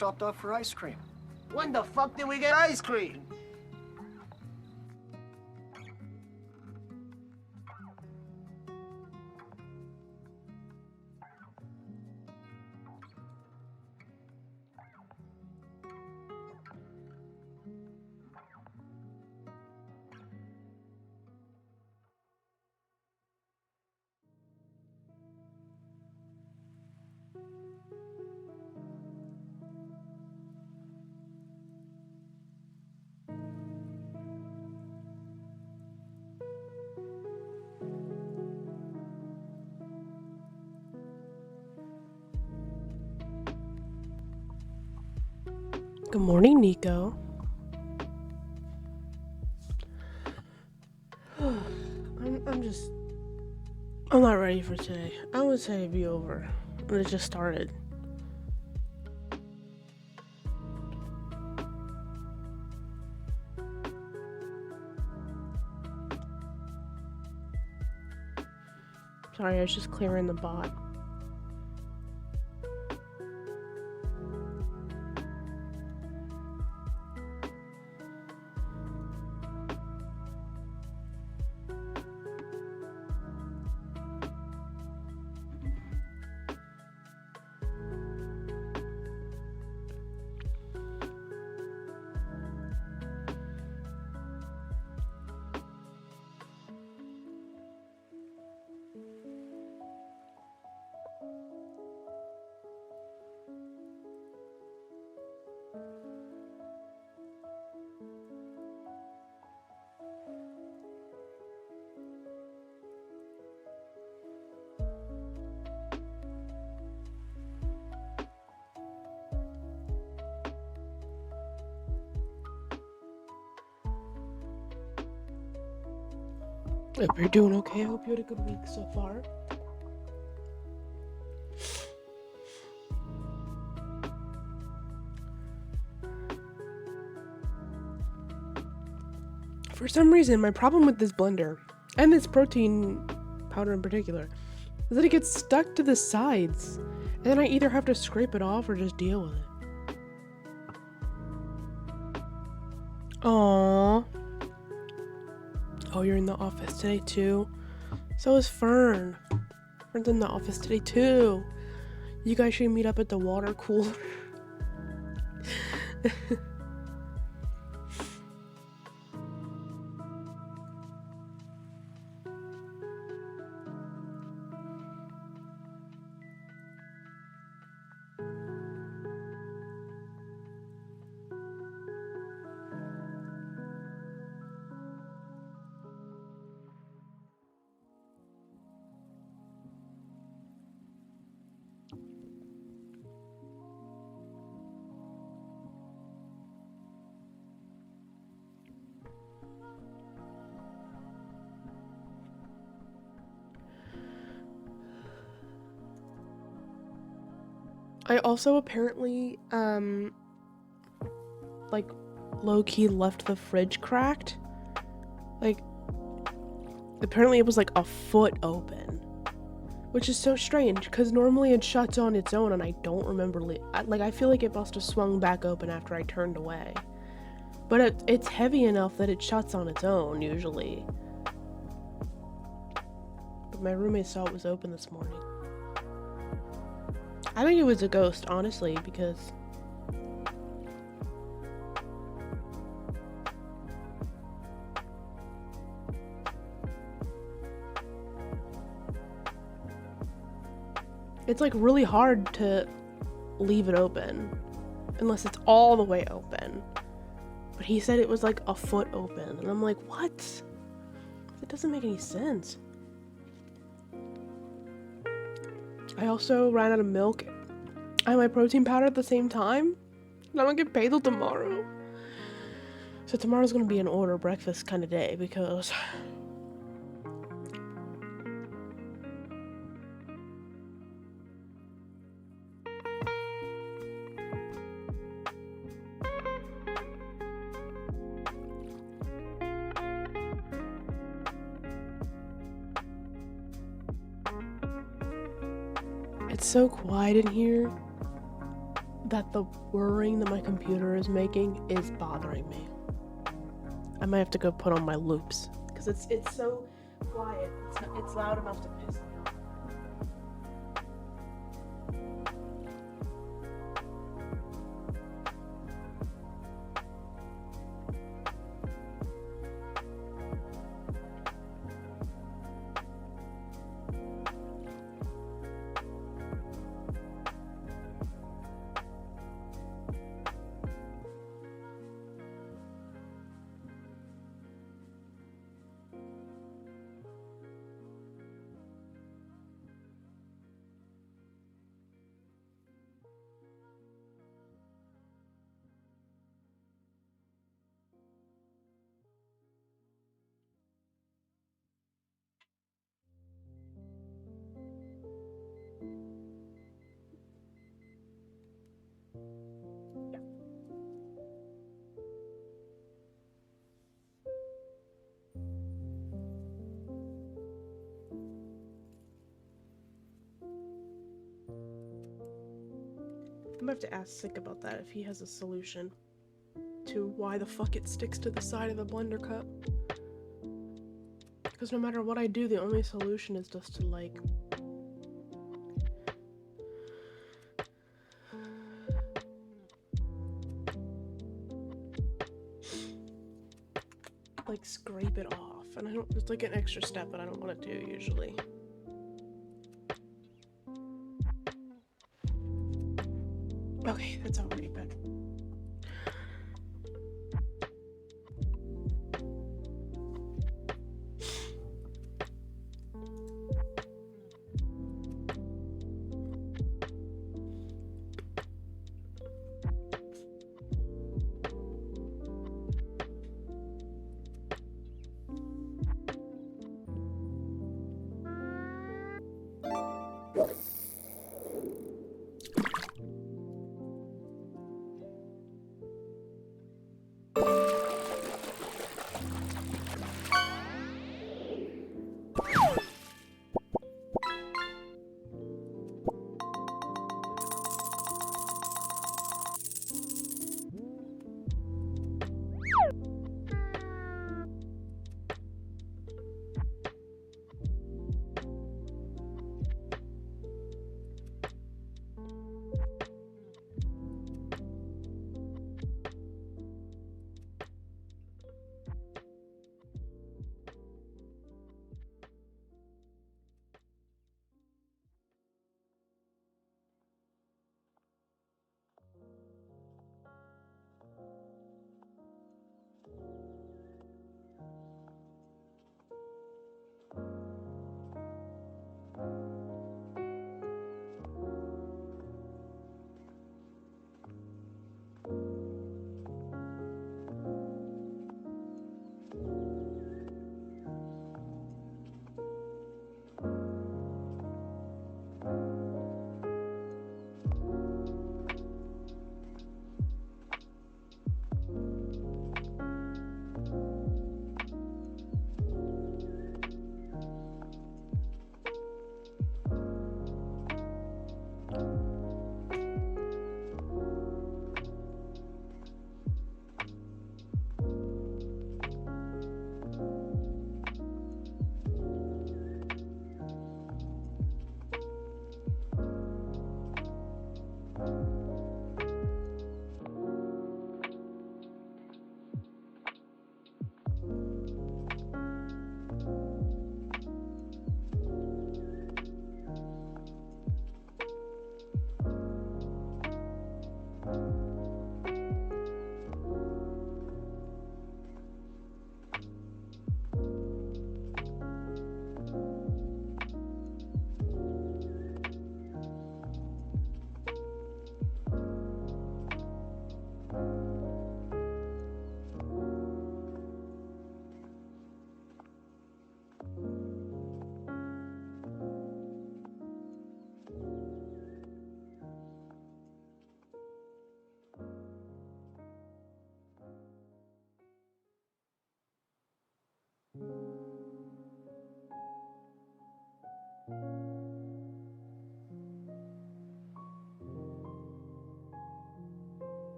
stopped off for ice cream. When the fuck did we get ice cream? Good morning, Nico. I'm not ready for today. I would say it'd be over. And it just started. Sorry, I was just clearing the bot. Hope you're doing okay. I hope you had a good week so far. For some reason, my problem with this blender, and this protein powder in particular, is that it gets stuck to the sides, and then I either have to scrape it off or just deal with it. Aww. Oh, you're in the office today too? So is Fern. Fern's in the office today too. You guys should meet up at the water cooler. I also apparently, like, low-key left the fridge cracked. Like, apparently it was like a foot open. Which is so strange, because normally it shuts on its own and I don't remember, I feel like it must have swung back open after I turned away. But it's heavy enough that it shuts on its own, usually. But my roommate saw it was open this morning. I think it was a ghost, honestly, because it's like really hard to leave it open unless it's all the way open. But he said it was like a foot open, and I'm like, what? That doesn't make any sense. I also ran out of milk and my protein powder at the same time, and I don't get paid till tomorrow. So tomorrow's gonna be an order breakfast kind of day because it's so quiet in here that the whirring that my computer is making is bothering me. I might have to go put on my loops because it's so quiet. It's loud enough to piss me off. I'm gonna have to ask Sick about that if he has a solution to why the fuck it sticks to the side of the blender cup. Because no matter what I do, the only solution is just to like scrape it off, and I don't, it's like an extra step that I don't want to do usually. Okay, that's already better.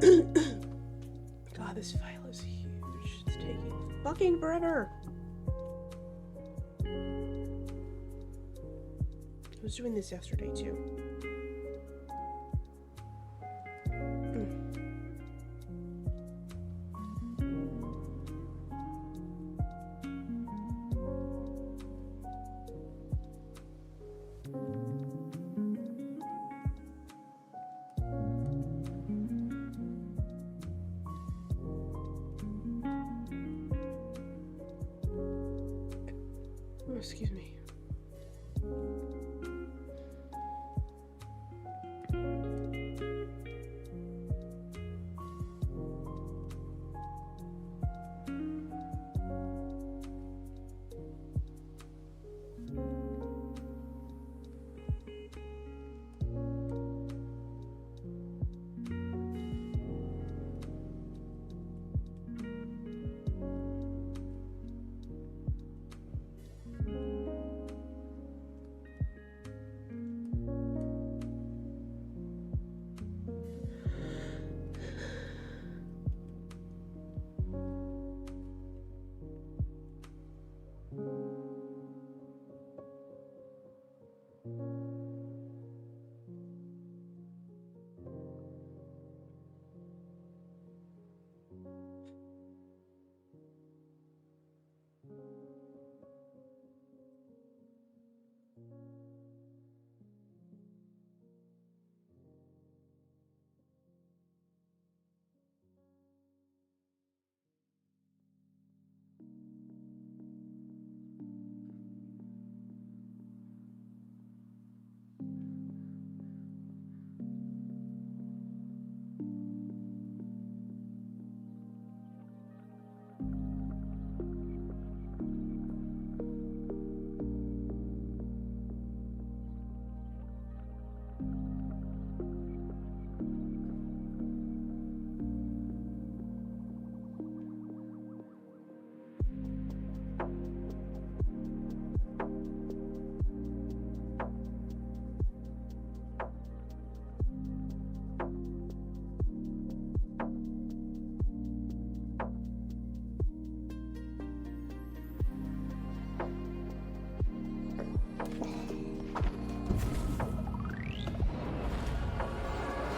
God, this file is huge. It's taking fucking forever. I was doing this yesterday too. Oh, excuse me.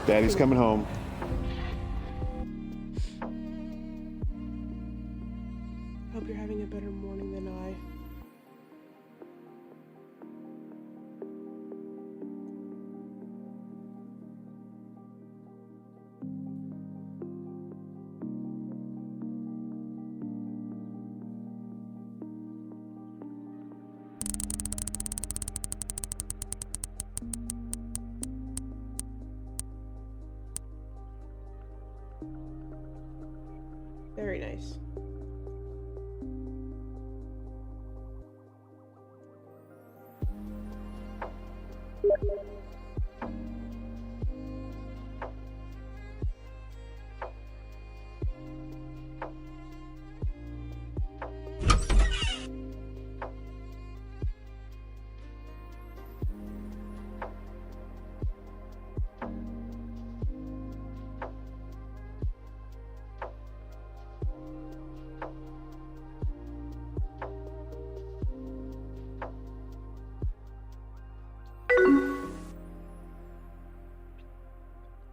Daddy's coming home. Hope you're having a better morning than I. Very nice.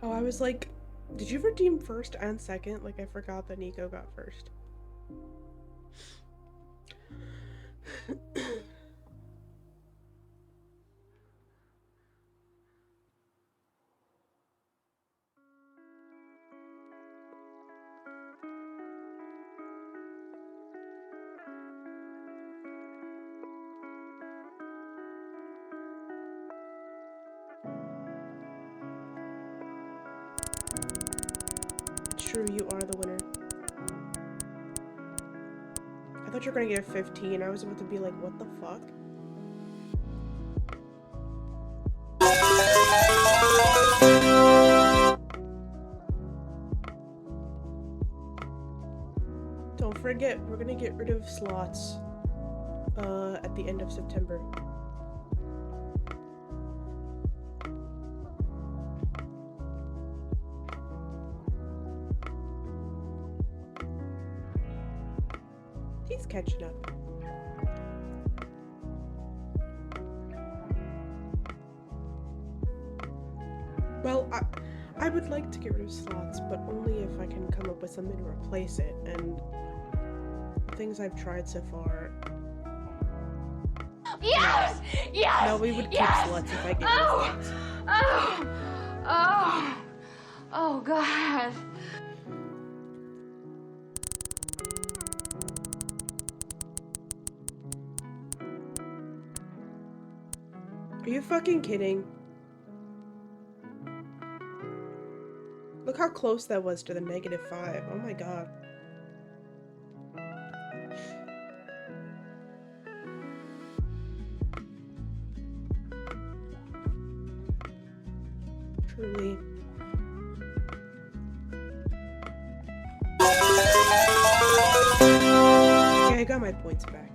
Oh, I was like, did you redeem first and second? Like, I forgot that Nico got first. True, you are the winner. I thought you were gonna get a 15. I was about to be like, what the fuck? Don't forget, we're gonna get rid of slots at the end of September. It's catching up. Well, I would like to get rid of slots, but only if I can come up with something to replace it, and things I've tried so far. Yes! Yes! No, we would keep yes! slots if I get rid of slots. Oh, God. Are you fucking kidding? Look how close that was to the -5. Oh my god. Truly. Okay, I got my points back.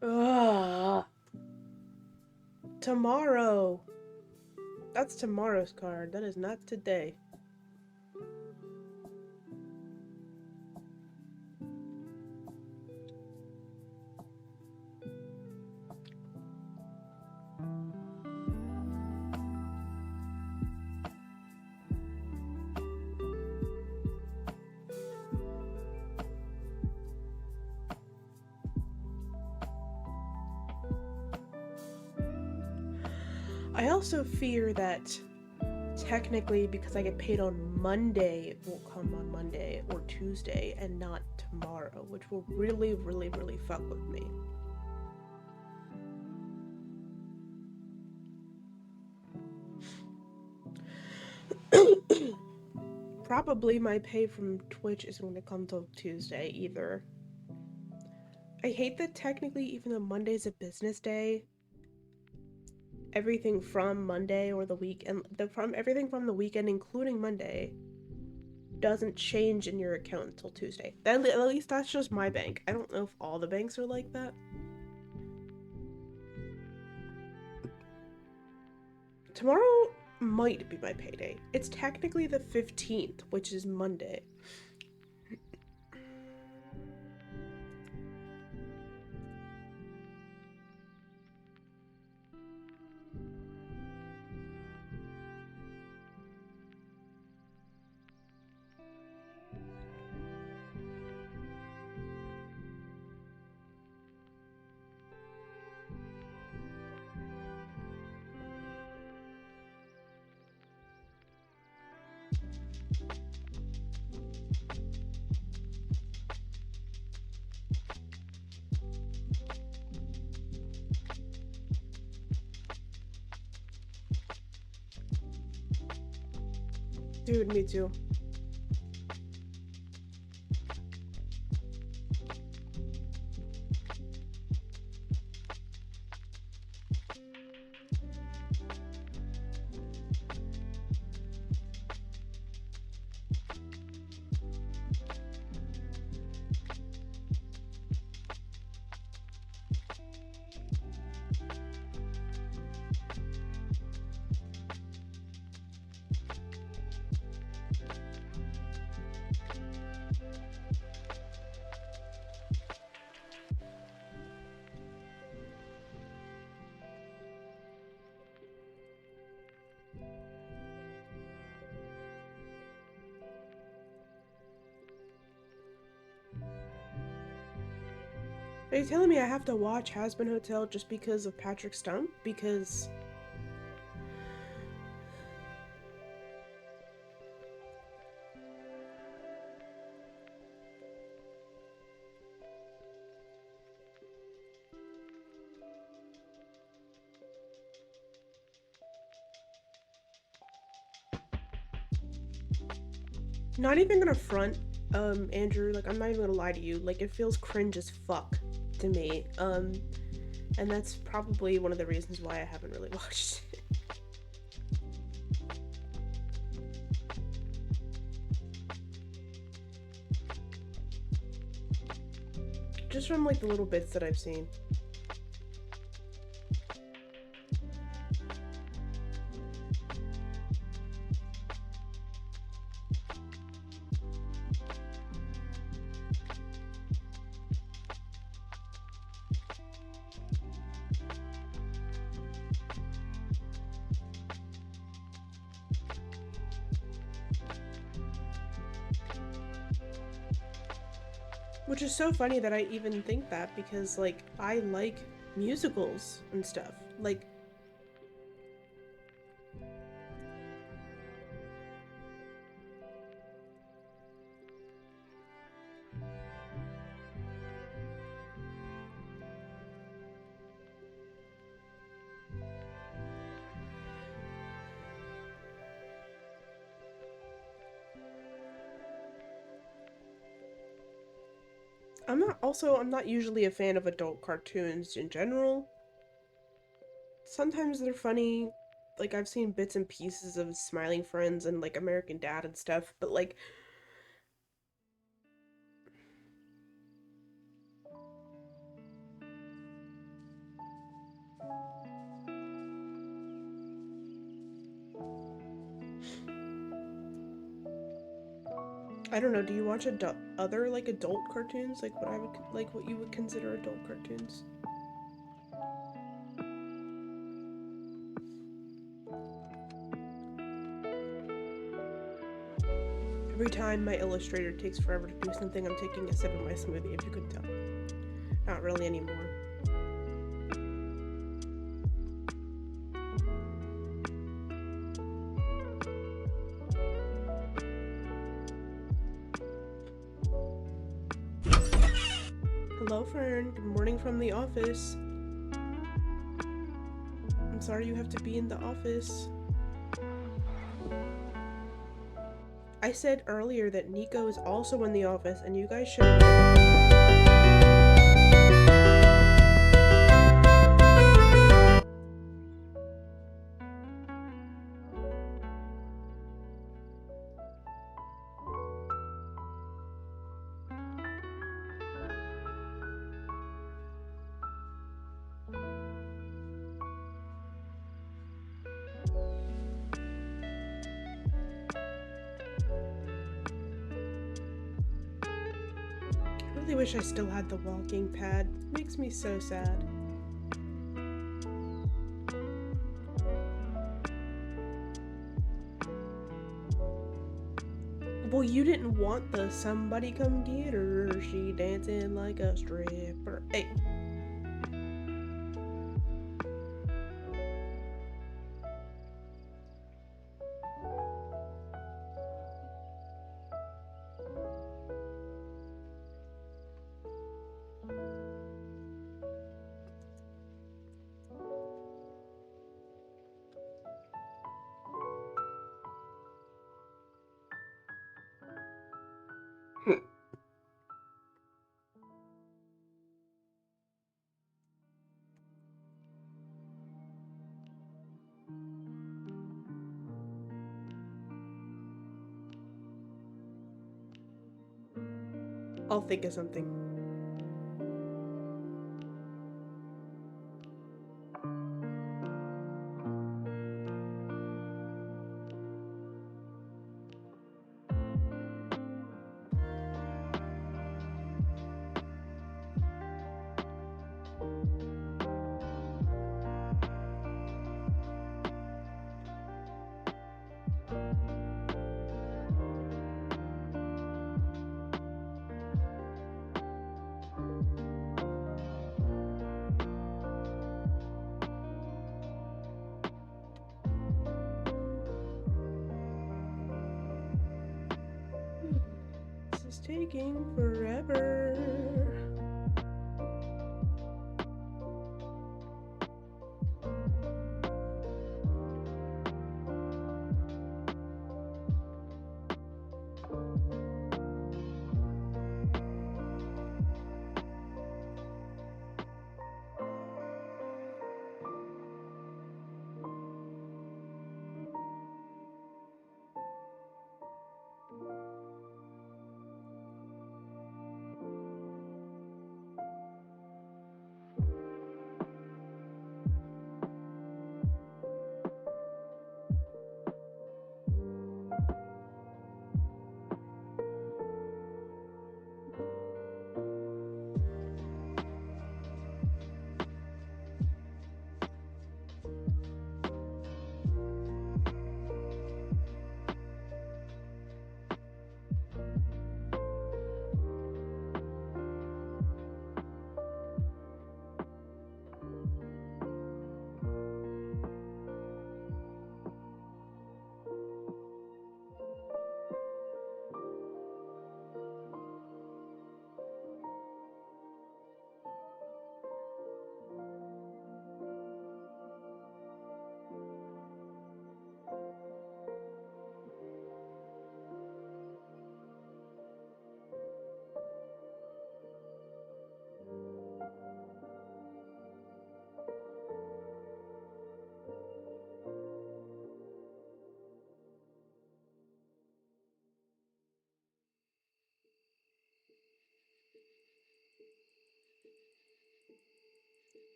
Ugh. Tomorrow. That's tomorrow's card. That is not today. I also fear that technically, because I get paid on Monday, it will come on Monday or Tuesday and not tomorrow, which will really, really, really fuck with me. Probably my pay from Twitch isn't going to come till Tuesday either. I hate that technically, even though Monday's a business day, everything from Monday or the weekend, everything from the weekend, including Monday, doesn't change in your account until Tuesday. At least that's just my bank. I don't know if all the banks are like that. Tomorrow might be my payday. It's technically the 15th, which is Monday. Dude, me too. Are you telling me I have to watch Hazbin Hotel just because of Patrick Stump? Because... Not even gonna front, Andrew, like, I'm not even gonna lie to you, like, it feels cringe as fuck to me, and that's probably one of the reasons why I haven't really watched it. Just from, like, the little bits that I've seen. Which is so funny that I even think that, because, like, I like musicals and stuff. Like, I'm not usually a fan of adult cartoons in general. Sometimes they're funny. Like, I've seen bits and pieces of Smiling Friends and, like, American Dad and stuff, but, like, I don't know, do you watch other, like, adult cartoons? Like, what you would consider adult cartoons? Every time my illustrator takes forever to do something, I'm taking a sip of my smoothie, if you couldn't tell. Not really anymore. Hello, Fern. Good morning from the office. I'm sorry you have to be in the office. I said earlier that Nico is also in the office, and you guys should... I really wish I still had the walking pad. It makes me so sad. Well, you didn't want the somebody come get her, she dancing like a stripper. Hey. I'll think of something. is taking forever.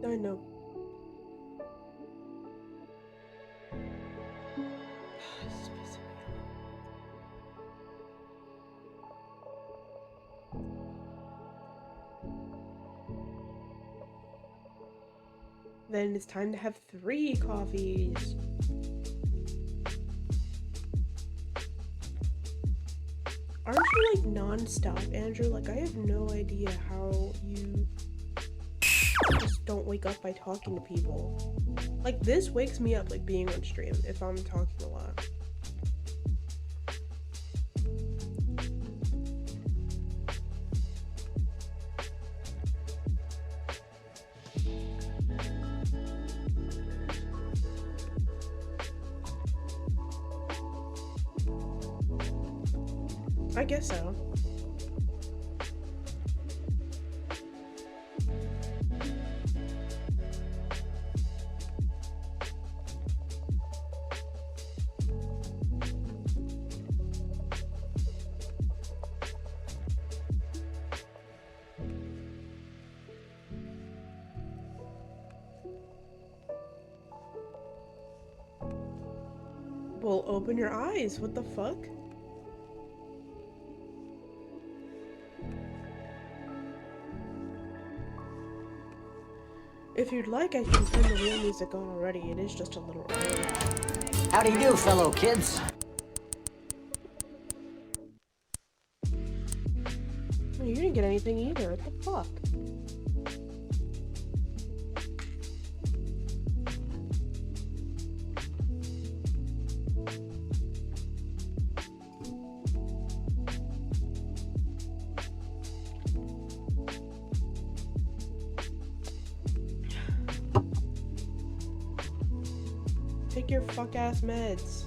I know. Then it's time to have 3 coffees. Aren't you like non-stop, Andrew? Like, I have no idea how you just don't wake up by talking to people. Like, this wakes me up, like, being on stream if I'm talking a lot. I guess so. Well, open your eyes. What the fuck? If you'd like, I can turn the real music on already. It is just a little early. How do you do, fellow kids? You didn't get anything either. What the fuck? Take your fuck-ass meds.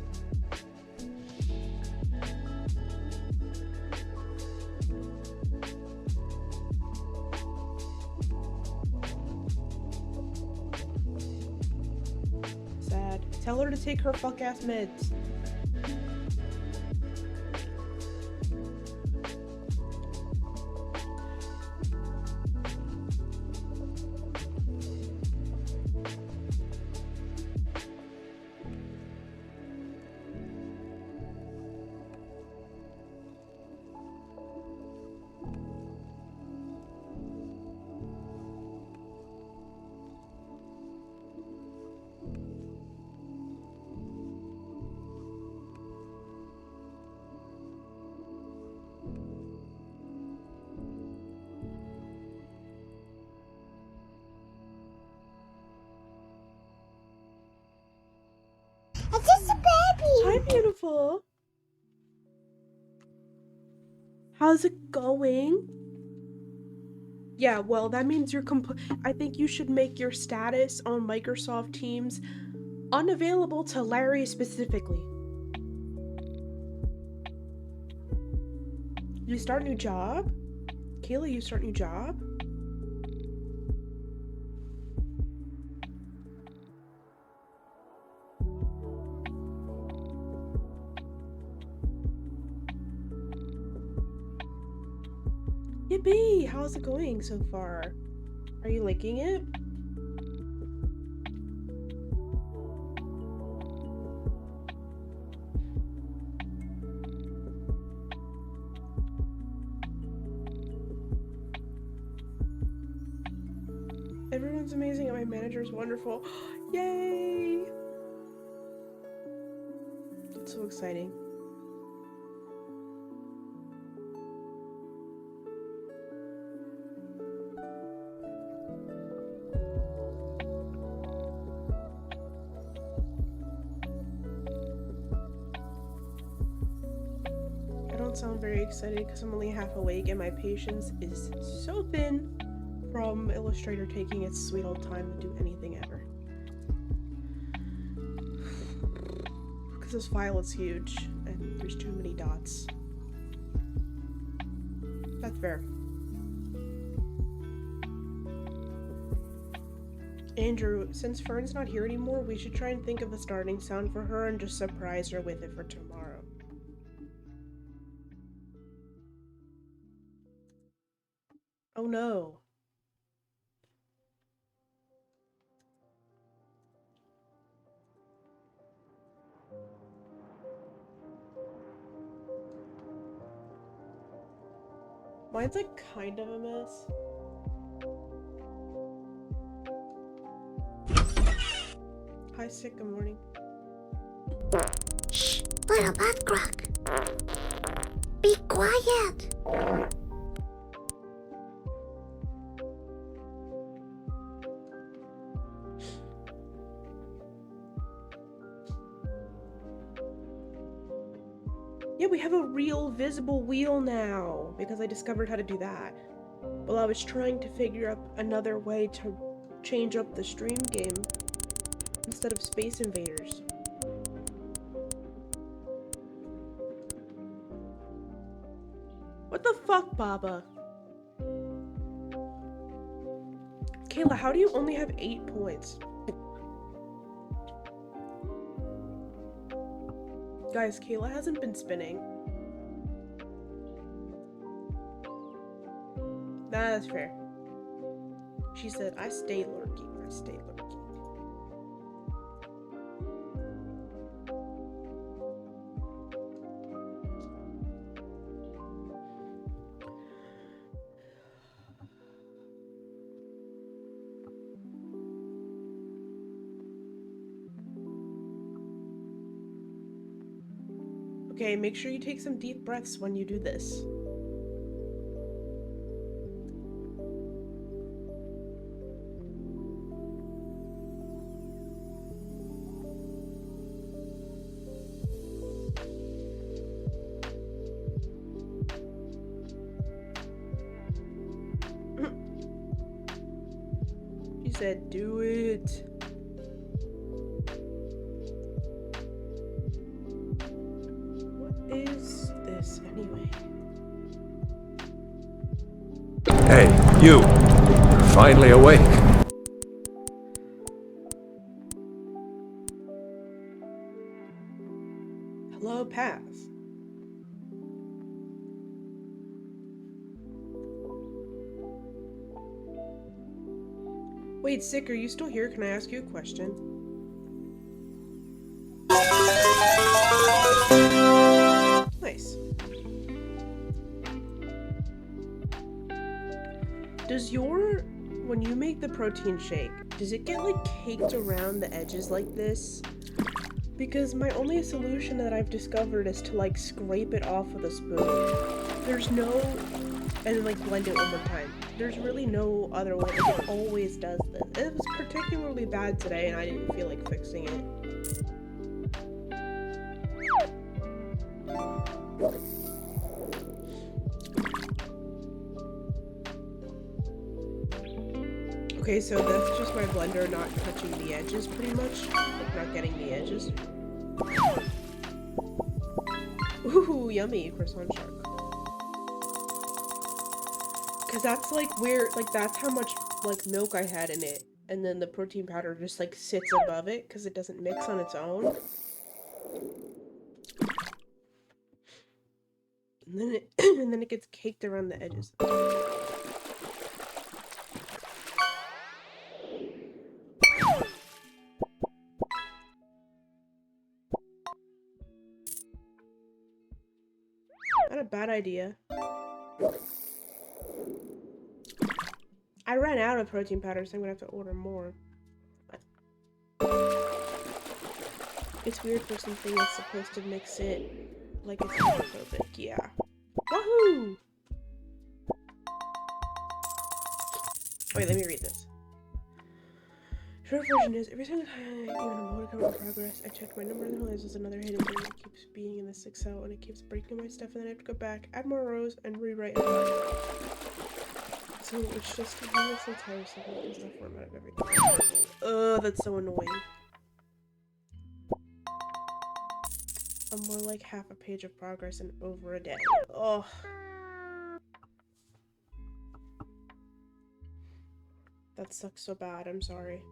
Sad. Tell her to take her fuck-ass meds. How's it going? Yeah, well, that means you're I think you should make your status on Microsoft Teams unavailable to Larry specifically. You start a new job? Kayla, you start a new job? Yippee! How's it going so far? Are you liking it? Everyone's amazing and my manager's wonderful. Yay! It's so exciting. I don't sound very excited because I'm only half awake and my patience is so thin from Illustrator taking its sweet old time to do anything ever. Because this file is huge and there's too many dots. That's fair. Andrew, since Fern's not here anymore, we should try and think of a starting sound for her and just surprise her with it for tomorrow. Oh no. Mine's like kind of a mess. Hi, Sick, good morning. Shh, little butt crock. Be quiet. Yeah, we have a real visible wheel now because I discovered how to do that. Well, I was trying to figure out another way to change up the stream game instead of Space Invaders. What the fuck, Baba? Kayla, how do you only have 8 points? Guys, Kayla hasn't been spinning. Nah, that's fair. She said, I stay lurking, I stay lurking. Okay, make sure you take some deep breaths when you do this. She said, do it. Is this anyway? Hey, you! You're finally awake. Hello, Pass. Wait, Sick, are you still here? Can I ask you a question? Nice. Does your, when you make the protein shake, does it get like caked around the edges like this? Because my only solution that I've discovered is to like scrape it off with a spoon. There's no, and then like blend it one more time. There's really no other way. It always does this. It was particularly bad today and I didn't feel like fixing it. Okay, so that's just my blender not touching the edges pretty much. Like not getting the edges. Ooh, yummy croissant shark. Cause that's like where, like that's how much like milk I had in it. And then the protein powder just like sits above it because it doesn't mix on its own. And then it, and then it gets caked around the edges. Not a bad idea. I ran out of protein powder, so I'm gonna have to order more. It's weird for something that's supposed to mix it like it's hydrophobic. Yeah. Wahoo! Wait, let me read this. Short version is, every single time even a modicum of progress, I check my number and realize there's another hidden thing that keeps being in this Excel and it keeps breaking my stuff and then I have to go back, add more rows, and rewrite it. So it's just endlessly tiresome because the format of everything. Ugh, that's so annoying. I'm more like half a page of progress in over a day. Ugh. That sucks so bad, I'm sorry.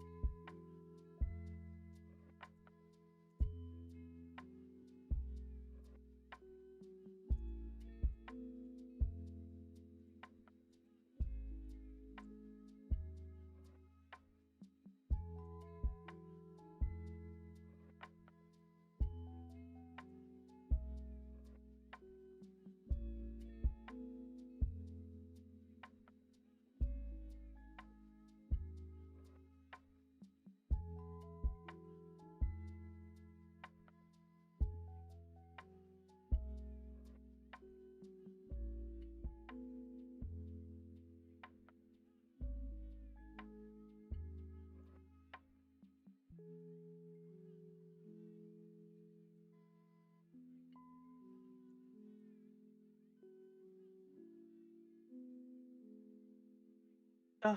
Ugh.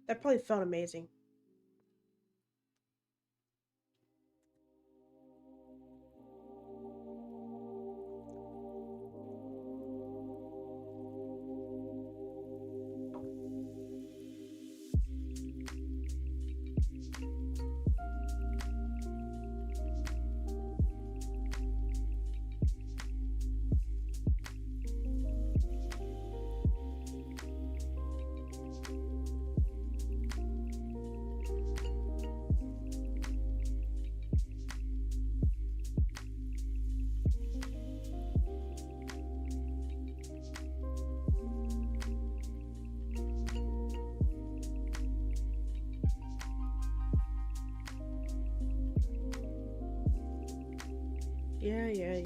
That probably felt amazing. Yeah.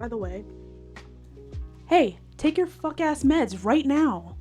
by the way. Hey, take your fuck-ass meds right now.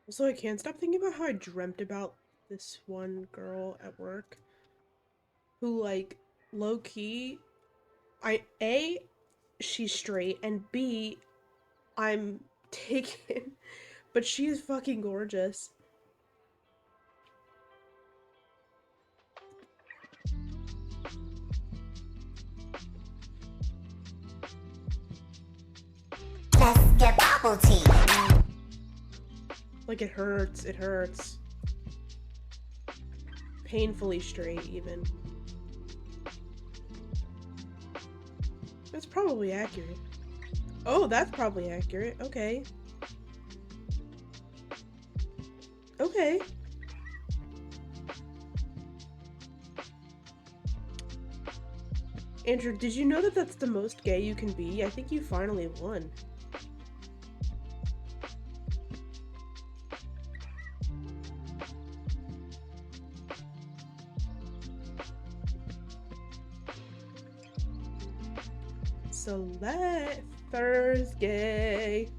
Also, I can't stop thinking about how I dreamt about this one girl at work who, like, low-key, A, she's straight, and B, I'm taken, but she is fucking gorgeous. Let's get bubble tea. Like, it hurts. Painfully straight, even. That's probably accurate. Oh, that's probably accurate. Okay. Okay. Andrew, did you know that that's the most gay you can be? I think you finally won. So let Thursday.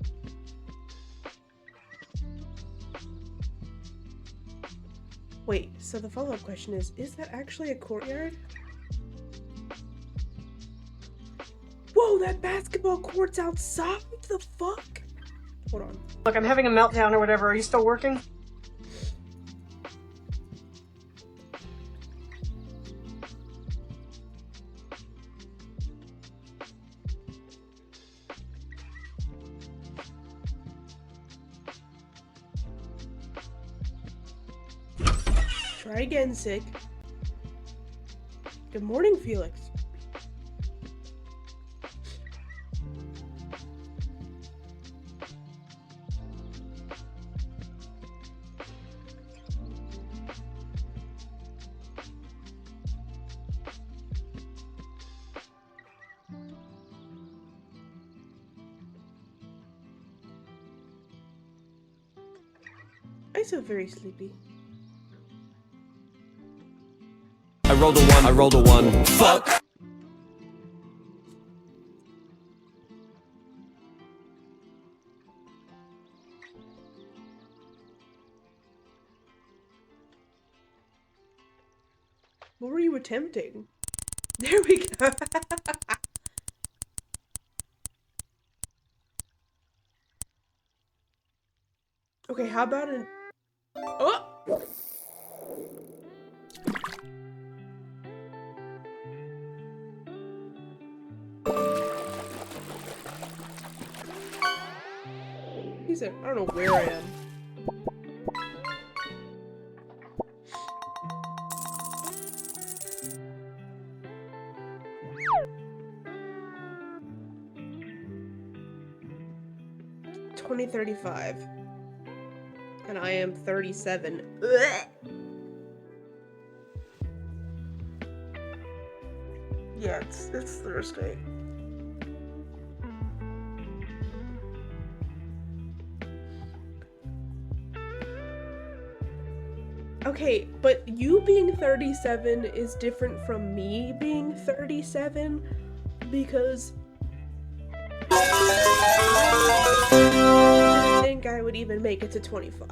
Wait, so the follow-up question is that actually a courtyard? Whoa, that basketball court's outside? What the fuck? Hold on. Look, I'm having a meltdown or whatever. Are you still working? Try again, Sig. Good morning, Felix. I feel very sleepy. I rolled a one. Fuck! What were you attempting? There we go. Okay, how about an... Oh! He said, I don't know where I am. $20.35. And I am 37. Ugh. Yeah, it's Thursday. Okay. Okay, but you being 37 is different from me being 37 because I didn't think I would even make it to 25.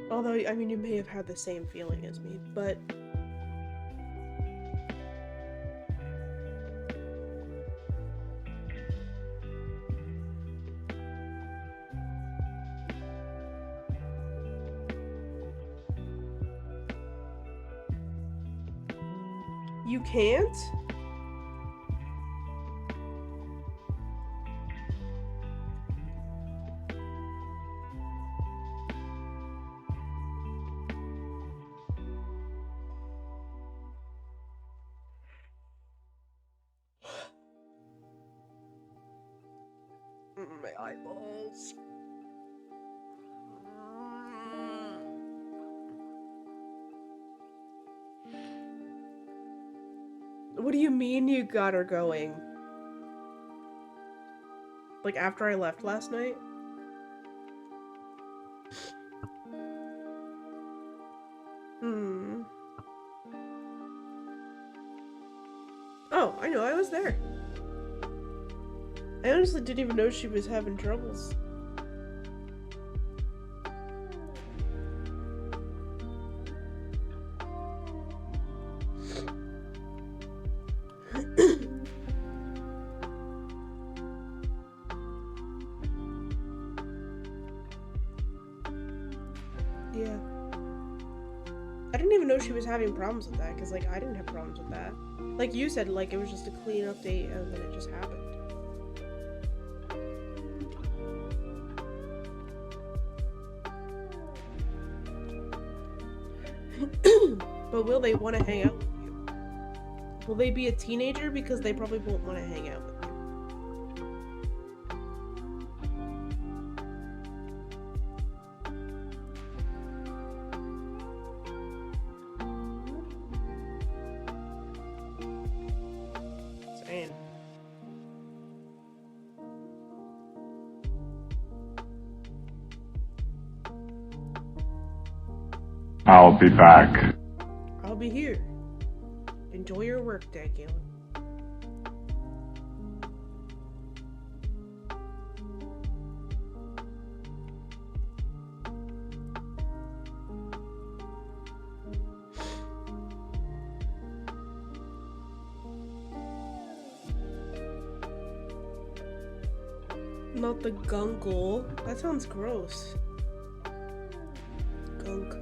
Although, I mean, you may have had the same feeling as me, but... You can't? My eyeballs. What do you mean you got her going? Like after I left last night? Oh, I know, I was there. I honestly didn't even know she was having troubles. Yeah. I didn't even know she was having problems with that, because, like, I didn't have problems with that. Like you said, like, it was just a clean update, and then it just happened. But will they want to hang out with you? Will they be a teenager? Because they probably won't want to hang out with you. Saying. I'll be back. I'll be here. Enjoy your work day, Galen. Not the gunkle. That sounds gross. Gunk.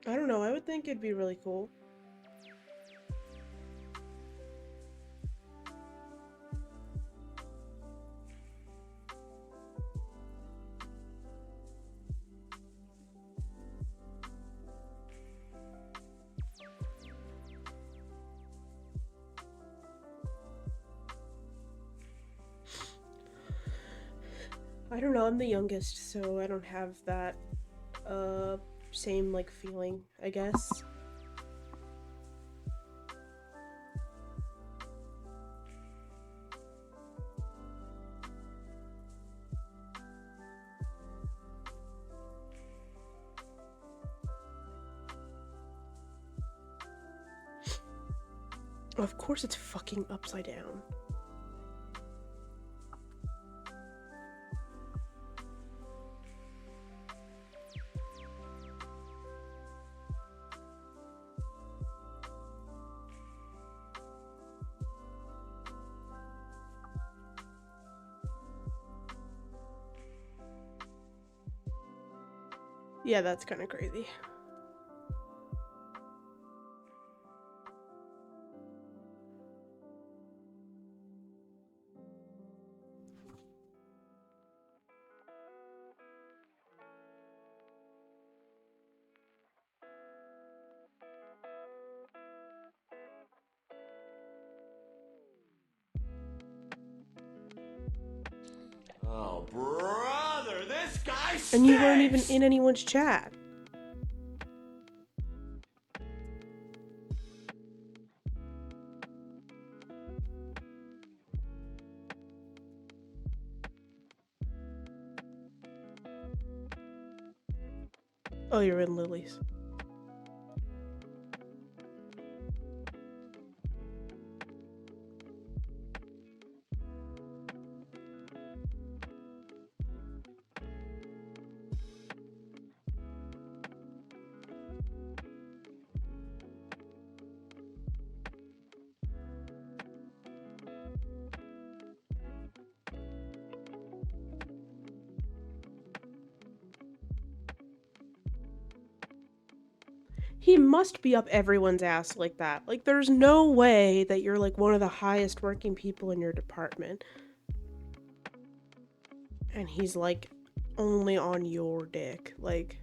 I don't know, I would think it'd be really cool. I don't know, I'm the youngest, so I don't have that, same, like, feeling, I guess. Of course it's fucking upside down. Yeah, that's kind of crazy. Oh, brother, this guy stinks! And you weren't even in anyone's chat. Oh, you're in Lily's. He must be up everyone's ass like that. Like, there's no way that you're, like, one of the highest working people in your department. And he's, like, only on your dick. Like...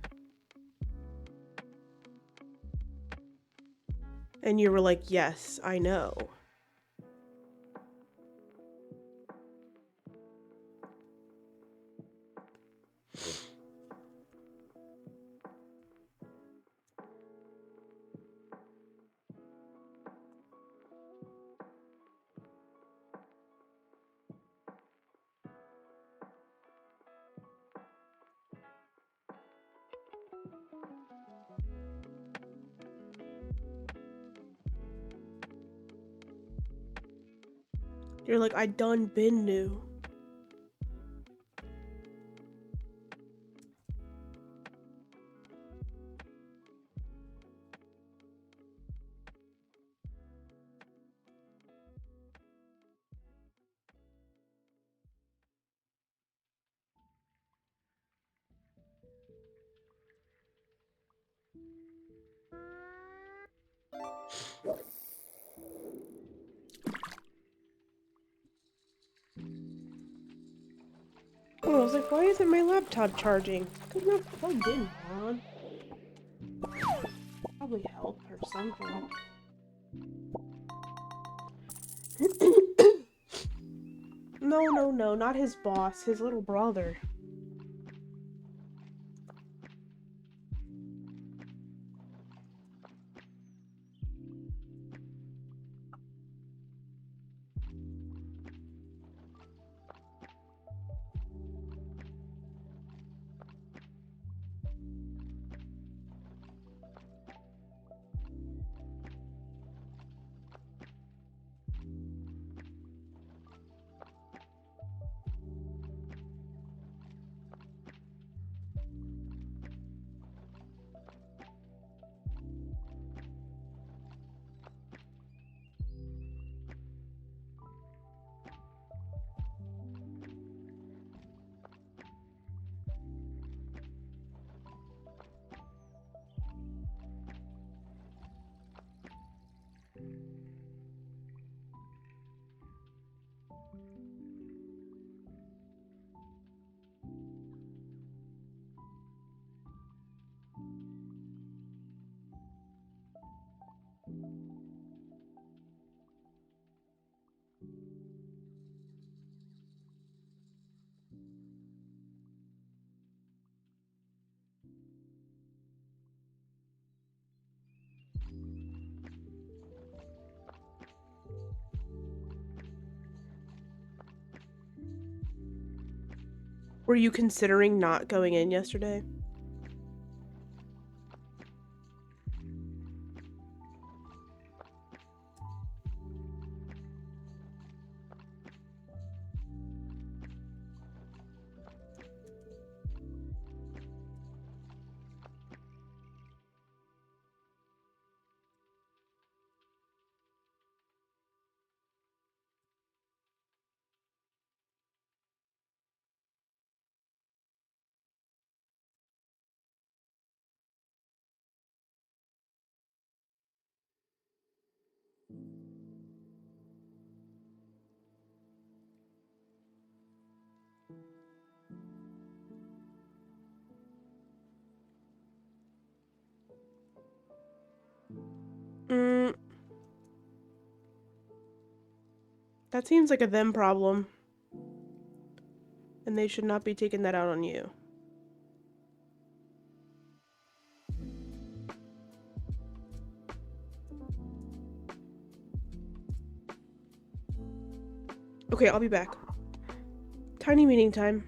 And you were like, yes, I know. You're like, I done been new. Oh, I was like, why isn't my laptop charging? It's not plugged in, Ron. Probably help or something. No, not his boss, his little brother. Were you considering not going in yesterday? That seems like a them problem. And they should not be taking that out on you. Okay, I'll be back. Tiny meeting time.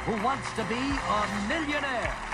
Who wants to be a millionaire?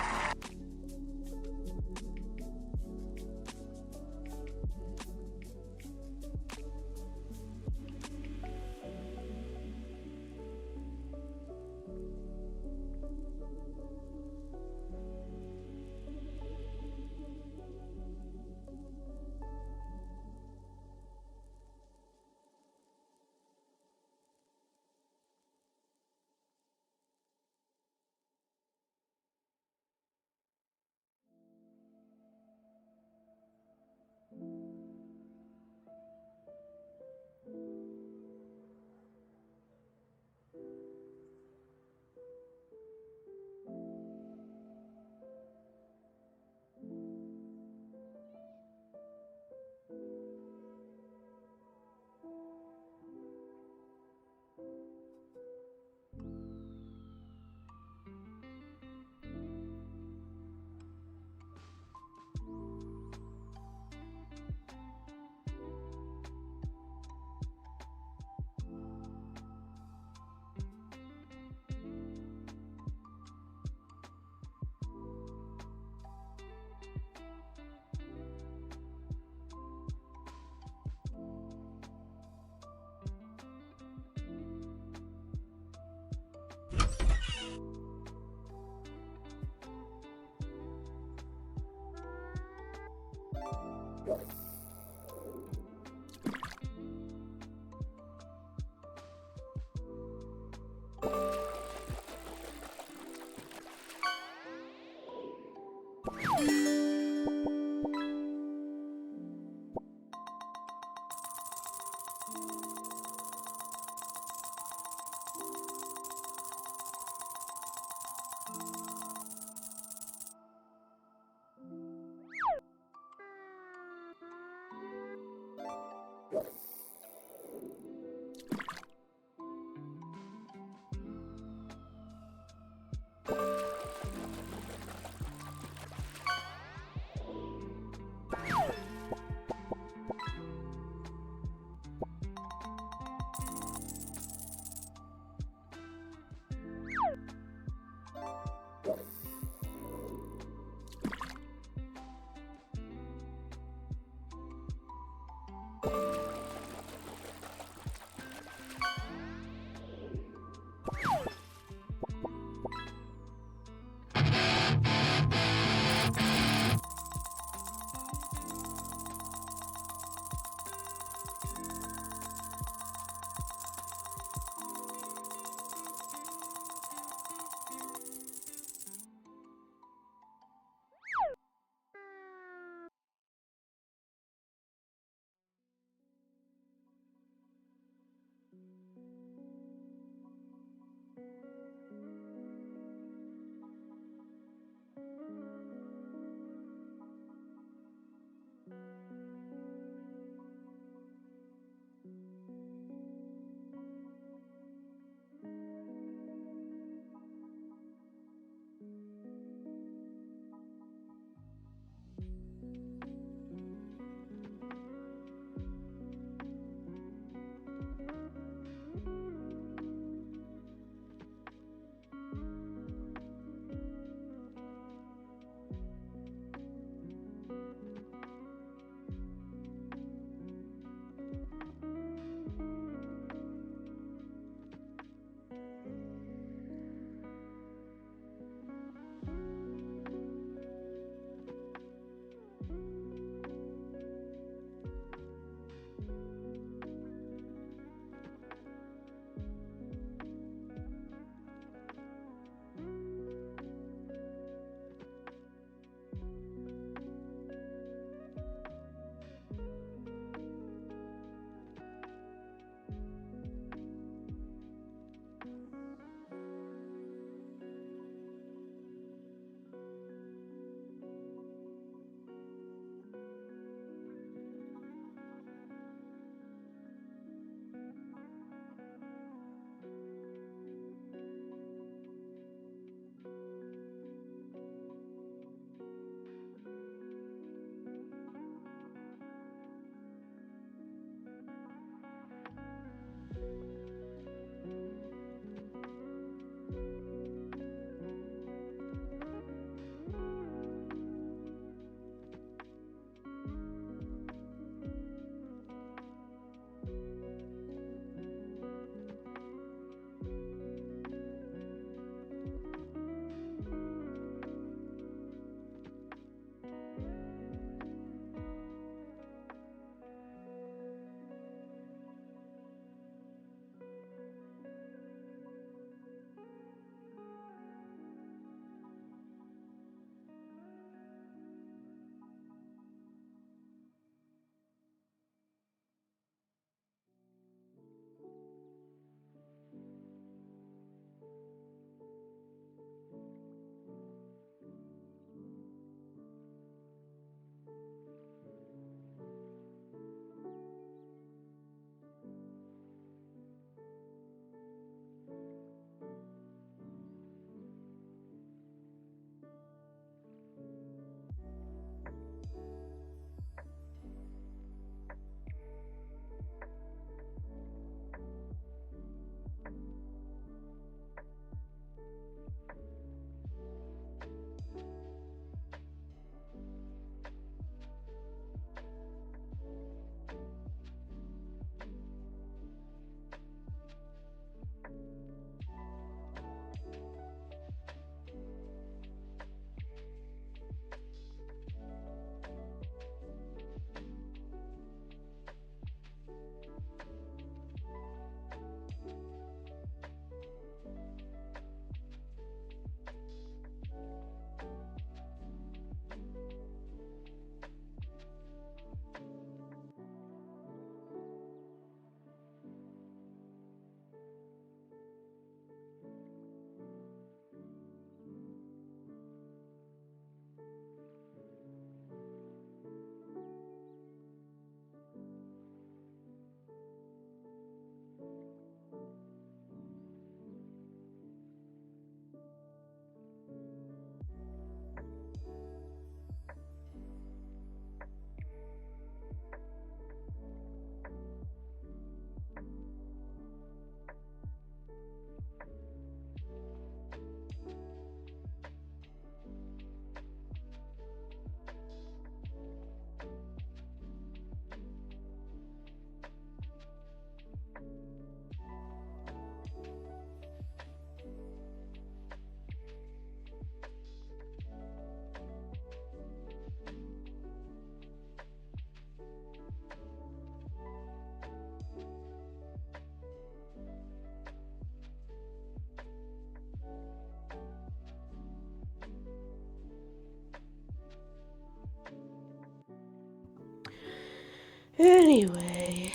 Anyway.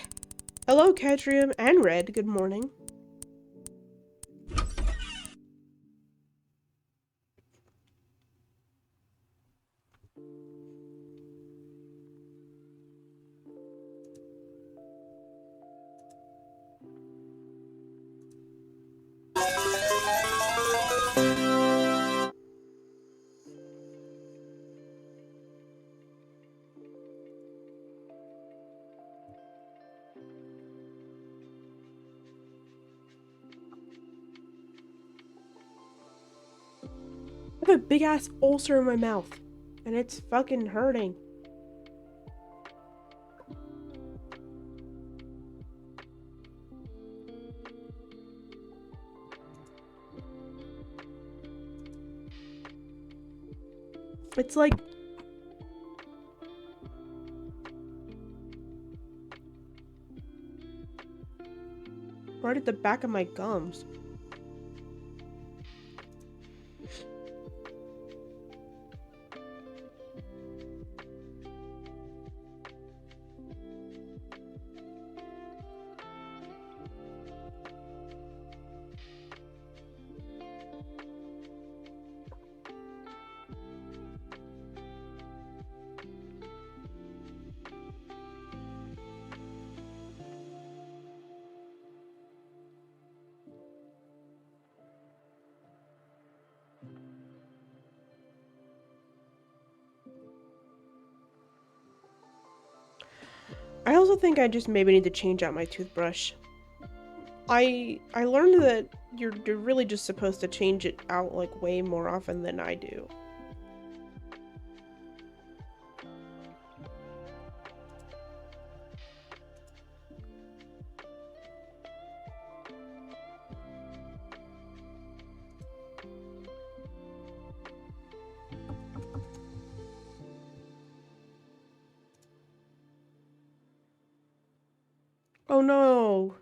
Hello, Catrium and Red. Good morning. I have a big ass ulcer in my mouth, and it's fucking hurting. It's like right at the back of my gums. I also think I just maybe need to change out my toothbrush. I learned that you're really just supposed to change it out like way more often than I do. Oh no.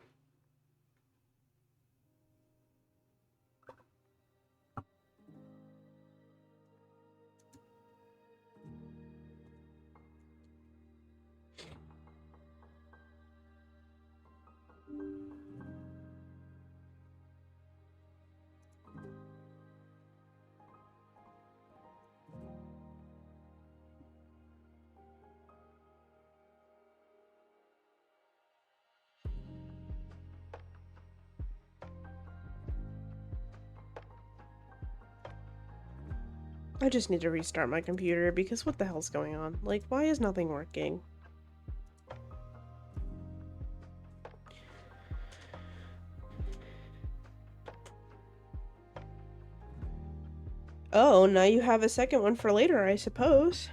I just need to restart my computer because what the hell's going on? Like, why is nothing working? Oh, now you have a second one for later, I suppose.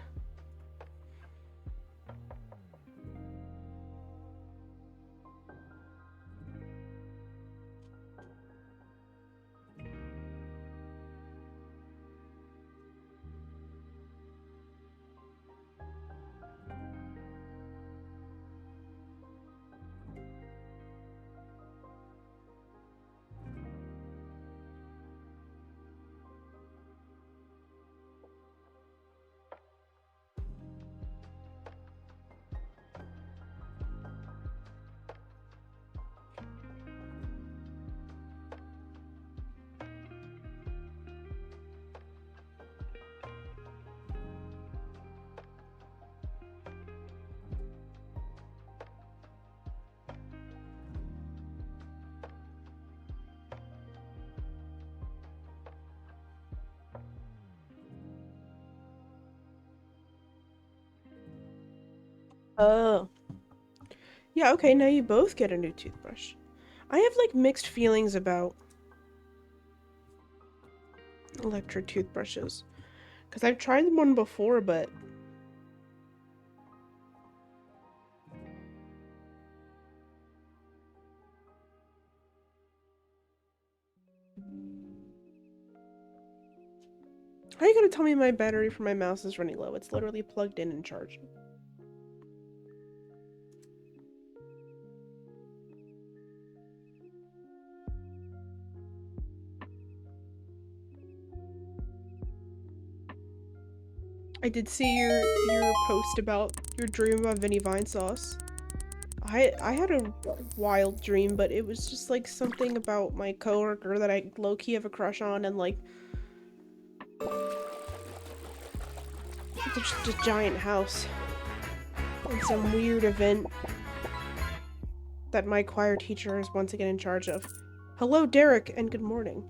Oh. Yeah, okay, now you both get a new toothbrush. I have, like, mixed feelings about electric toothbrushes. Because I've tried one before, but... How are you gonna tell me my battery for my mouse is running low? It's literally plugged in and charging. I did see your post about your dream about Vinny Vine sauce. I had a wild dream, but it was just like something about my coworker that I low-key have a crush on, and like it's just a giant house and some weird event that my choir teacher is once again in charge of. Hello, Derek, and good morning.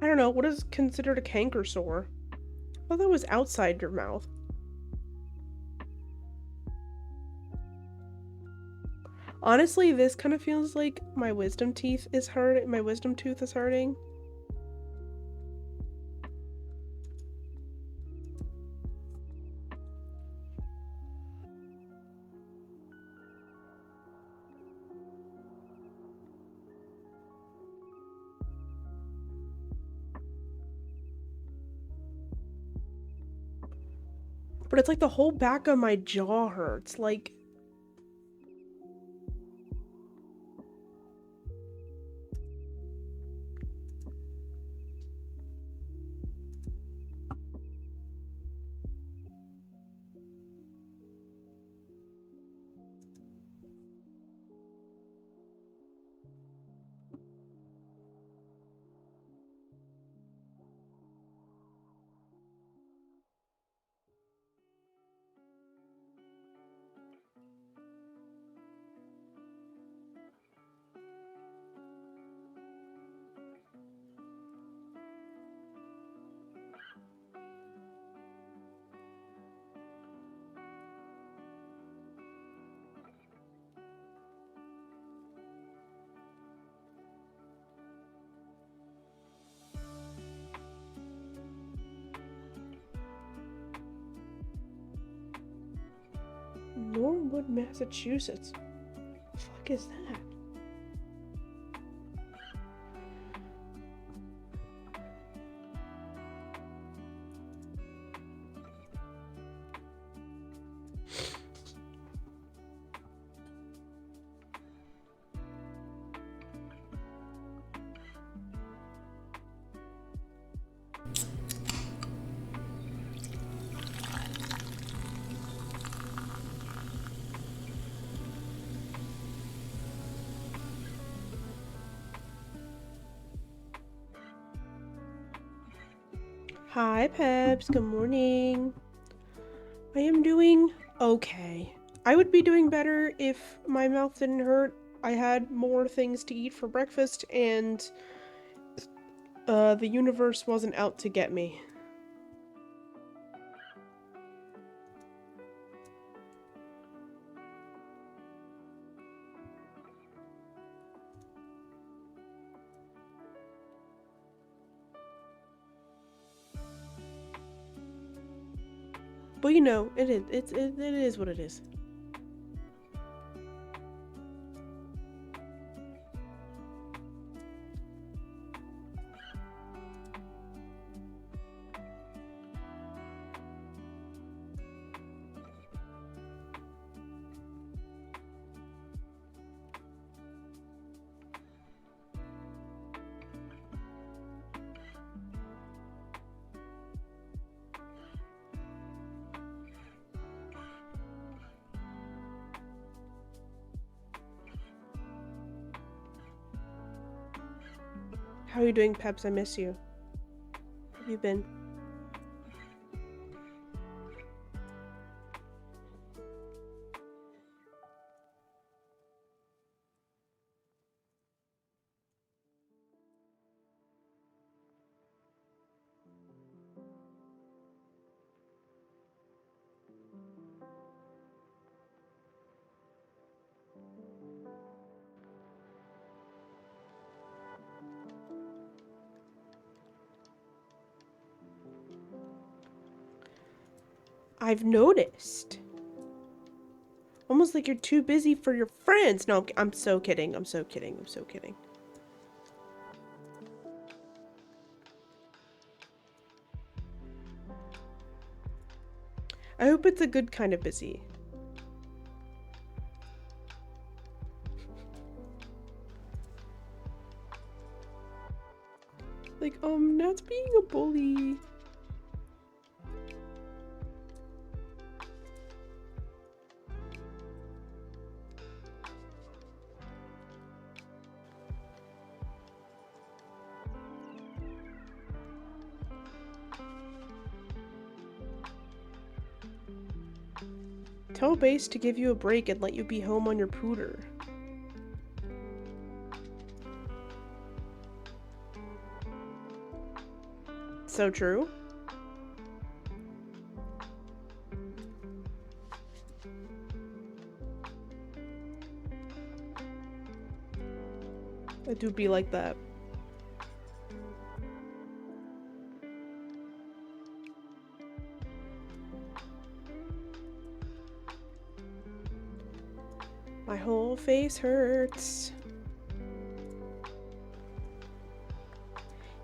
I don't know, what is considered a canker sore? I thought that was outside your mouth. Honestly, this kind of feels like my wisdom tooth is hurting. But it's like the whole back of my jaw hurts, like... Norwood, Massachusetts. The fuck is that? Hi, Peps. Good morning. I am doing okay. I would be doing better if my mouth didn't hurt. I had more things to eat for breakfast, and the universe wasn't out to get me. But you know, it is what it is. How are you doing, Peps? I miss you. How have you been? I've noticed. Almost like you're too busy for your friends. No, I'm so kidding. I'm so kidding. I'm so kidding. I hope it's a good kind of busy. Like, Nat's being a bully. Tell Base to give you a break and let you be home on your pooter. So true. I do be like that. My whole face hurts.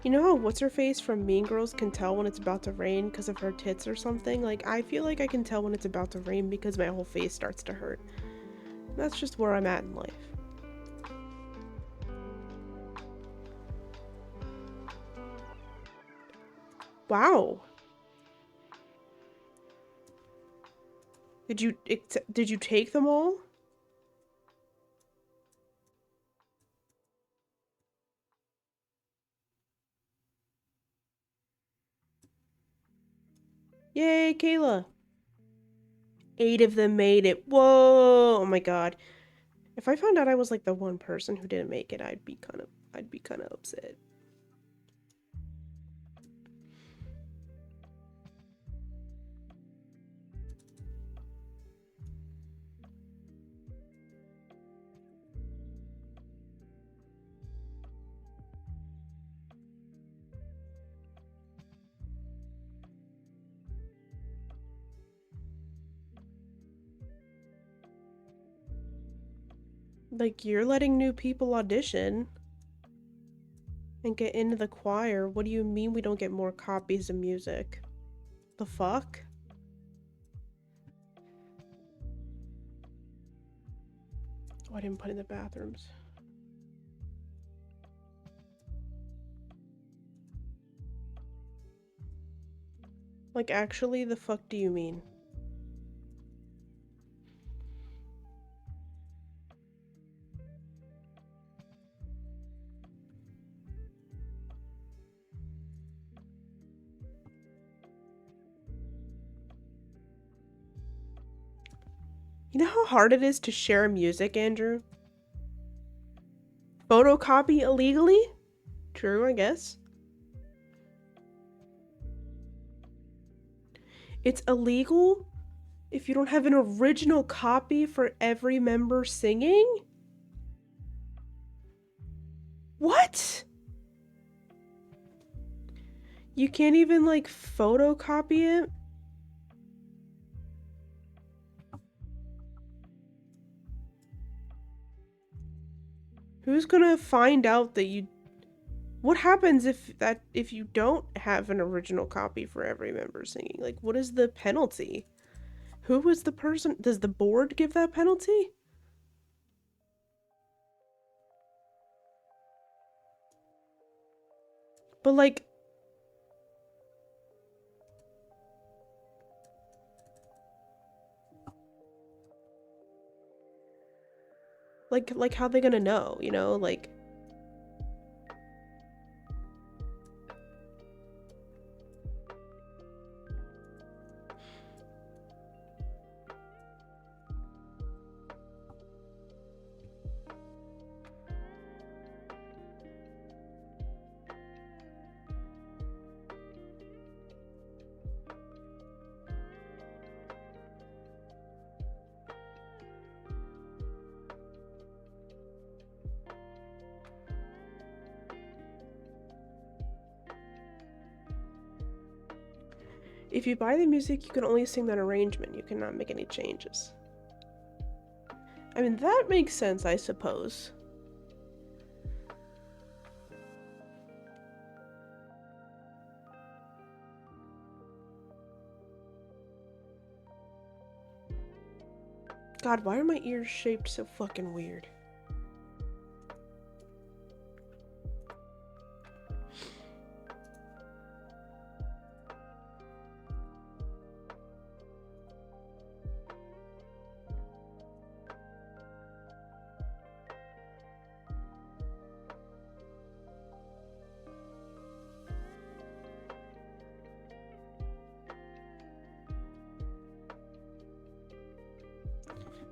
You know how what's-her-face from Mean Girls can tell when it's about to rain because of her tits or something? Like, I feel like I can tell when it's about to rain because my whole face starts to hurt. That's just where I'm at in life. Wow. Did you take them all? Yay, Kayla. 8 of them made it. Whoa! Oh my god. If I found out I was like the one person who didn't make it, I'd be kind of upset. Like, you're letting new people audition and get into the choir. What do you mean we don't get more copies of music? The fuck? Oh, I didn't put in the bathrooms. Like, actually, the fuck do you mean? You know how hard it is to share music, Andrew? Photocopy illegally? True, I guess. It's illegal if you don't have an original copy for every member singing? What? You can't even, like, photocopy it? Who's gonna find out that you... What happens if you don't have an original copy for every member singing? Like, what is the penalty? Who is the person? Does the board give that penalty? But like... Like how they gonna know, you know? Like... If you buy the music, you can only sing that arrangement. You cannot make any changes. I mean, that makes sense, I suppose. God, why are my ears shaped so fucking weird?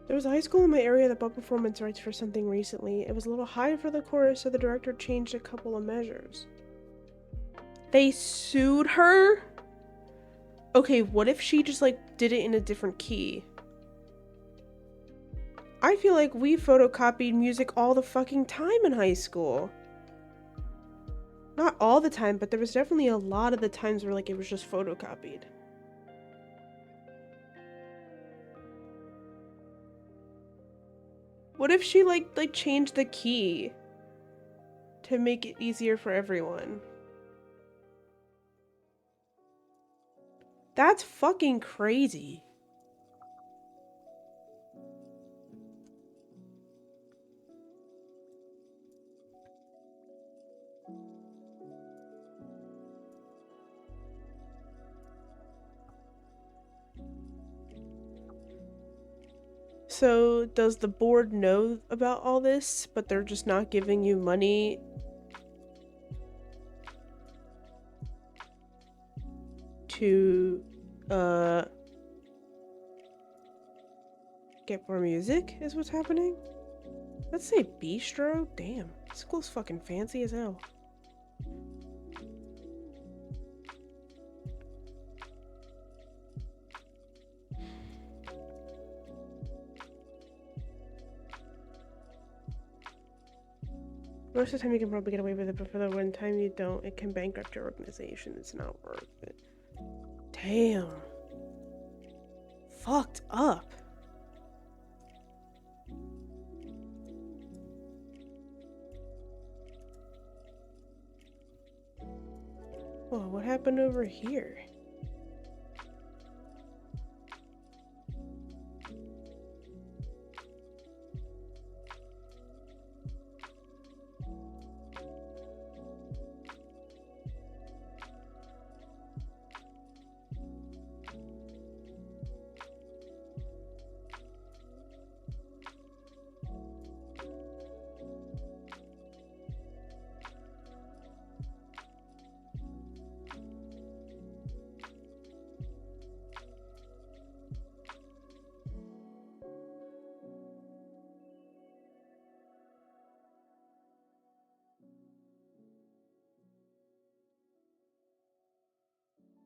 There was a high school in my area that bought performance rights for something recently. It was a little high for the chorus, so the director changed a couple of measures. They sued her? Okay, what if she just, like, did it in a different key? I feel like we photocopied music all the fucking time in high school. Not all the time, but there was definitely a lot of the times where, like, it was just photocopied. What if she like changed the key to make it easier for everyone? That's fucking crazy. So, does the board know about all this, but they're just not giving you money to, get more music, is what's happening? Let's say bistro? Damn, school's fucking fancy as hell. Most of the time you can probably get away with it, but for the one time you don't, it can bankrupt your organization. It's not worth it. Damn. Fucked up. Whoa, what happened over here?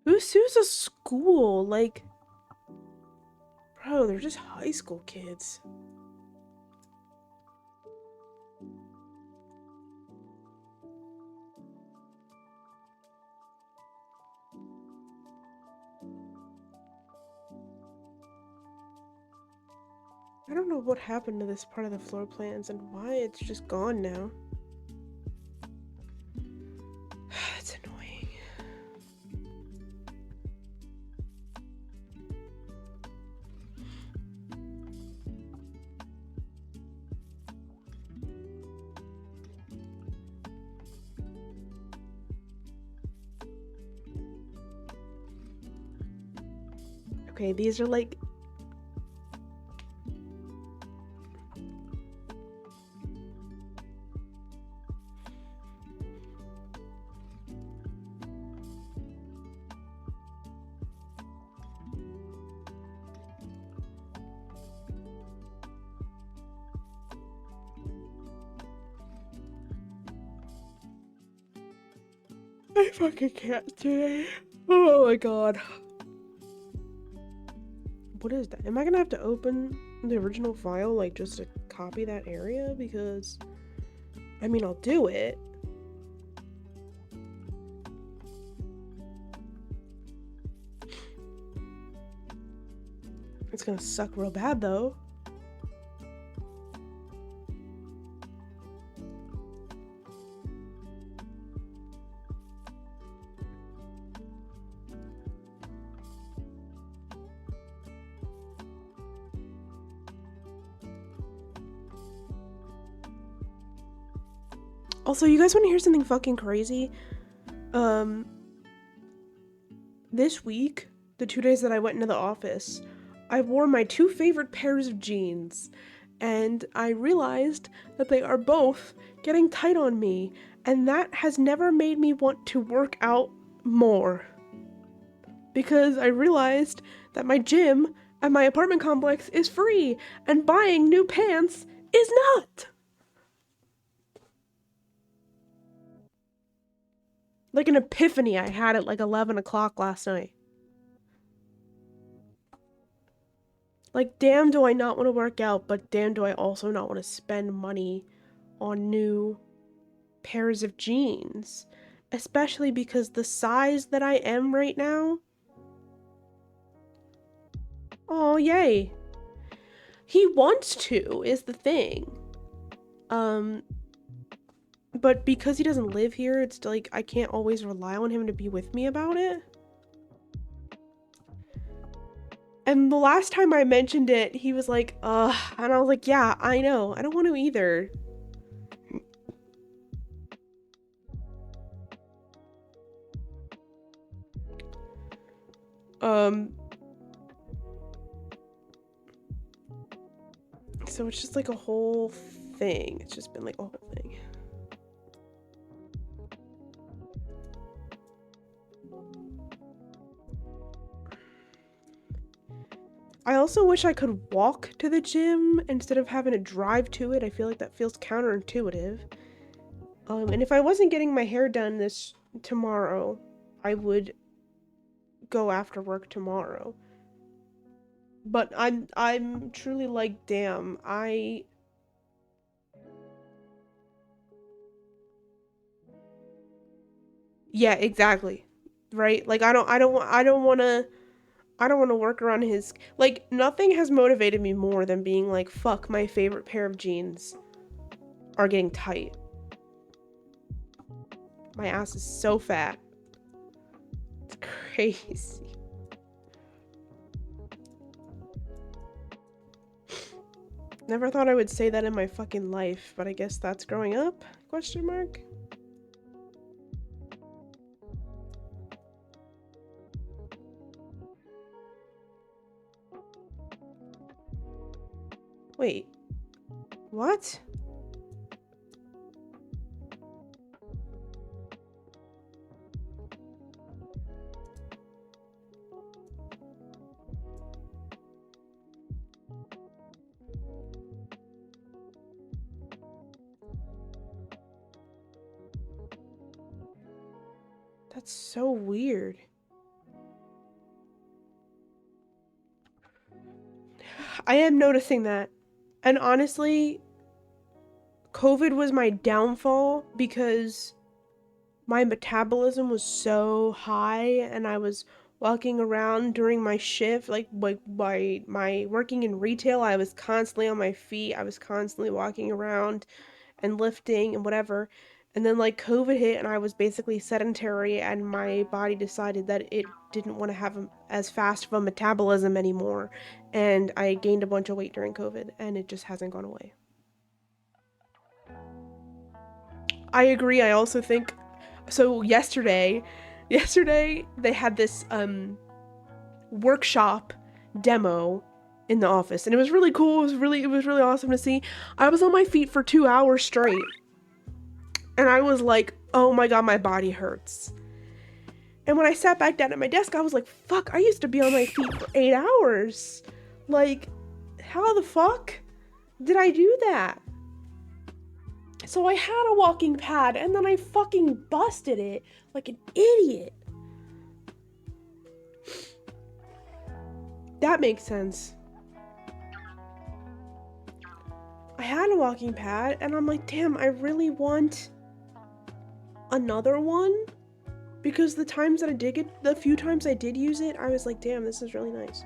Who sues a school? Like, bro, they're just high school kids. I don't know what happened to this part of the floor plans and why it's just gone now. It's annoying. Okay, these are like I fucking can't today. Oh my god. What is that? Am I gonna have to open the original file, like, just to copy that area? Because, I mean, I'll do it. It's gonna suck real bad, though. Also, you guys want to hear something fucking crazy? This week, the 2 days that I went into the office, I wore my 2 favorite pairs of jeans, and I realized that they are both getting tight on me, and that has never made me want to work out more. Because I realized that my gym at my apartment complex is free, and buying new pants is not. Like an epiphany I had at like 11 o'clock last night. Like, damn do I not want to work out, but damn do I also not want to spend money on new pairs of jeans. Especially because the size that I am right now... Oh, yay. He wants to, is the thing. But because he doesn't live here, it's like I can't always rely on him to be with me about it. And the last time I mentioned it, he was like, and I was like, yeah, I know. I don't want to either. So it's just like a whole thing. It's just been like a whole thing. I also wish I could walk to the gym instead of having to drive to it. I feel like that feels counterintuitive. And if I wasn't getting my hair done tomorrow, I would go after work tomorrow. But I'm truly like, damn, yeah, exactly. Right? Like I don't want to work around his, like, nothing has motivated me more than being like, fuck, my favorite pair of jeans are getting tight. My ass is so fat. It's crazy. Never thought I would say that in my fucking life, but I guess that's growing up? Question mark? Wait. What? That's so weird. I am noticing that. And honestly, COVID was my downfall because my metabolism was so high and I was walking around during my shift, like my working in retail, I was constantly on my feet. I was constantly walking around and lifting and whatever. And then like COVID hit and I was basically sedentary and my body decided that it didn't want to have as fast of a metabolism anymore. And I gained a bunch of weight during COVID and it just hasn't gone away. I agree. I also think, so yesterday they had this workshop demo in the office and it was really cool. It was really awesome to see. I was on my feet for 2 hours straight. And I was like, oh my god, my body hurts. And when I sat back down at my desk, I was like, fuck, I used to be on my feet for 8 hours. Like, how the fuck did I do that? So I had a walking pad and then I fucking busted it like an idiot. That makes sense. I had a walking pad and I'm like, damn, I really want another one, because the few times I did use it, I was like, damn, this is really nice.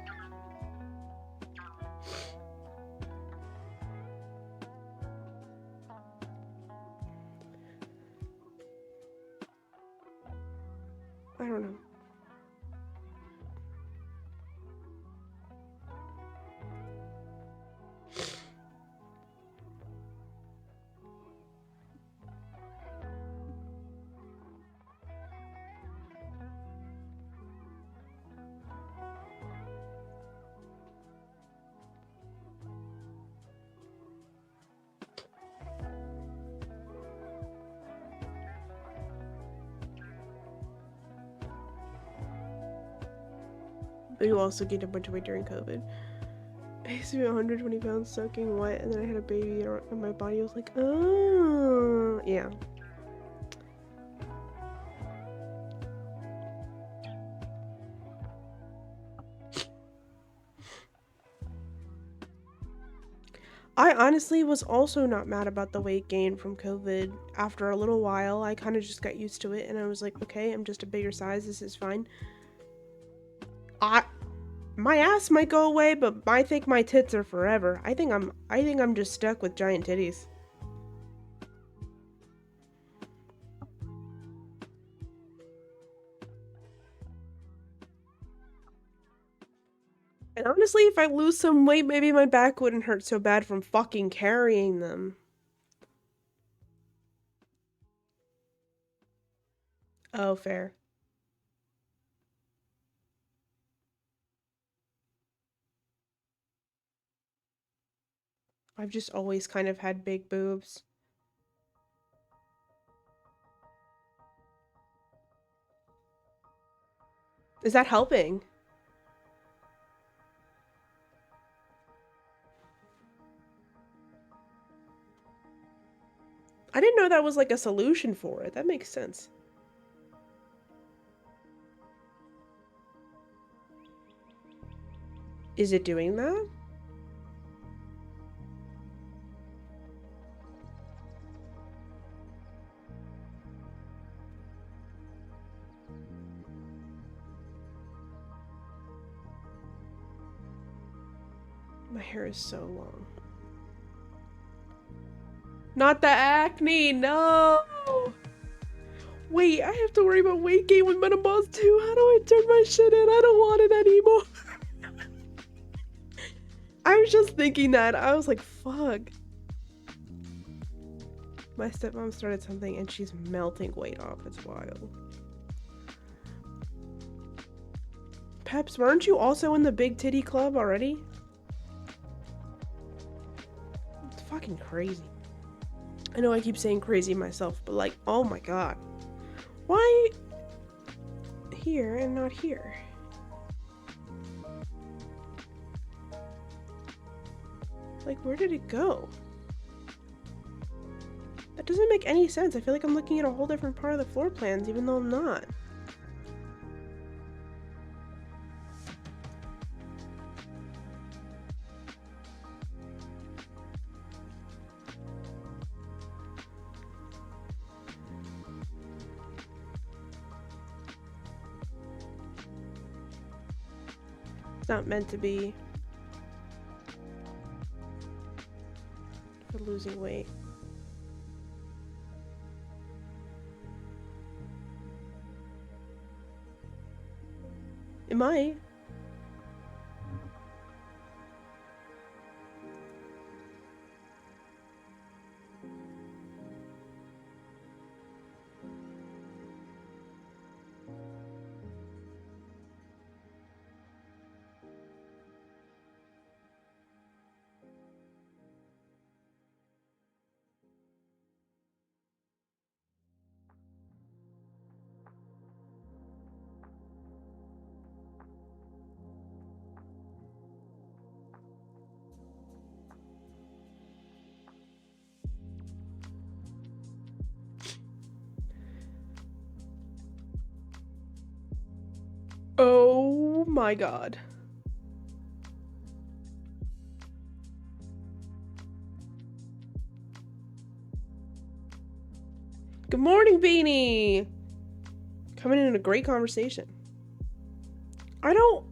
I don't know. But you also gained a bunch of weight during COVID. I used to be 120 pounds soaking wet, and then I had a baby, and my body was like, oh, yeah. I honestly was also not mad about the weight gain from COVID. After a little while, I kind of just got used to it, and I was like, okay, I'm just a bigger size, this is fine. My ass might go away, but I think my tits are forever. I think I'm just stuck with giant titties. And honestly, if I lose some weight, maybe my back wouldn't hurt so bad from fucking carrying them. Oh, fair. I've just always kind of had big boobs. Is that helping? I didn't know that was like a solution for it. That makes sense. Is it doing that? My hair is so long. Not the acne, no! Wait, I have to worry about weight gain with menopause too. How do I turn my shit in? I don't want it anymore. I was just thinking that. I was like, fuck. My stepmom started something and she's melting weight off. It's wild. Peps, weren't you also in the big titty club already? It's fucking crazy. I know I keep saying crazy myself, but like, oh my god. Why here and not here? Like, where did it go? That doesn't make any sense. I feel like I'm looking at a whole different part of the floor plans, even though I'm not. It's not meant to be. For losing weight. It might. Oh my god. Good morning, Beanie! Coming in a great conversation. I don't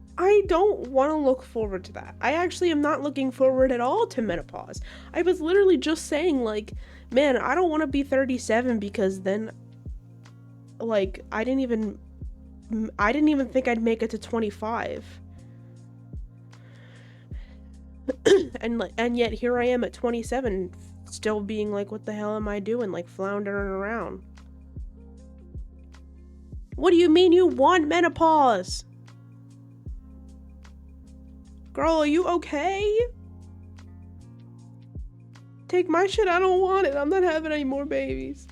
want to look forward to that. I actually am not looking forward at all to menopause. I was literally just saying, like, man, I don't want to be 37 because then, like, I didn't even think I'd make it to 25. and yet here I am at 27, still being like, what the hell am I doing? Like, floundering around. What do you mean you want menopause? Girl, are you okay? Take my shit, I don't want it. I'm not having any more babies.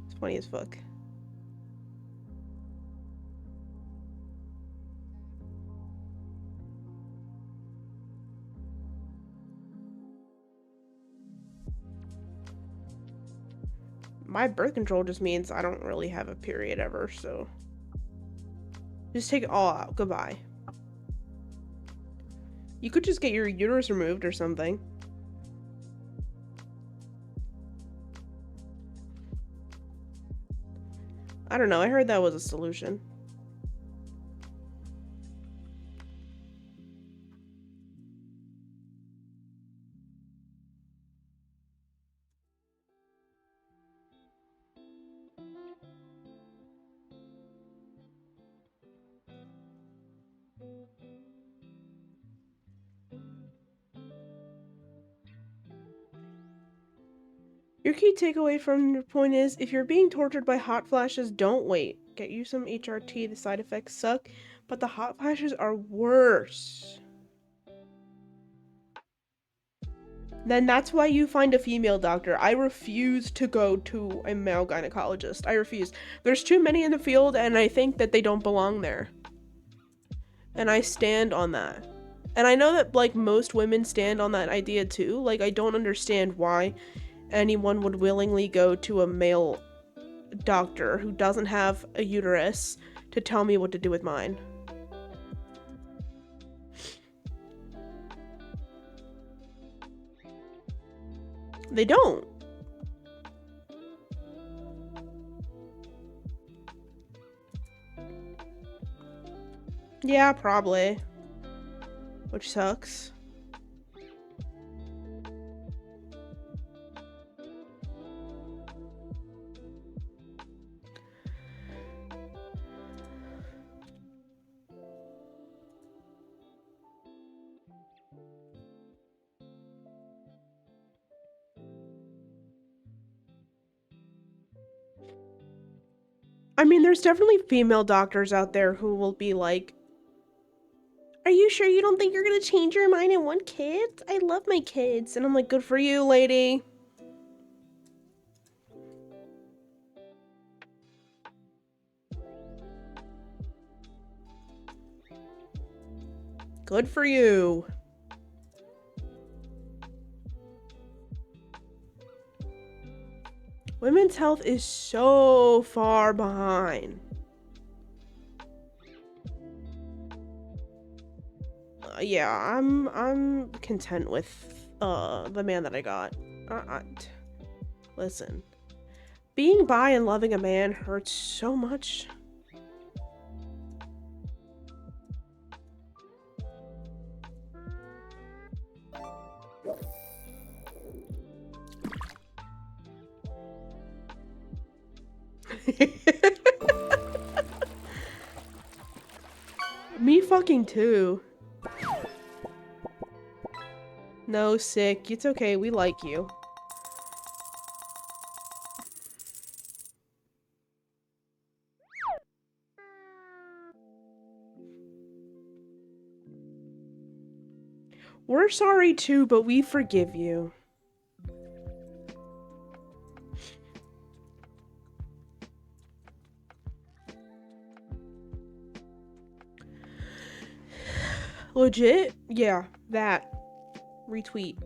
It's funny as fuck. my birth control just means I don't really have a period ever, so. Just take it all out. Goodbye. You could just get your uterus removed or something. I don't know. I heard that was a solution. Your key takeaway from your point is, if you're being tortured by hot flashes, don't wait. Get you some HRT, the side effects suck, but the hot flashes are worse. Then that's why you find a female doctor. I refuse to go to a male gynecologist. I refuse. There's too many in the field, and I think that they don't belong there. And I stand on that. And I know that, like, most women stand on that idea too. Like, I don't understand why anyone would willingly go to a male doctor who doesn't have a uterus to tell me what to do with mine. They don't. Yeah, probably. Which sucks. I mean, there's definitely female doctors out there who will be like, are you sure you don't think you're gonna change your mind and want kids? I love my kids. And I'm like, good for you, lady. Good for you. Women's health is so far behind. Yeah, I'm content with the man that I got. Listen, being bi and loving a man hurts so much. Me fucking too. No, sick. It's okay. We like you. We're sorry too, but we forgive you. Legit? Yeah, that. Retweet.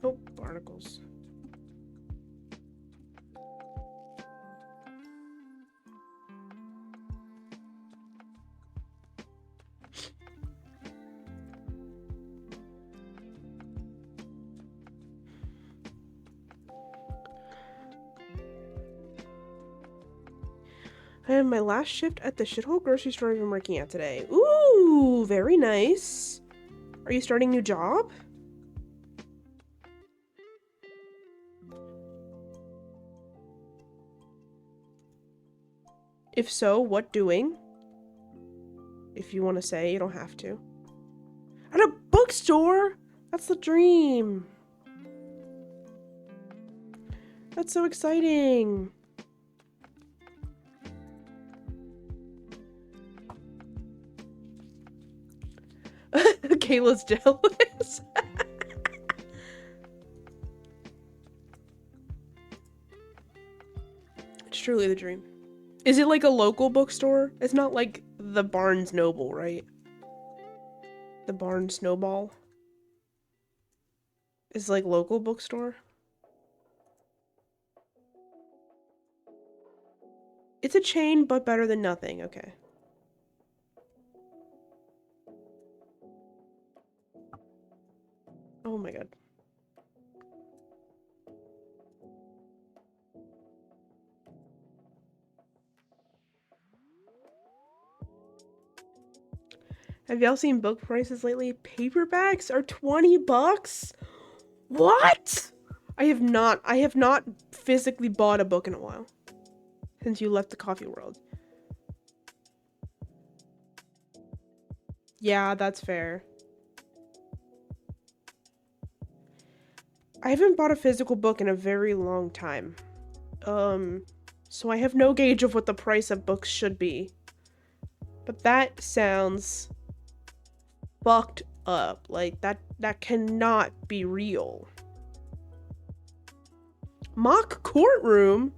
Oh, barnacles. I have my last shift at the shithole grocery store I've been working at today. Ooh, very nice. Are you starting a new job? If so, what doing? If you want to say, you don't have to. At a bookstore? That's the dream. That's so exciting. Kayla's jealous. It's truly the dream. Is it like a local bookstore? It's not like the Barnes Noble, right? The Barn Snowball is like local bookstore. It's a chain, but better than nothing. Okay. Oh my god. Have y'all seen book prices lately? Paperbacks are 20 bucks? What? I have not physically bought a book in a while. Since you left the coffee world. Yeah, that's fair. I haven't bought a physical book in a very long time. So I have no gauge of what the price of books should be. But that sounds fucked up. Like, that cannot be real. Mock courtroom?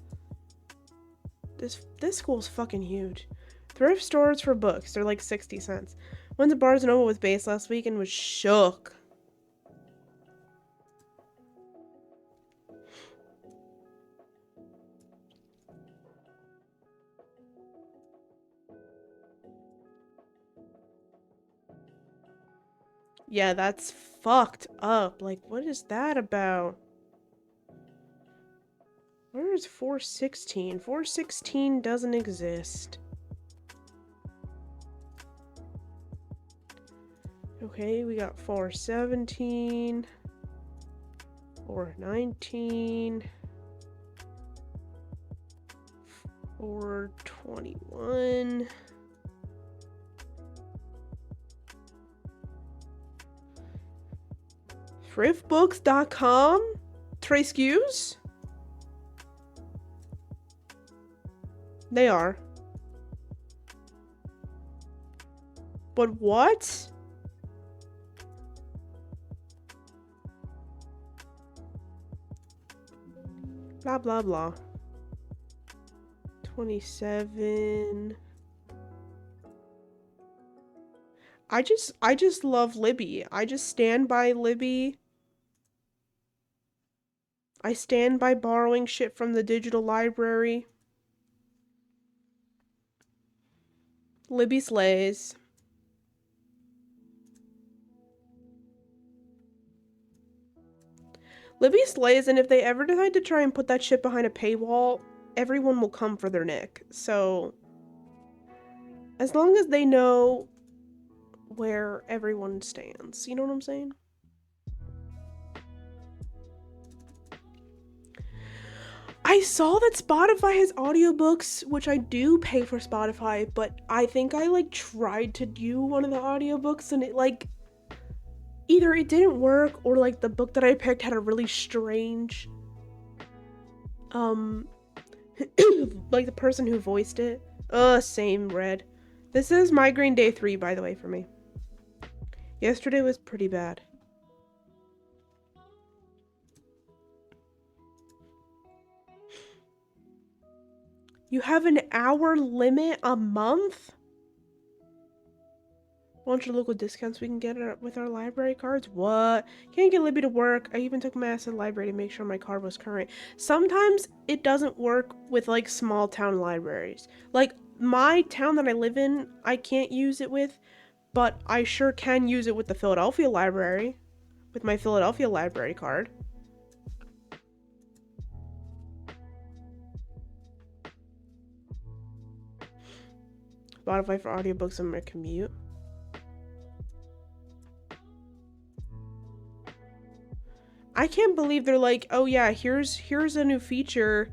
This school's fucking huge. Thrift stores for books, they're like 60 cents. Went to Barnes & Noble with Base last week and was shook. Yeah, that's fucked up. Like, what is that about? Where is 416? 416 doesn't exist. Okay, we got 417, 419, 421. Thriftbooks.com? Trace SKUs? They are. But what? Blah blah blah. 27. I just love Libby. I just stand by Libby. I stand by borrowing shit from the digital library. Libby slays. Libby slays, and if they ever decide to try and put that shit behind a paywall, everyone will come for their nick. So, as long as they know where everyone stands, you know what I'm saying? I saw that Spotify has audiobooks, which I do pay for Spotify, but I think I like tried to do one of the audiobooks and it like either it didn't work or like the book that I picked had a really strange like the person who voiced it. Same red. This is migraine day 3, by the way, for me. Yesterday was pretty bad. You have an hour limit a month? Want your local discounts we can get it with our library cards? What? Can't get Libby to work. I even took my ass to the library to make sure my card was current. Sometimes it doesn't work with like small town libraries. Like my town that I live in, I can't use it with, but I sure can use it with the Philadelphia library. With my Philadelphia library card. Spotify for audiobooks on my commute. I can't believe they're like, oh yeah, here's a new feature.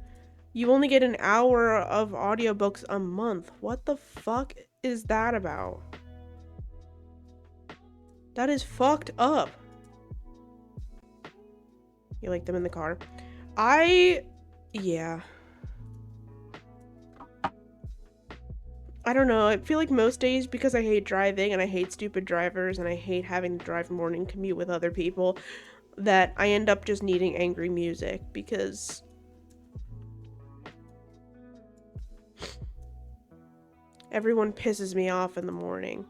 You only get an hour of audiobooks a month. What the fuck is that about? That is fucked up. You like them in the car? Yeah. I don't know. I feel like most days, because I hate driving and I hate stupid drivers and I hate having to drive morning commute with other people, that I end up just needing angry music because everyone pisses me off in the morning.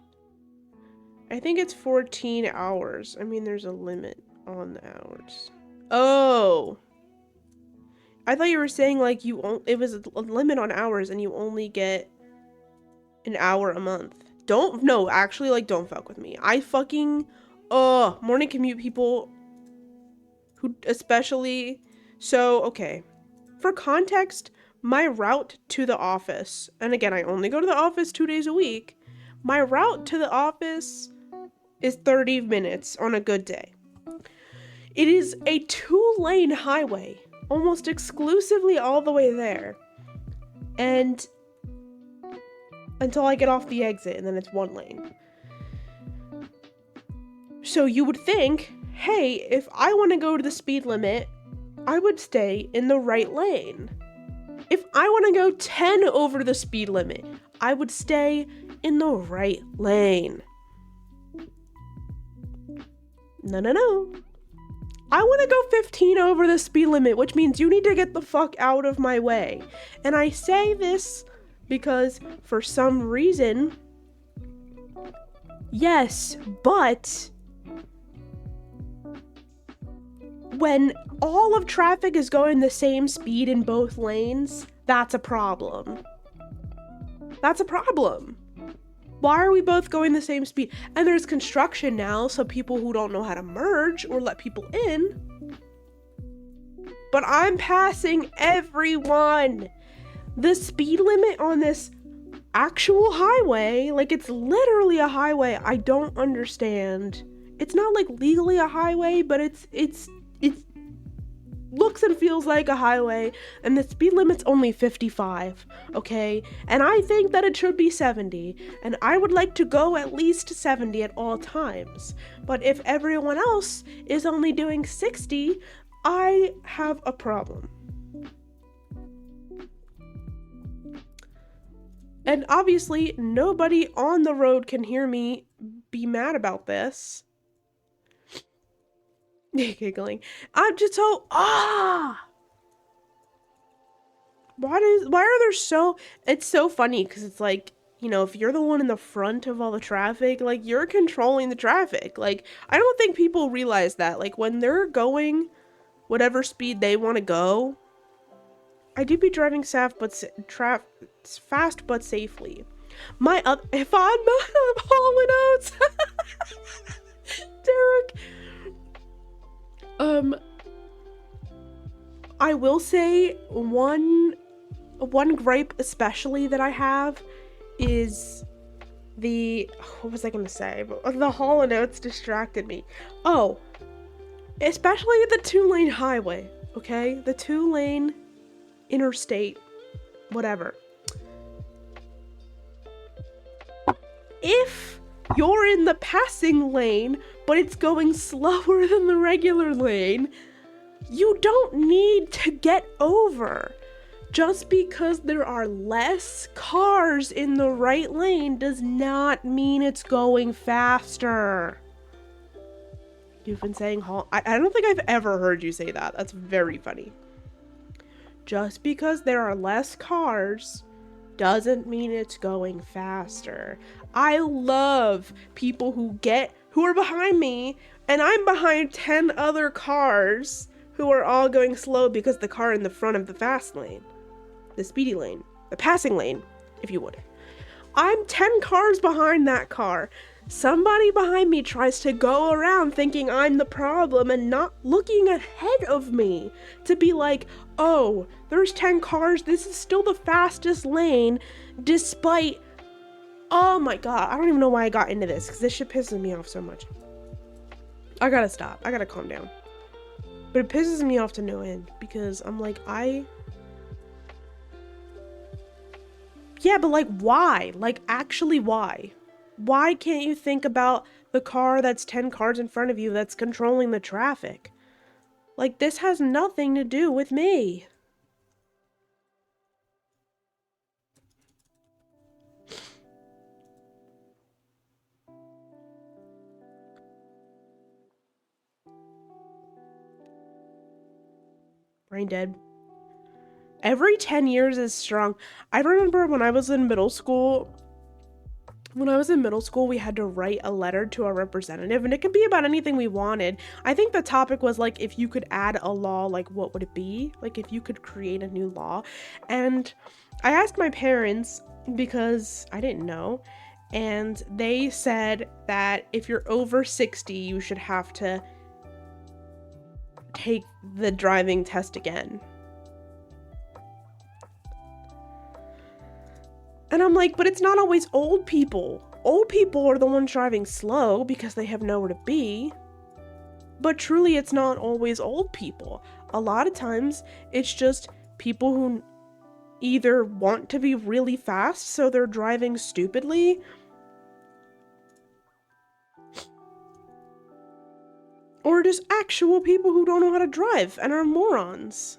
I think it's 14 hours. I mean, there's a limit on the hours. Oh. I thought you were saying like it was a limit on hours and you only get an hour a month. No, actually, like, don't fuck with me. I fucking, morning commute people who especially, so, okay. For context, my route to the office, and again, I only go to the office 2 days a week, my route to the office is 30 minutes on a good day. It is a 2-lane highway, almost exclusively all the way there. And until I get off the exit, and then it's 1 lane. So you would think, hey, if I want to go to the speed limit, I would stay in the right lane. If I want to go 10 over the speed limit, I would stay in the right lane. No. I want to go 15 over the speed limit, which means you need to get the fuck out of my way. And I say this because for some reason, yes, but when all of traffic is going the same speed in both lanes, that's a problem. That's a problem. Why are we both going the same speed? And there's construction now, so people who don't know how to merge or let people in. But I'm passing everyone. The speed limit on this actual highway, like it's literally a highway, I don't understand. It's not like legally a highway, but it's looks and feels like a highway, and the speed limit's only 55, okay? And I think that it should be 70, and I would like to go at least 70 at all times. But if everyone else is only doing 60, I have a problem. And obviously, nobody on the road can hear me be mad about this. Giggling. I'm just so, Why are there so, it's so funny because it's like, you know, if you're the one in the front of all the traffic, like, you're controlling the traffic. Like, I don't think people realize that. Like, when they're going whatever speed they want to go, I do be driving fast but safely. If I'm hauling oats, Derek. I will say one gripe especially that I have is what was I gonna say? The Hall & Oates distracted me. Oh, especially the 2-lane highway, okay? The 2-lane interstate, whatever. If you're in the passing lane, but it's going slower than the regular lane, you don't need to get over. Just because there are less cars in the right lane does not mean it's going faster. You've been saying I don't think I've ever heard you say that. That's very funny. Just because there are less cars doesn't mean it's going faster. I love people who are behind me and I'm behind 10 other cars who are all going slow because the car in the front of the fast lane, the speedy lane, the passing lane, if you would. I'm 10 cars behind that car. Somebody behind me tries to go around thinking I'm the problem and not looking ahead of me to be like, oh, there's 10 cars. This is still the fastest lane despite, oh my God. I don't even know why I got into this because this shit pisses me off so much. I gotta stop. I gotta calm down. But it pisses me off to no end because I'm like, yeah, but like, why? Like, actually, why? Why can't you think about the car that's 10 cars in front of you that's controlling the traffic? Like, this has nothing to do with me. Brain dead. Every 10 years is strong. I remember when I was in middle school, When I was in middle school, we had to write a letter to our representative, and it could be about anything we wanted. I think the topic was like, if you could add a law, like what would it be? Like if you could create a new law. And I asked my parents because I didn't know, and they said that if you're over 60, you should have to take the driving test again. And I'm like, but it's not always old people. Old people are the ones driving slow because they have nowhere to be. But truly, it's not always old people. A lot of times, it's just people who either want to be really fast, so they're driving stupidly, or just actual people who don't know how to drive and are morons.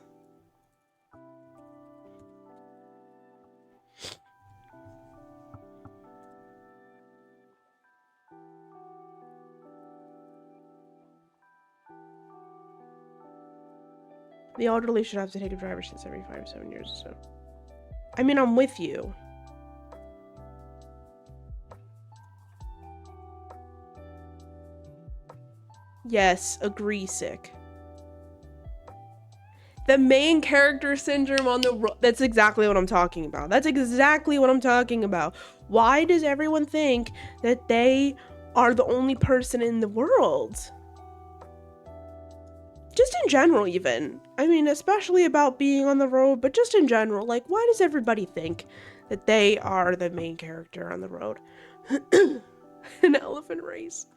The elderly should have to take a driver's test every 5 or 7 years or so. I mean, I'm with you. Yes, agree, sick. The main character syndrome on the road. That's exactly what I'm talking about. That's exactly what I'm talking about. Why does everyone think that they are the only person in the world? Just in general, even. I mean, especially about being on the road, but just in general. Like, why does everybody think that they are the main character on the road? An elephant race.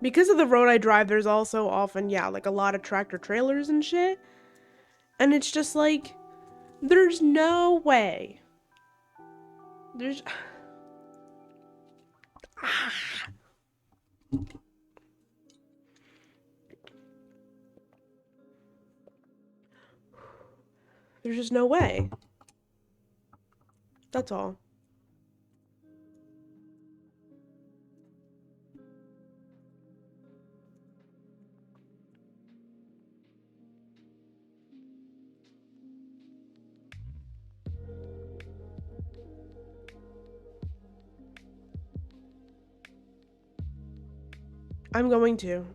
Because of the road I drive, there's also often, yeah, like a lot of tractor trailers and shit. And it's just like, there's no way. There's... There's just no way. That's all. I'm going to.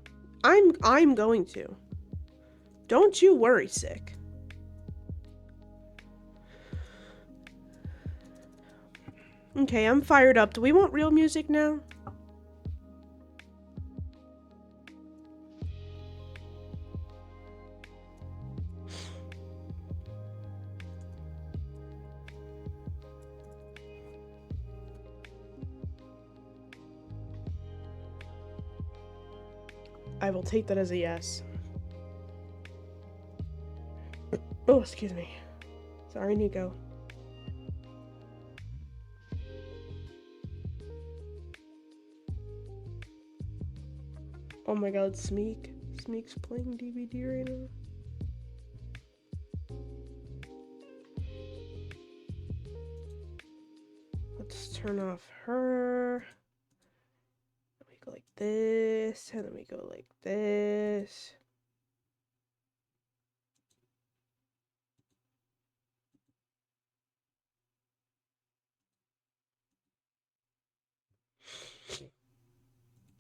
I'm going to. Don't you worry, sick. Okay, I'm fired up. Do we want real music now? I will take that as a yes. Oh, excuse me. Sorry, Nico. Oh my god, Smeek. Smeek's playing DVD right now. Let's turn off her. Then we go like this, and then we go like this.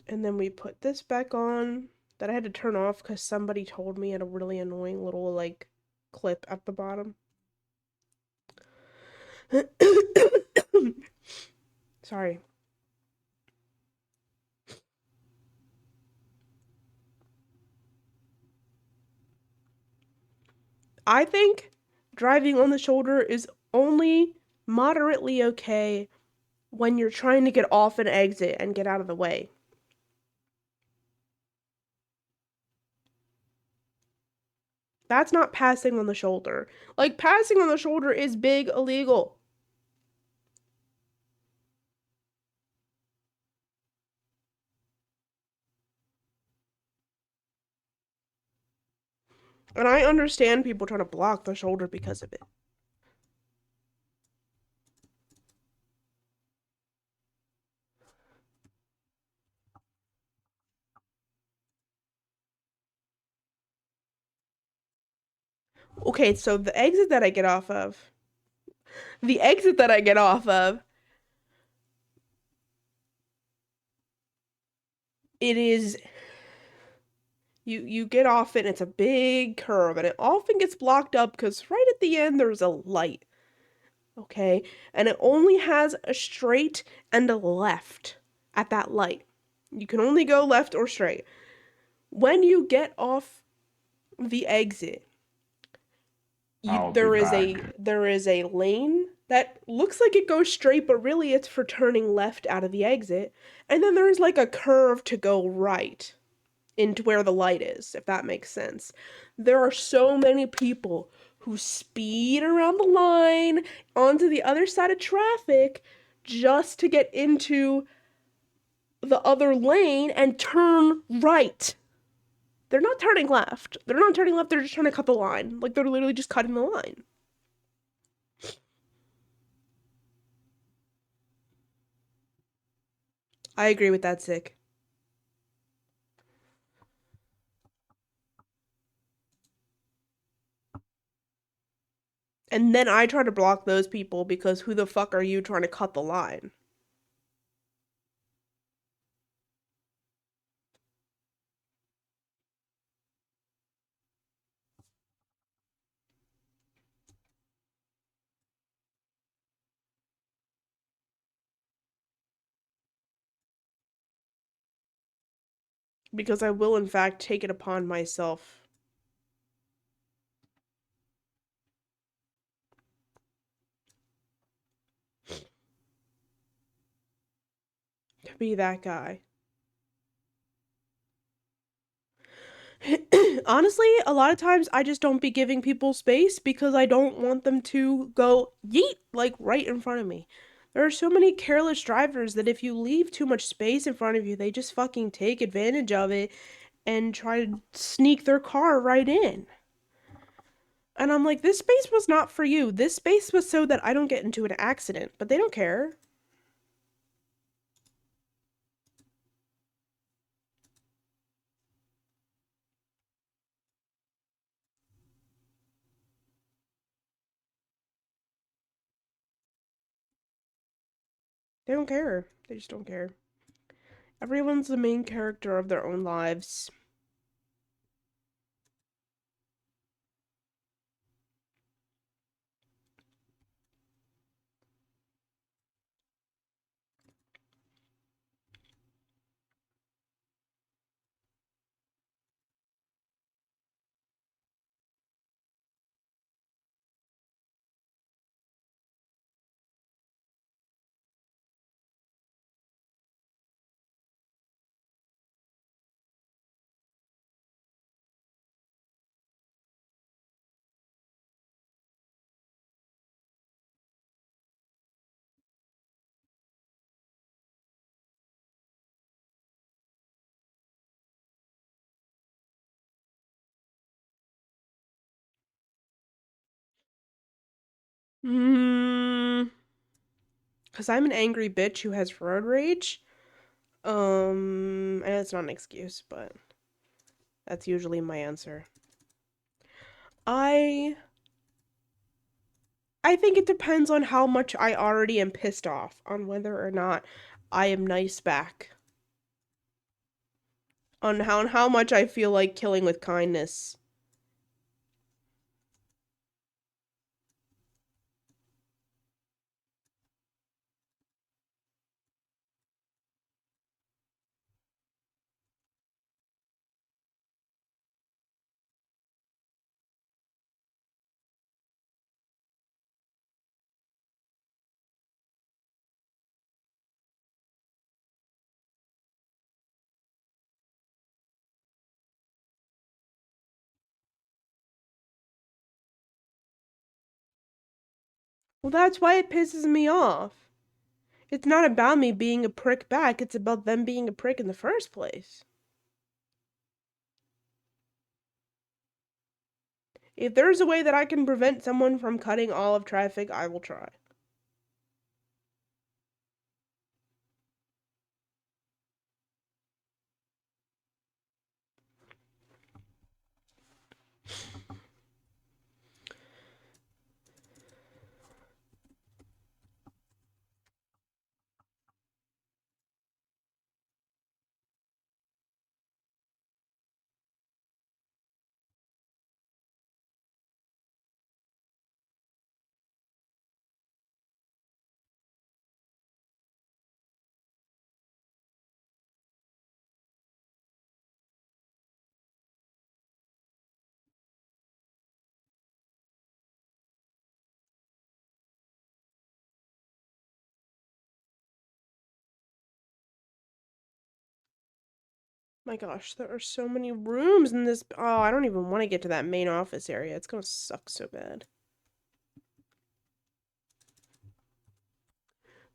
And then we put this back on that I had to turn off because somebody told me had a really annoying little like clip at the bottom. Sorry. I think driving on the shoulder is only moderately okay when you're trying to get off an exit and get out of the way. That's not passing on the shoulder. Like, passing on the shoulder is big illegal. And I understand people trying to block the shoulder because of it. Okay, so the exit that I get off of, the exit that I get off of, it is, you get off it and it's a big curve and it often gets blocked up because right at the end there's a light. Okay, and it only has a straight and a left at that light. You can only go left or straight. When you get off the exit, I'll be back. there is a lane that looks like it goes straight, but really it's for turning left out of the exit. And then there's like a curve to go right into where the light is, if that makes sense. There are so many people who speed around the line onto the other side of traffic just to get into the other lane and turn right. They're not turning left. They're not turning left, they're just trying to cut the line. Like, they're literally just cutting the line. I agree with that, Sick. And then I try to block those people because who the fuck are you trying to cut the line? Because I will, in fact, take it upon myself to be that guy. Honestly, a lot of times I just don't be giving people space because I don't want them to go yeet like right in front of me. There are so many careless drivers that if you leave too much space in front of you, they just fucking take advantage of it and try to sneak their car right in. And I'm like, this space was not for you. This space was so that I don't get into an accident, but they don't care. They don't care. They just don't care. Everyone's the main character of their own lives. Because I'm an angry bitch who has road rage. And it's not an excuse, but that's usually my answer. I I think it depends on how much I already am pissed off on whether or not I am nice back. On how much I feel like killing with kindness. Well, that's why it pisses me off. It's not about me being a prick back, it's about them being a prick in the first place. If there's a way that I can prevent someone from cutting all of traffic, I will try. My gosh, there are so many rooms in this. Oh, I don't even want to get to that main office area. It's gonna suck so bad.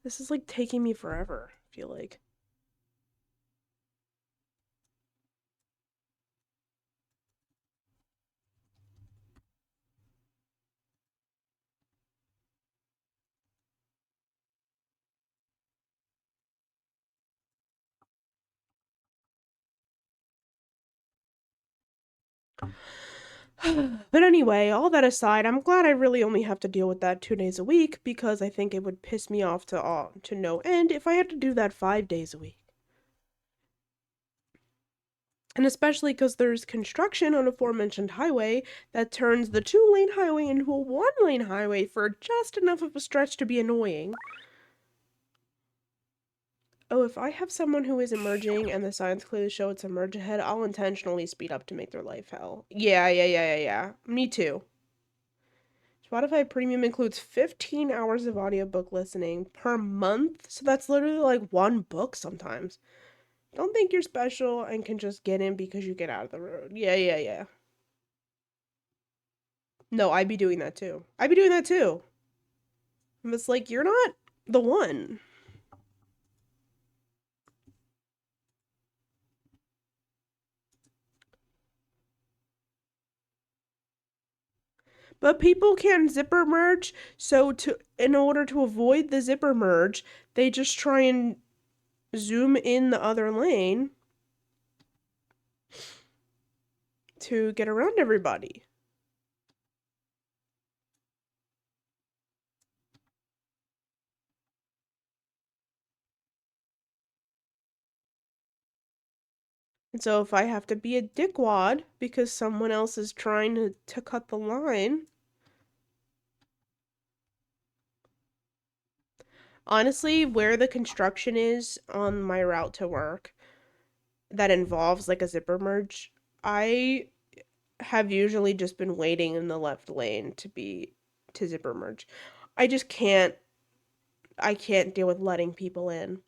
This is like taking me forever, I feel like. But anyway, all that aside, I'm glad I really only have to deal with that 2 days a week because I think it would piss me off to no end if I had to do that 5 days a week. And especially because there's construction on aforementioned highway that turns the 2-lane highway into a 1-lane highway for just enough of a stretch to be annoying. Oh, if I have someone who is emerging and the signs clearly show it's a merge ahead, I'll intentionally speed up to make their life hell. Yeah. Me too. Spotify Premium includes 15 hours of audiobook listening per month, so that's literally like 1 book sometimes. Don't think you're special and can just get in because you get out of the road. Yeah. No, I'd be doing that too. And it's like, you're not the one. But people can zipper merge, so in order to avoid the zipper merge, they just try and zoom in the other lane to get around everybody. And so if I have to be a dickwad because someone else is trying to cut the line. Honestly, where the construction is on my route to work that involves like a zipper merge, I have usually just been waiting in the left lane to zipper merge. I can't deal with letting people in.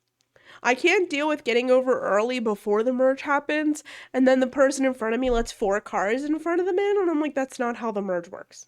I can't deal with getting over early before the merge happens, and then the person in front of me lets 4 cars in front of them in, and I'm like, that's not how the merge works.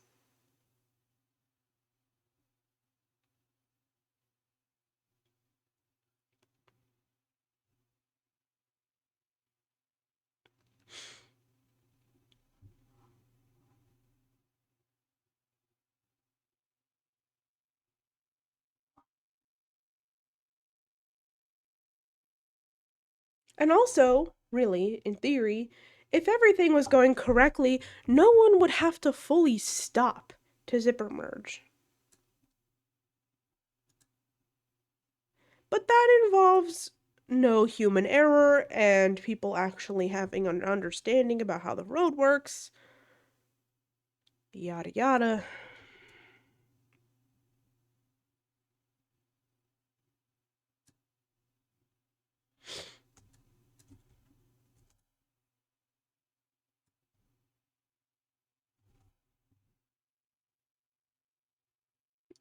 And also, really, in theory, if everything was going correctly, no one would have to fully stop to zipper merge. But that involves no human error and people actually having an understanding about how the road works. Yada yada.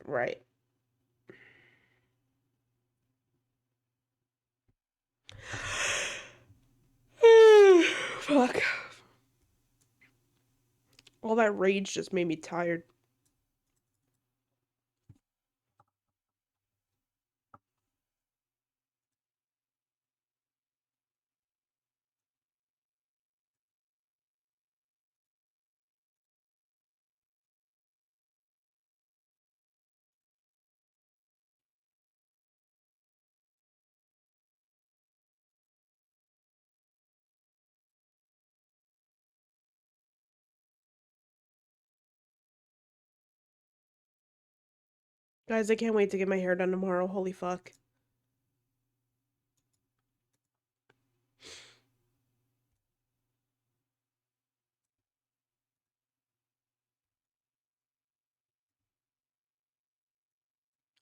Right. Fuck. All that rage just made me tired. Guys, I can't wait to get my hair done tomorrow. Holy fuck.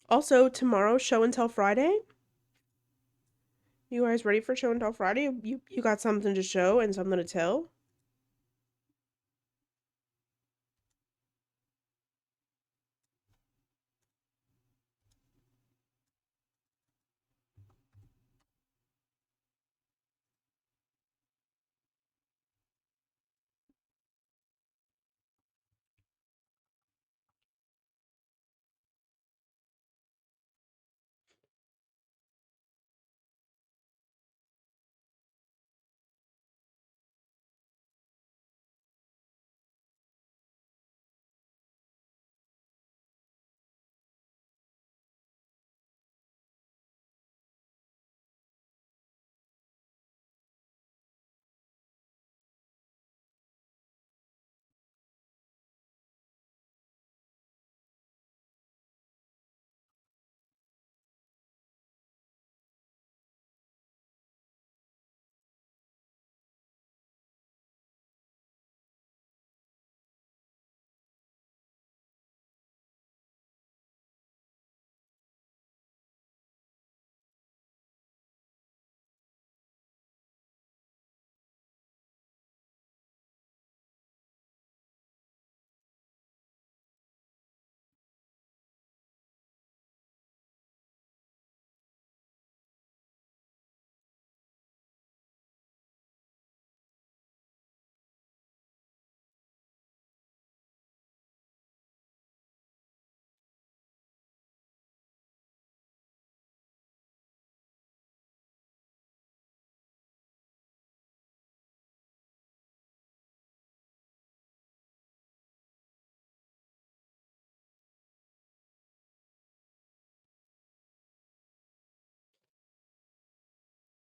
Also, tomorrow, show and tell Friday. You guys ready for show and tell Friday? You got something to show and something to tell?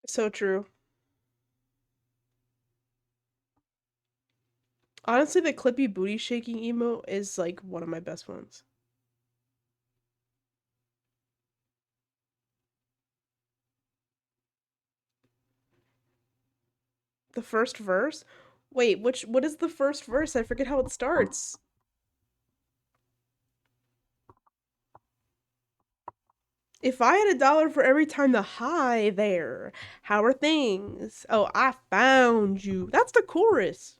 So true. Honestly, the clippy booty shaking emote is like one of my best ones. The first verse? Wait, what is the first verse? I forget how it starts. If I had $1 for every time the hi there, how are things? Oh, I found you. That's the chorus.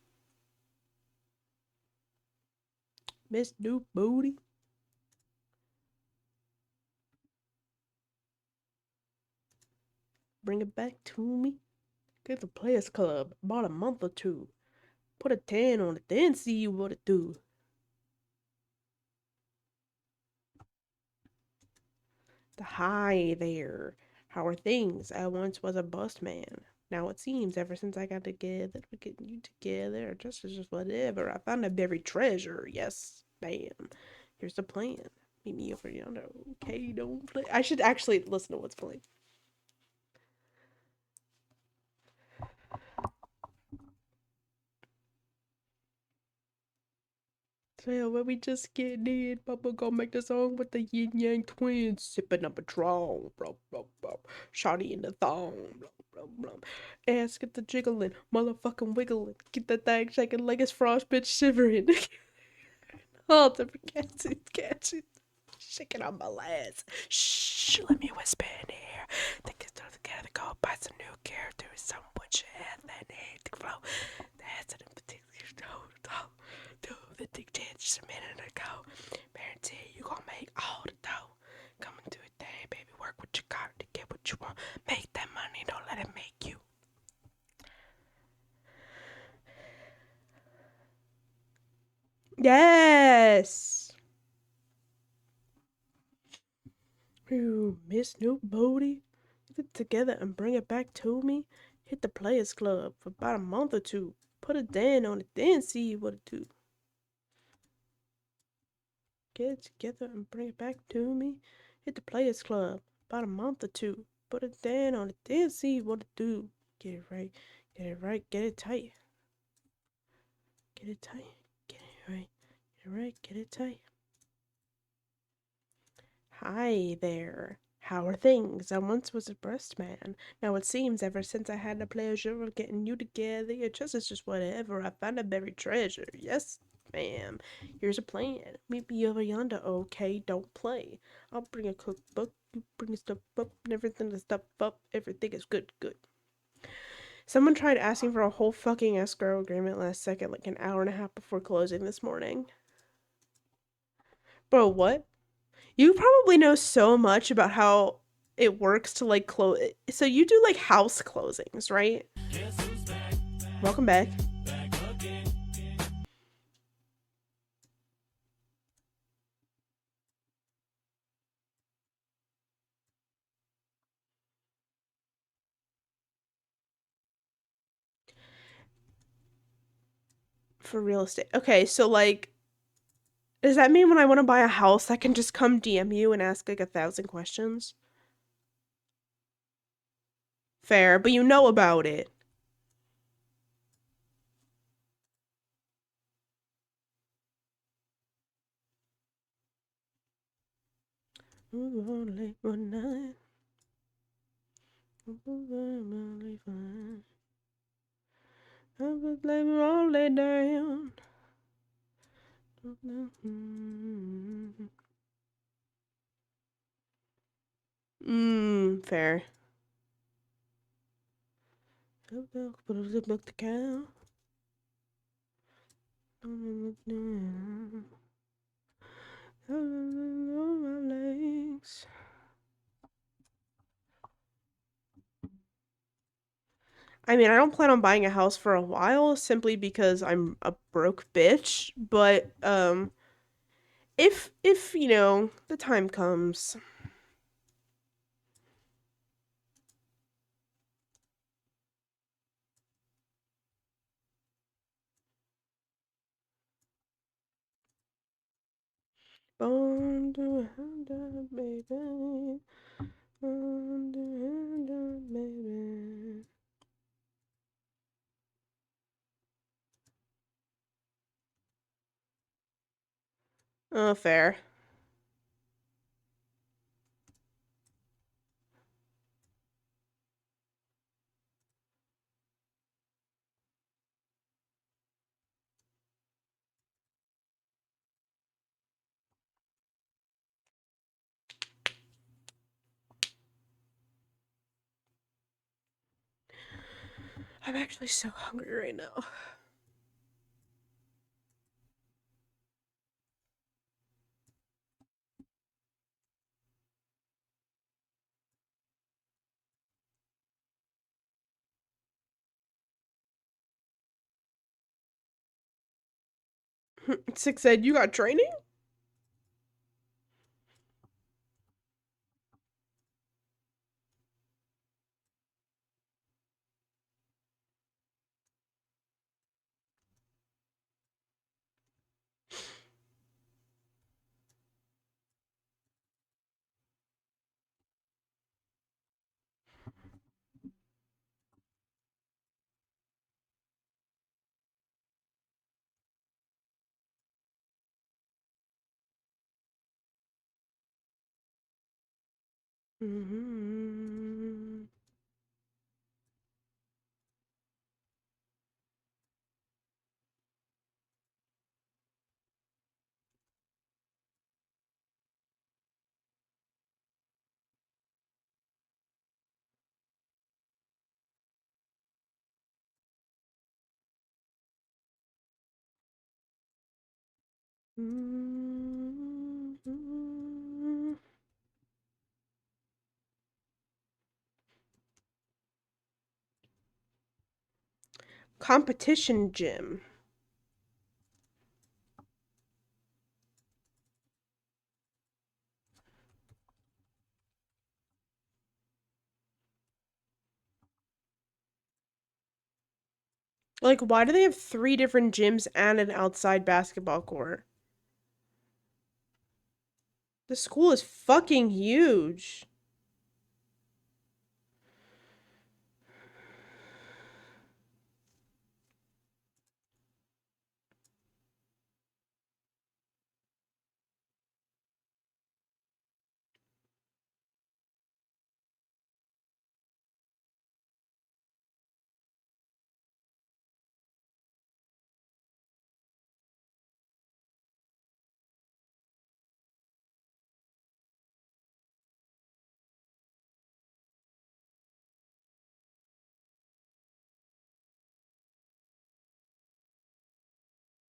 Miss New Booty. Bring it back to me. Get the Players Club. About a month or two. Put a 10 on it, then see what it do. The hi there. How are things? I once was a bust man. Now it seems ever since I got together, we're getting you together, just whatever. I found a buried treasure. Yes, bam. Here's the plan. Meet me over yonder. Okay, don't play. I should actually listen to what's playing. So when we just getting in, Papa gonna make the song with the yin yang twins, sipping up a Patron, blah blah blah. Shawty in the thong, blah blah blah. Ass get the jiggling, motherfucking wiggling, get that thing shaking like it's frost, bitch shivering. All different catches, shaking on my legs. Shh, let me whisper in here. Think it's all together, go buy some new characters, someone should have that name to flow. That's an particular the dictated just a minute ago. Guarantee you gonna make all the dough. Come and do it, thing, baby. Work what you got to get what you want. Make that money, don't let it make you. Yes. You Miss New Booty. Get it together and bring it back to me. Hit the Players Club for about a month or two. Put a Dan on it, then see what it do. Get it together and bring it back to me. Hit the Players Club about a month or two. Put a Dan on it, then see what it do. Get it right, get it right, get it tight. Get it tight, get it right, get it right, get it tight. Hi there. How are things? I once was a breast man. Now it seems ever since I had the pleasure of getting you together, your trust is just whatever. I found a buried treasure. Yes, ma'am. Here's a plan. Meet me over yonder, okay? Don't play. I'll bring a cookbook. You bring stuff up and everything to stuff up. Everything is good, good. Someone tried asking for a whole fucking escrow agreement last second, like an hour and a half before closing this morning. Bro, what? You probably know so much about how it works to like close. So you do like house closings, right? Welcome back. For real estate. Okay, so like, does that mean when I want to buy a house, I can just come DM you and ask like 1,000 questions? Fair, but you know about it. Late one night. I was like all lay down. Fair. Look the cow. My legs. I mean, I don't plan on buying a house for a while simply because I'm a broke bitch, but if you know, the time comes. Born to a baby. Oh, fair. I'm actually so hungry right now. Six said, you got training? Mm-hmm. Mm-hmm. Competition gym. Like, why do they have 3 different gyms and an outside basketball court? The school is fucking huge.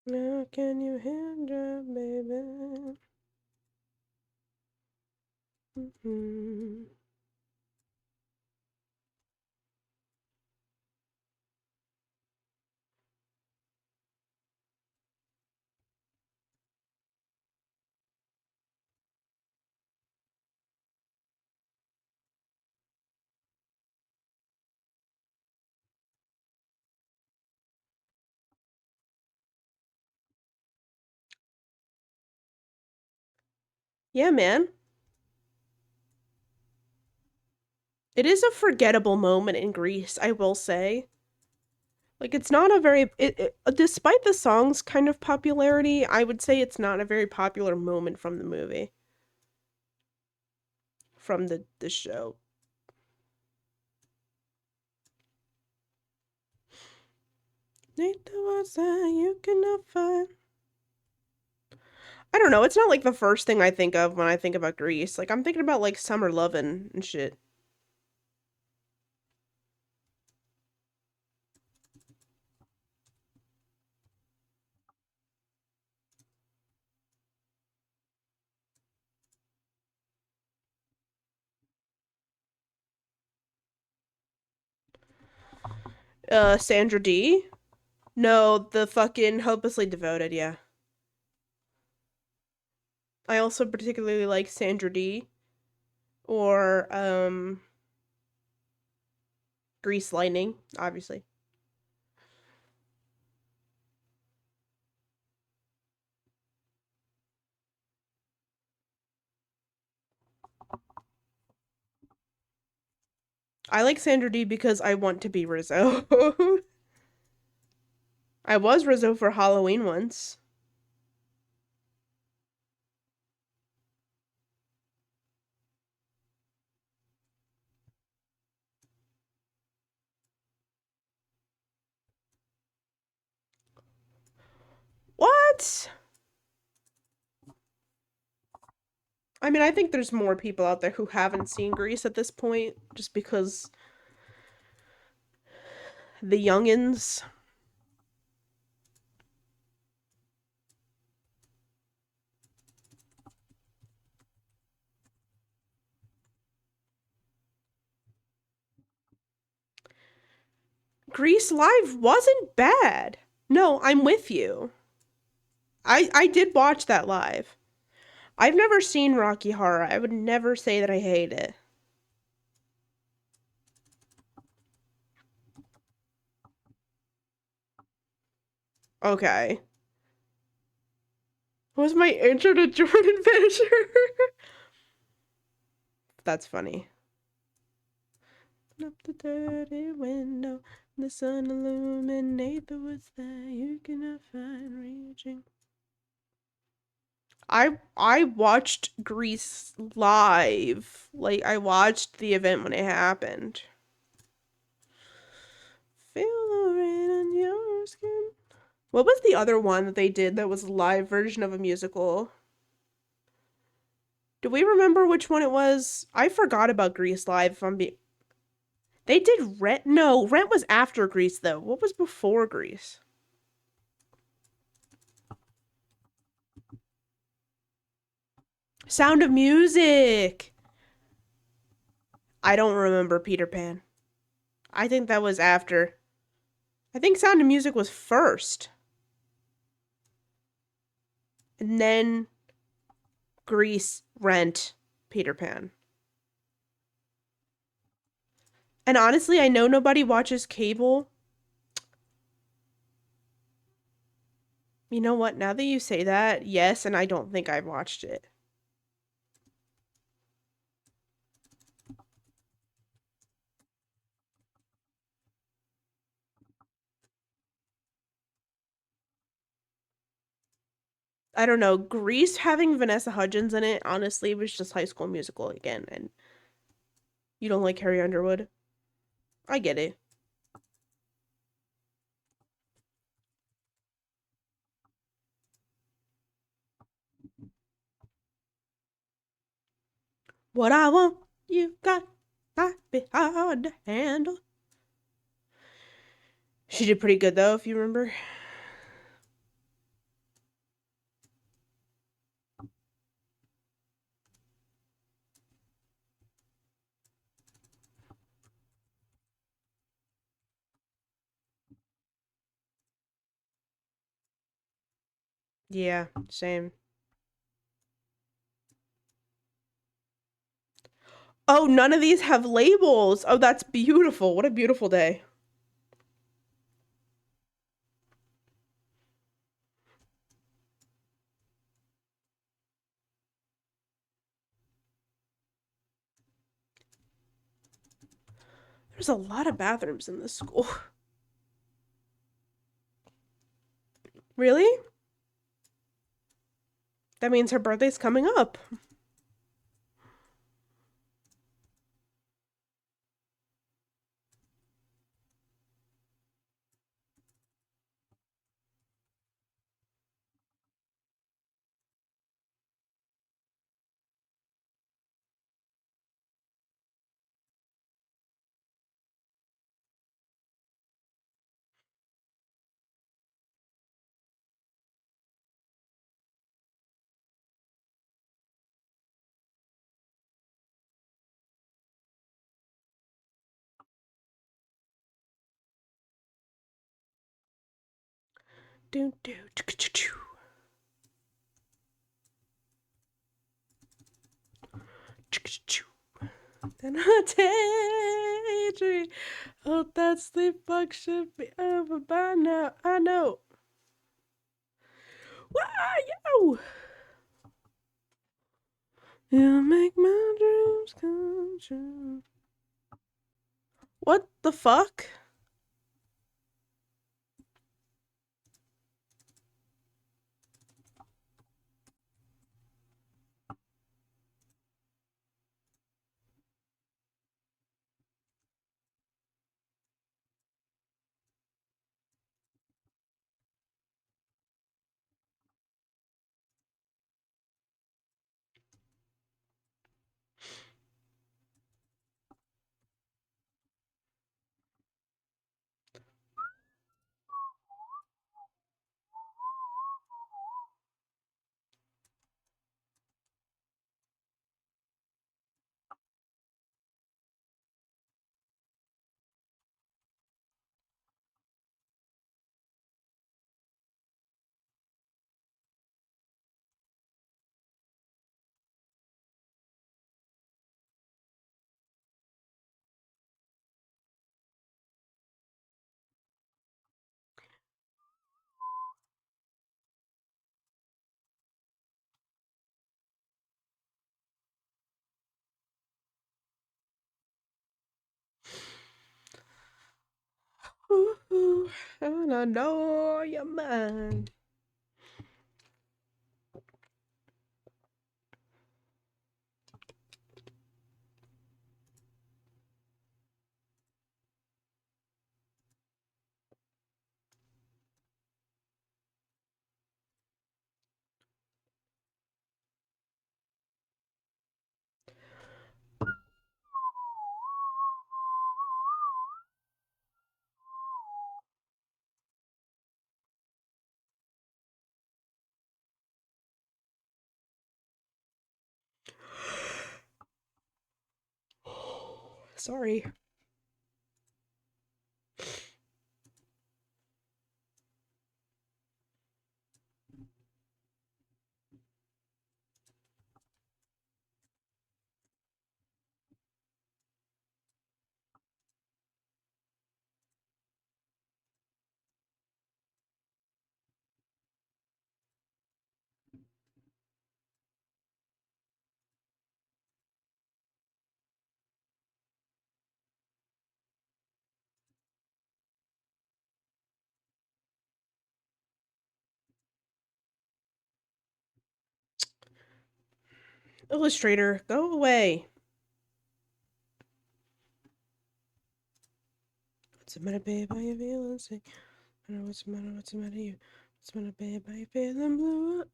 Now can you hand job, baby? Mm-hmm. Yeah, man. It is a forgettable moment in Greece, I will say. Like, it's not a very despite the song's kind of popularity, I would say it's not a very popular moment from the movie. From the show. Need the words that you cannot find. I don't know, it's not like the first thing I think of when I think about Greece. Like, I'm thinking about, like, Summer Lovin' and shit. Sandra D? No, the fucking Hopelessly Devoted, yeah. I also particularly like Sandra D. Or, Grease Lightning, obviously. I like Sandra D because I want to be Rizzo. I was Rizzo for Halloween once. What? I mean, I think there's more people out there who haven't seen Grease at this point, just because the youngins. Grease Live wasn't bad. No, I'm with you. I did watch that live. I've never seen Rocky Horror. I would never say that I hate it. Okay. Was my intro to Jordan Fisher? That's funny. Up the dirty window, the sun illuminate the woods that you cannot find reaching. I watched Grease live. Like, I watched the event when it happened. Feel the rain on your skin. What was the other one that they did that was a live version of a musical? Do we remember which one it was? I forgot about Grease Live, if I'm being... They did Rent. No, Rent was after Grease, though. What was before Grease? Sound of Music! I don't remember Peter Pan. I think that was after. I think Sound of Music was first. And then Grease, Rent, Peter Pan. And honestly, I know nobody watches cable. You know what? Now that you say that, yes, and I don't think I've watched it. I don't know. Grease having Vanessa Hudgens in it, honestly, was just High School Musical again. And you don't like Carrie Underwood? I get it. What I want, you got, might be hard to handle. She did pretty good, though, if you remember. Yeah, same. Oh, none of these have labels. Oh, that's beautiful. What a beautiful day. There's a lot of bathrooms in this school. Really? That means her birthday's coming up. Do do choo. Then a daydream. Oh, that sleepwalk should be over by now. I know. Wow, yo! You make my dreams come true. What the fuck? Ooh, I wanna know your mind. Sorry. Illustrator, go away. What's the matter, babe? How you feeling? Say, I know what's the matter. What's the matter, you? What's the matter, babe? How you feeling? Blue?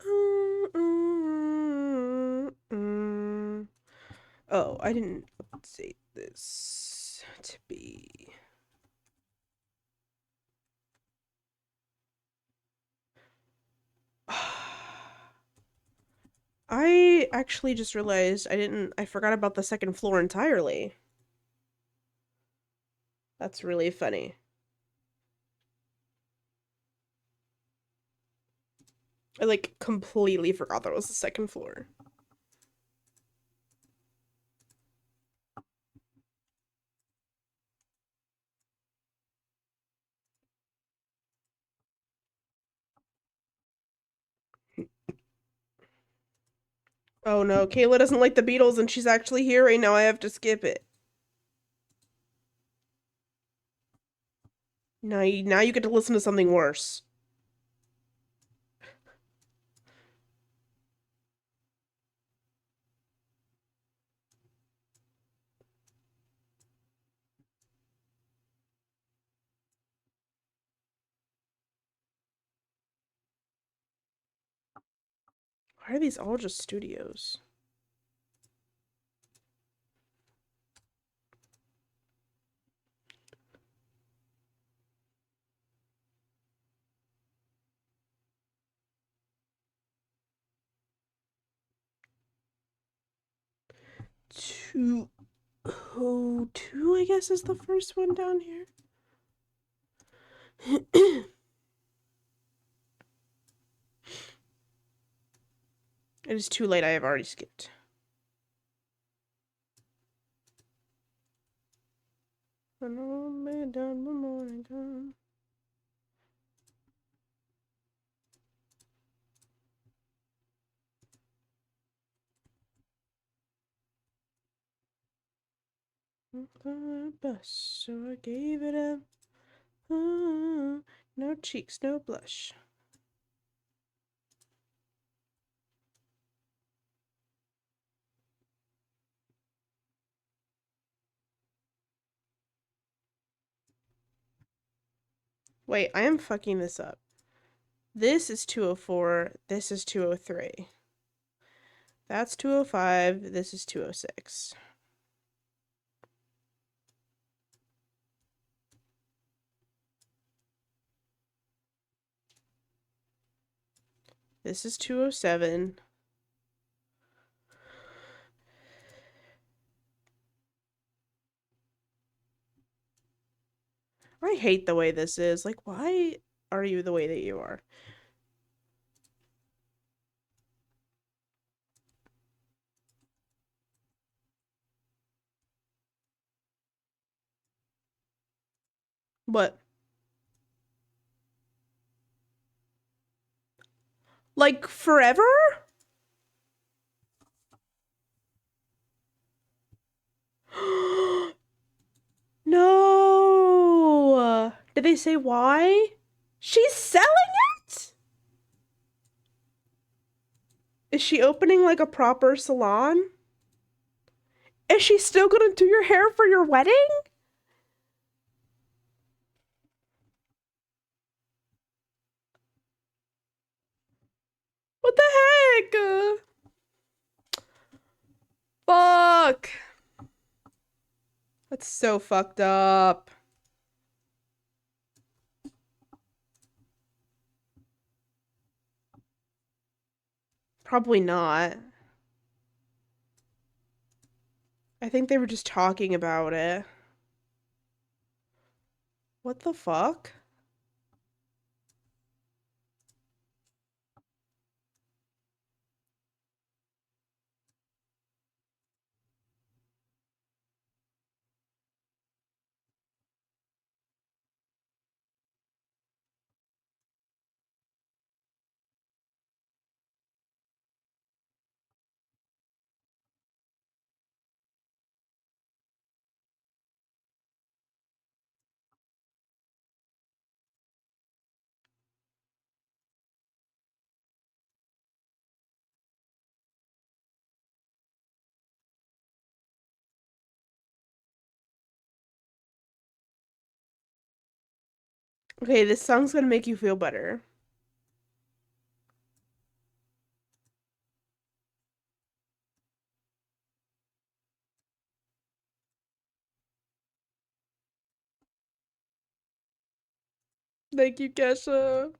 Oh, I didn't say this to be. I actually just realized I forgot about the second floor entirely. That's really funny. I like completely forgot there was the second floor. Oh no, Kayla doesn't like the Beatles and she's actually here right now. I have to skip it. Now you get to listen to something worse. Why are these all just studios? Two, I guess, is the first one down here. It is too late. I have already skipped. I know I'm done when morning comes. Bus, so I gave it up. No cheeks, no blush. Wait, I am fucking this up. This is 204. This is 203. That's 205. This is 206. This is 207. I hate the way this is. Like, why are you the way that you are? What? Like, forever? No! Did they say why? She's selling it? Is she opening like a proper salon? Is she still gonna do your hair for your wedding? What the heck? Fuck. That's so fucked up. Probably not. I think they were just talking about it. What the fuck? Okay, this song's gonna make you feel better. Thank you, Kesha.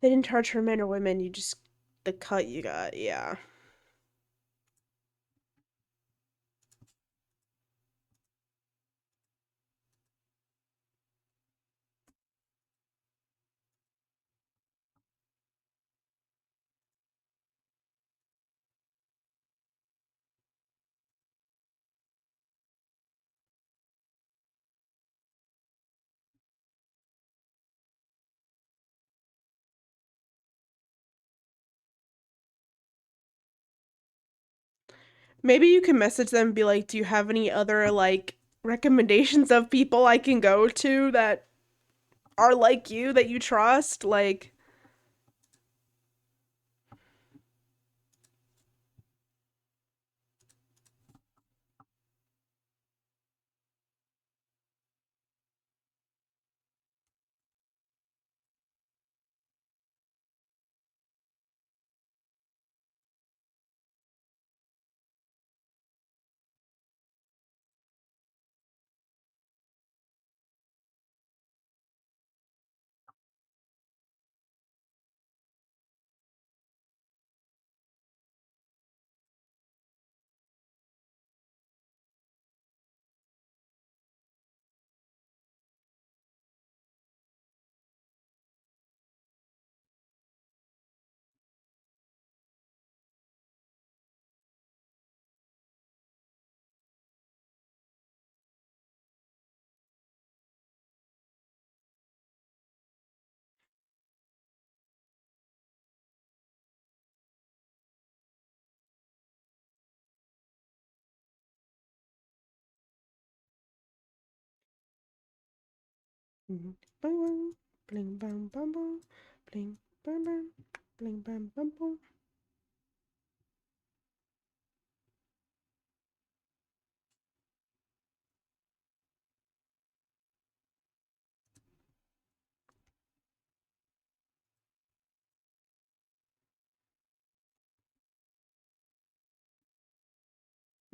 They didn't charge for men or women, you just the cut you got, yeah. Maybe you can message them and be like, do you have any other like recommendations of people I can go to that are like you that you trust? Like Bling bang, bling bang bang bang, bling bang bang, bling bang bang bang.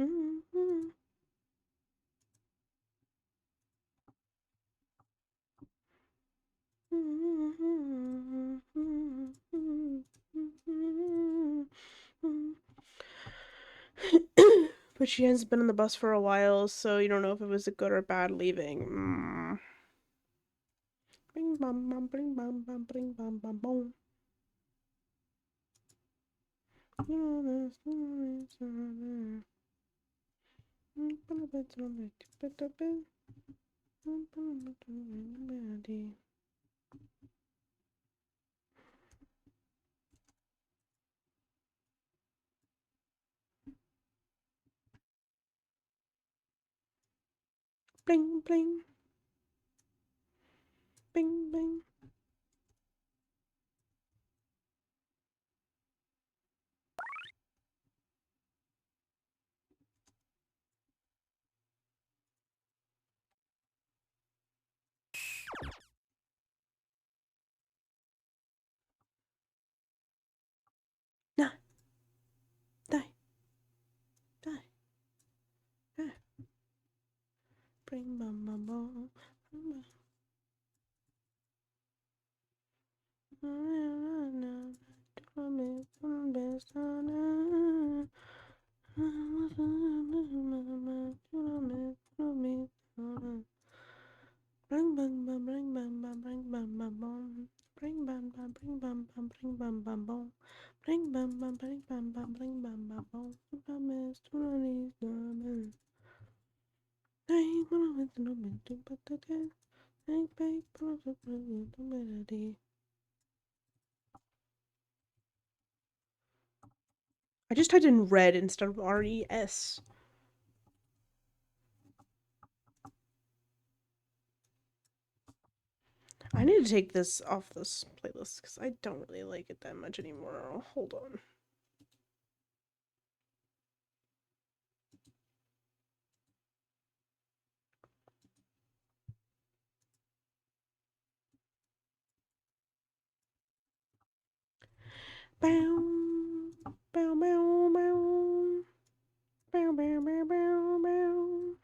Mm-hmm. But she hasn't been on the bus for a while, so you don't know if it was a good or bad leaving. Bing bam bam bing bam bam bing bam bam boom. Bling bling. Bing bing. Nah. Die. Die. Die. Bring bam bam bam. Bring bam bam bring bam bam bring bam bam bam. Bring bam bam bring bam bam bring bam bam bam. Bring bam bam bring bam bam bring bam bam bam. Promise to release the man. I wanna to know me to put the day. I beg for the melody. I just typed in red instead of R-E-S. I need to take this off this playlist because I don't really like it that much anymore. Hold on. Bow, bow, bow, bow, bow, bow, bow, bow, bow.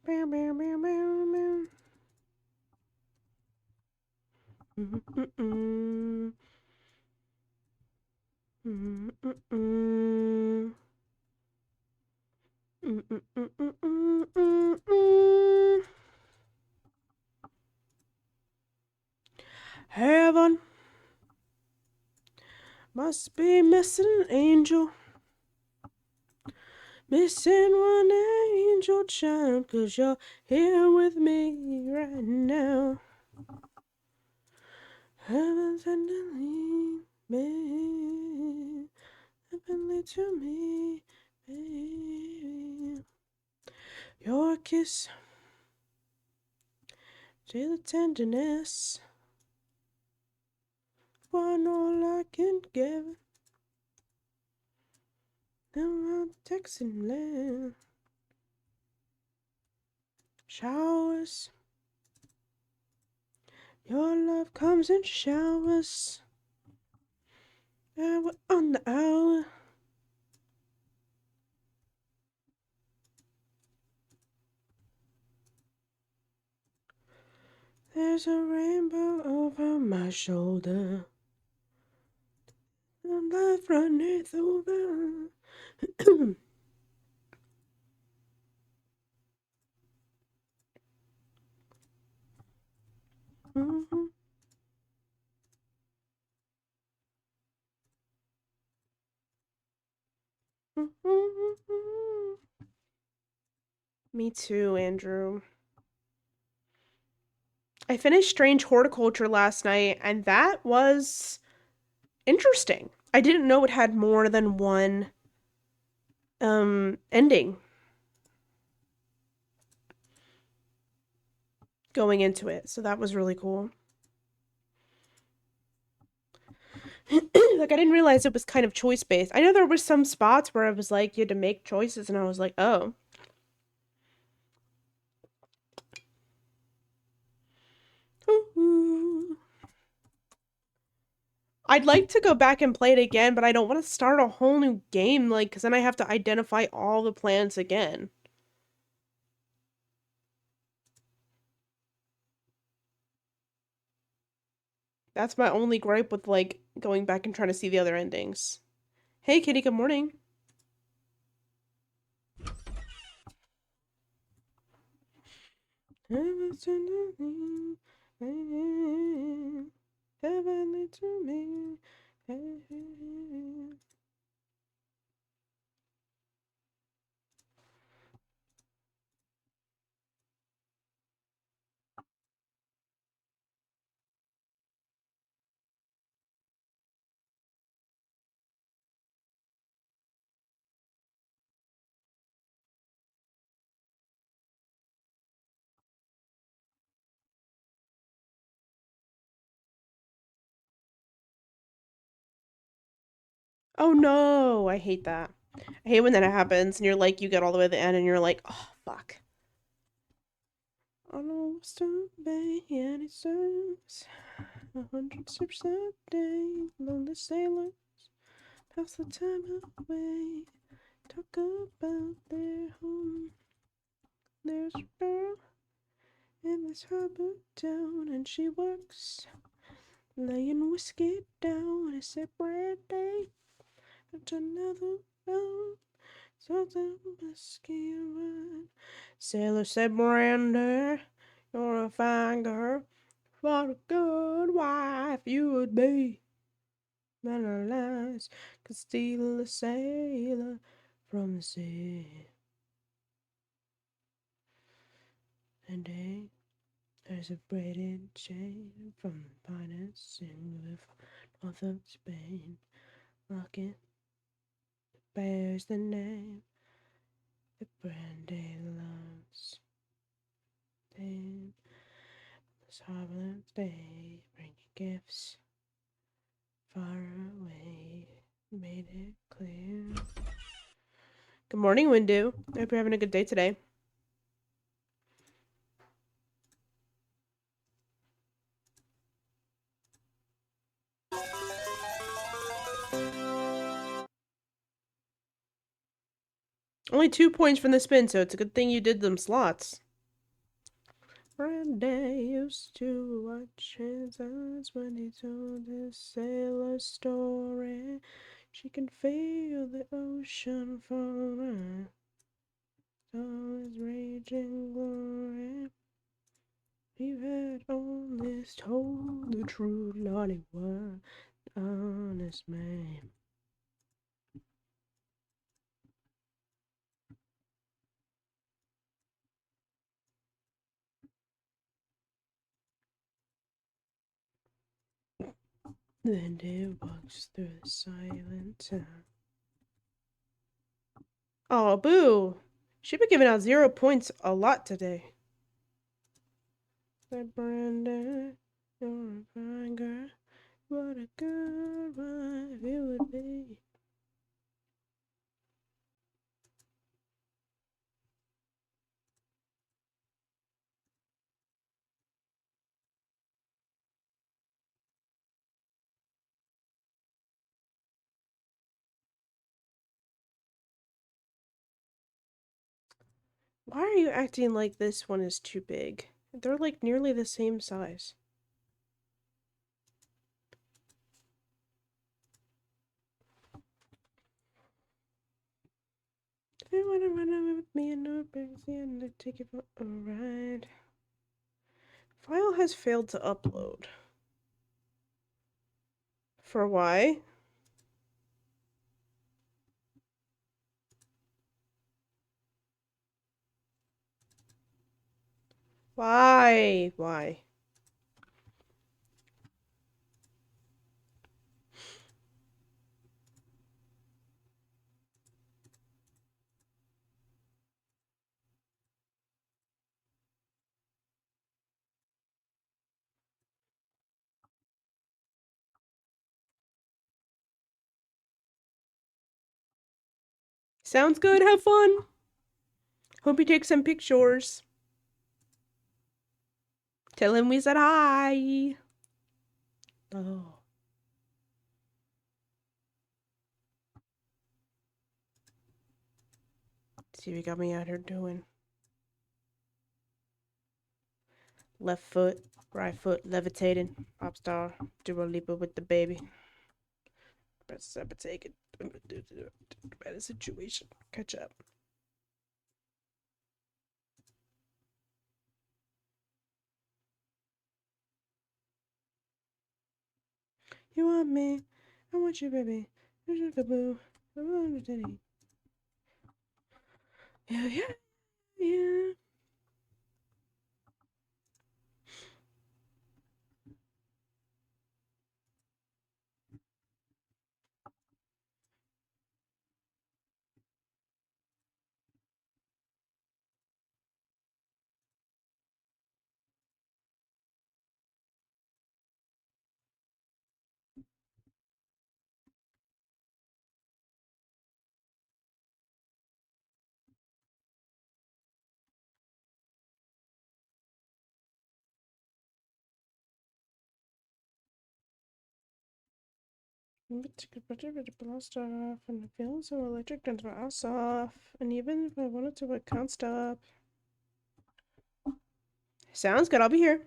Bow, bow, bow, bow, bow. Mm-mm-mm. Mm-mm-mm. Mm-mm-mm-mm-mm-mm. Heaven must be missing an angel. Missing one angel child, 'cause you're here with me right now. Heaven suddenly, baby, heavenly to me, baby. Your kiss, feel the tenderness, one all I can give. Now I'm texting land. Showers, your love comes in showers. Hour on the hour. There's a rainbow over my shoulder. And life runneth over. Mm-hmm. Mm-hmm. Me too, Andrew. I finished Strange Horticulture last night, and that was interesting. I didn't know it had more than one ending. going into it. So that was really cool. Like, I didn't realize it was kind of choice-based. I know there were some spots where I was like, you had to make choices, and I was like, oh. I'd like to go back and play it again, but I don't want to start a whole new game, like, because then I have to identify all the plants again. That's my only gripe with, like, going back and trying to see the other endings. Hey, Kitty, good morning. Heavenly to me. Oh no, I hate that. I hate when that happens and you're like, you get all the way to the end and you're like, oh, fuck. I know what's to be any service. 100 sips a day. Lonely sailors pass the time away. Talk about their home. There's a girl in this harbor town and she works laying whiskey down. It's a brandy and another round. So the whiskey run. Sailor said, Miranda, you're a fine girl. What a good wife you would be. Man of lies could steal a sailor from the sea. And hey, there's a braided chain from the finest in the north of Spain. Rocket bears the name that Brandy loves. Then this harbor's day, bring your gifts far away. Made it clear. Good morning, Windu. I hope you're having a good day today. Only 2 points from the spin, so it's a good thing you did them slots. Brandy used to watch his eyes when he told his sailor story. She can feel the ocean falling. All his raging glory. He had always told the truth, Lord, he was an honest man. Then he walks through the silent town. Oh, boo! She's been giving out 0 points a lot today. Said Brenda, you're a fine girl. What a good wife you would be. Why are you acting like this one is too big? They're like nearly the same size. If you wanna run away with me and no breaks and I take you for a ride. File has failed to upload. For why? Why? Why? Sounds good. Have fun. Hope you take some pictures. Tell him we said hi. Oh. See what you got me out here doing. Left foot, right foot, levitating. Pop star, Dua Lipa with the baby. Press up and take it. Better situation. Catch up. You want me? I want you, baby. Boo. Yeah, yeah, yeah. Blast off, and I feel so electric, turns my ass off. And even if I wanted to, I can't stop. Sounds good. I'll be here.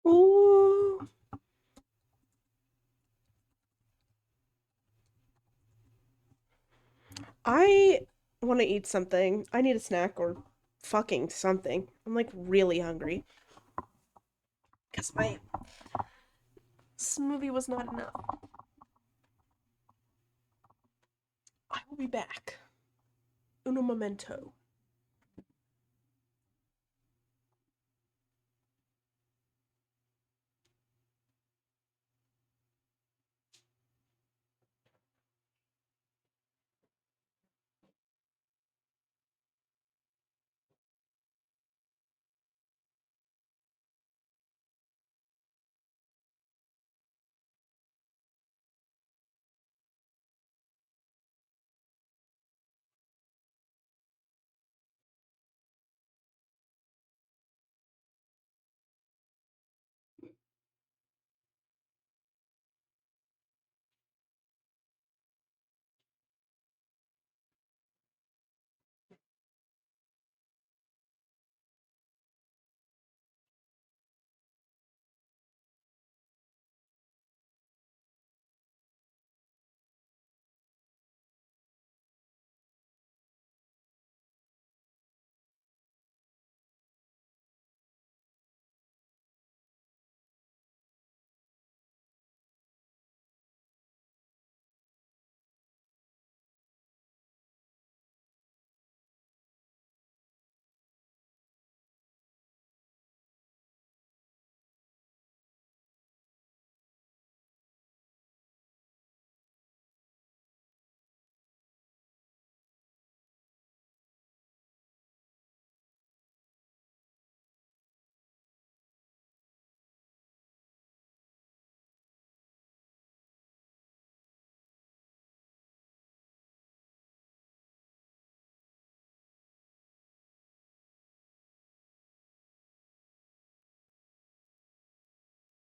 Ooh. I want to eat something. I need a snack or fucking something. I'm like really hungry. Because my smoothie was not enough. I will be back. Uno momento.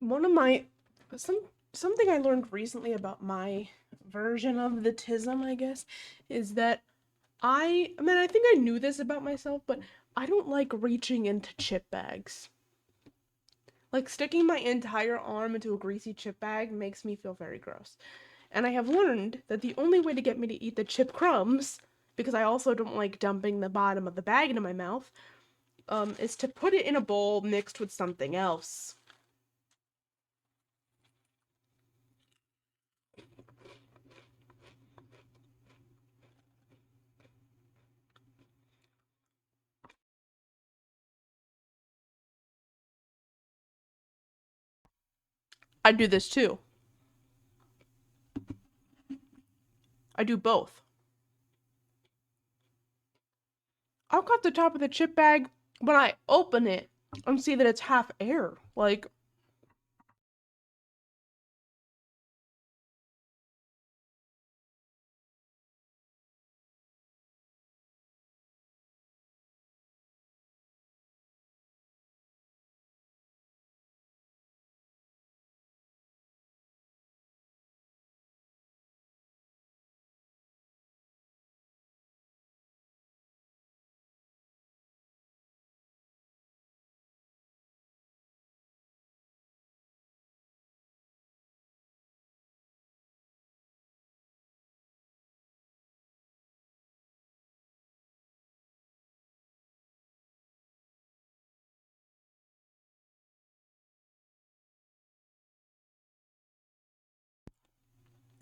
One of my something I learned recently about my version of the tism, I guess, is that I mean I think I knew this about myself, but I don't like reaching into chip bags. Like sticking my entire arm into a greasy chip bag makes me feel very gross. And I have learned that the only way to get me to eat the chip crumbs, because I also don't like dumping the bottom of the bag into my mouth, is to put it in a bowl mixed with something else. I do this too. I do both. I'll cut the top of the chip bag when I open it and see that it's half air. Like,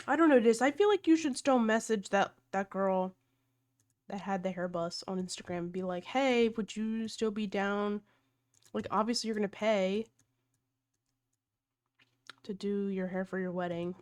I don't know this. I feel like you should still message that girl that had the hair bus on Instagram and be like, "Hey, would you still be down? Like, obviously you're gonna pay to do your hair for your wedding."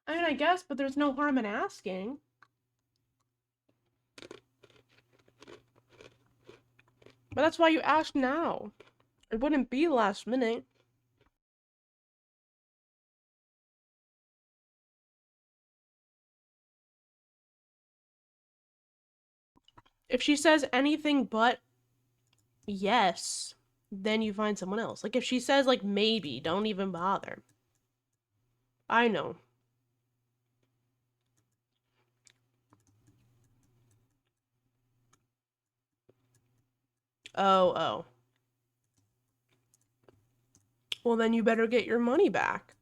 I mean, I guess, but there's no harm in asking. But that's why you ask now. It wouldn't be last minute. If she says anything but yes, then you find someone else. Like if she says like maybe, don't even bother. I know. Oh, oh. Well, then you better get your money back.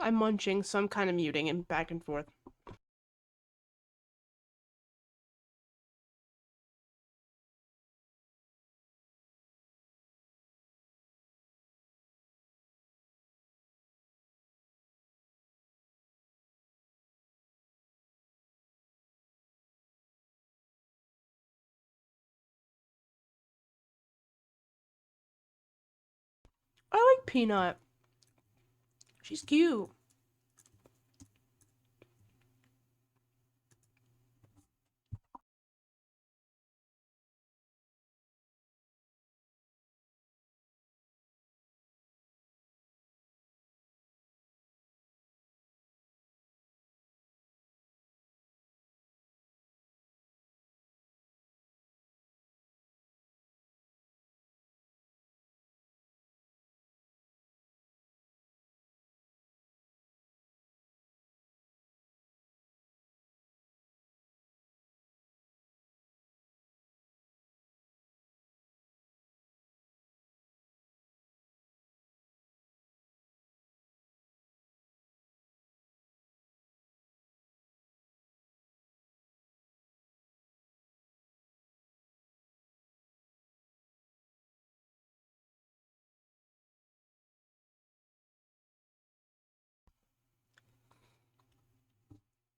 I'm munching, so I'm kind of muting and back and forth. I like Peanut. She's cute.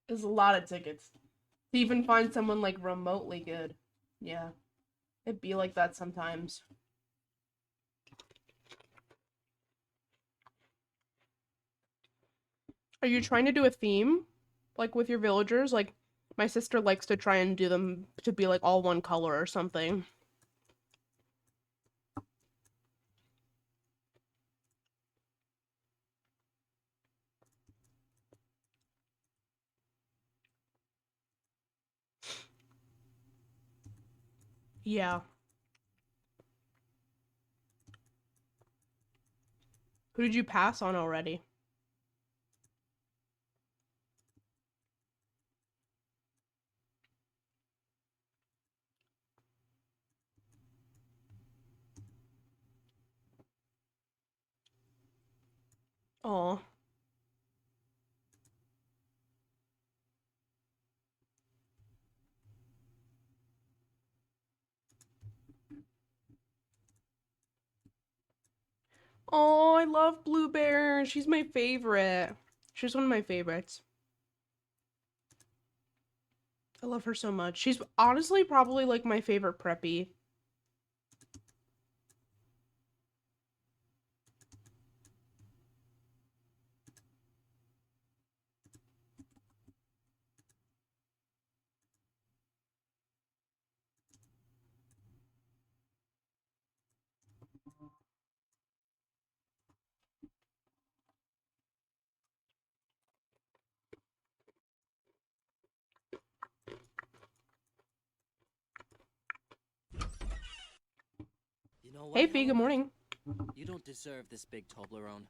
There's a lot of tickets. To even find someone like remotely good. Yeah. It'd be like that sometimes. Are you trying to do a theme? Like with your villagers? Like, my sister likes to try and do them to be like all one color or something. Yeah. Who did you pass on already? Oh. Oh, I love Blue Bear. She's my favorite. She's one of my favorites. I love her so much. She's honestly probably like my favorite preppy. You know what, Hey, Fee, good Helen? morning. You don't deserve this big Toblerone.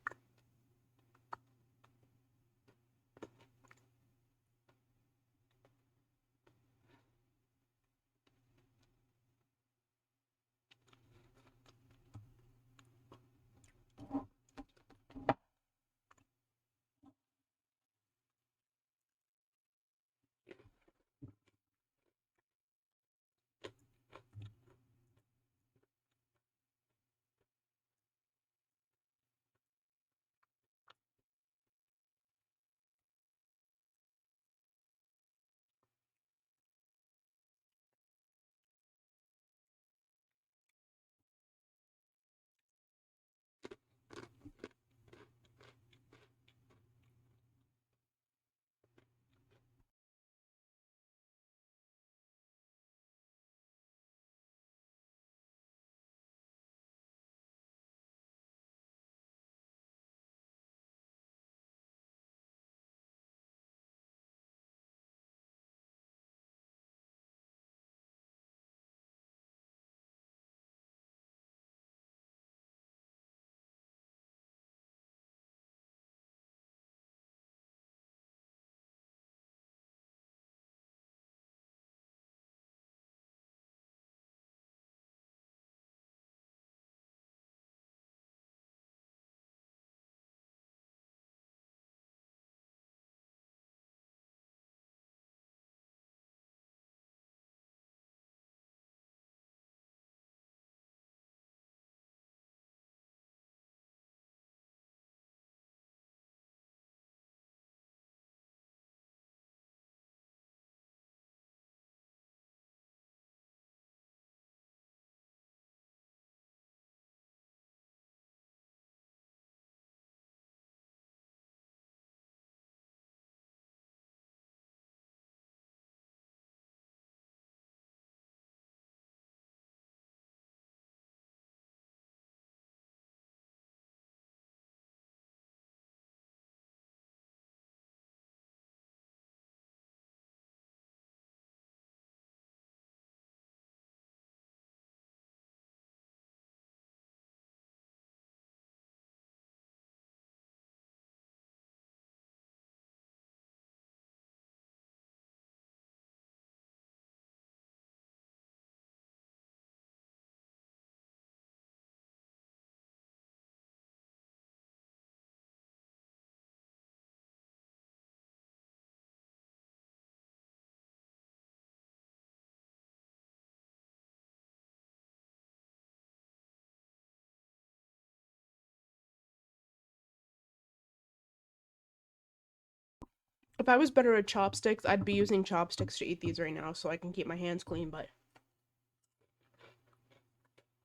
If I was better at chopsticks, I'd be using chopsticks to eat these right now so I can keep my hands clean, but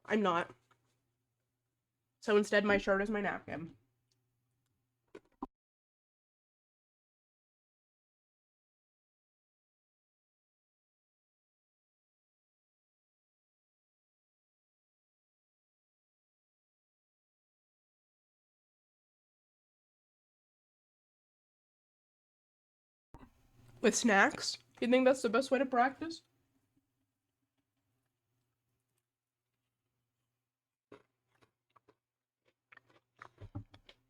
I'm not. So instead, my shirt is my napkin. With snacks? You think that's the best way to practice?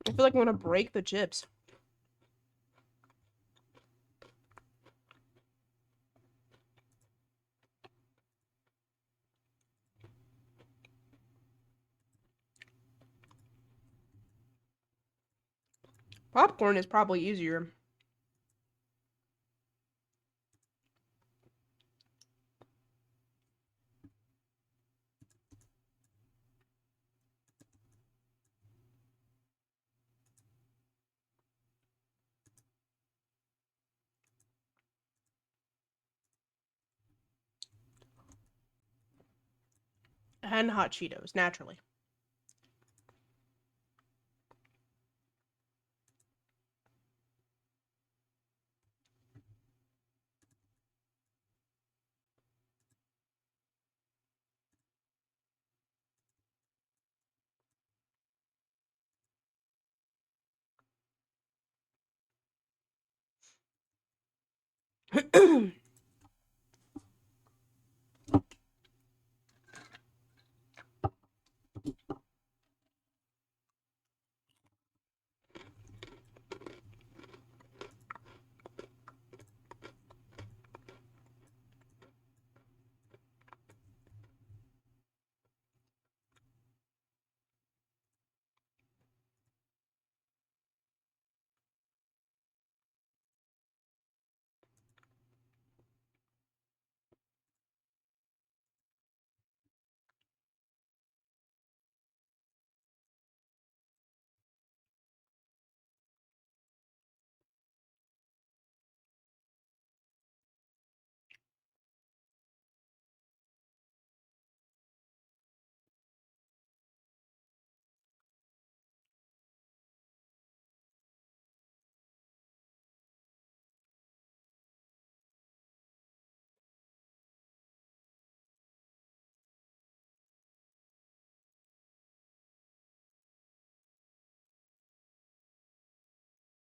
I feel like I'm gonna break the chips. Popcorn is probably easier. And hot Cheetos, naturally.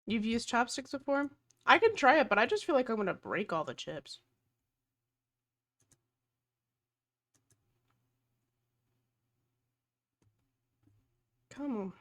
You've used chopsticks before? I can try it, but I just feel like I'm gonna break all the chips. Come on.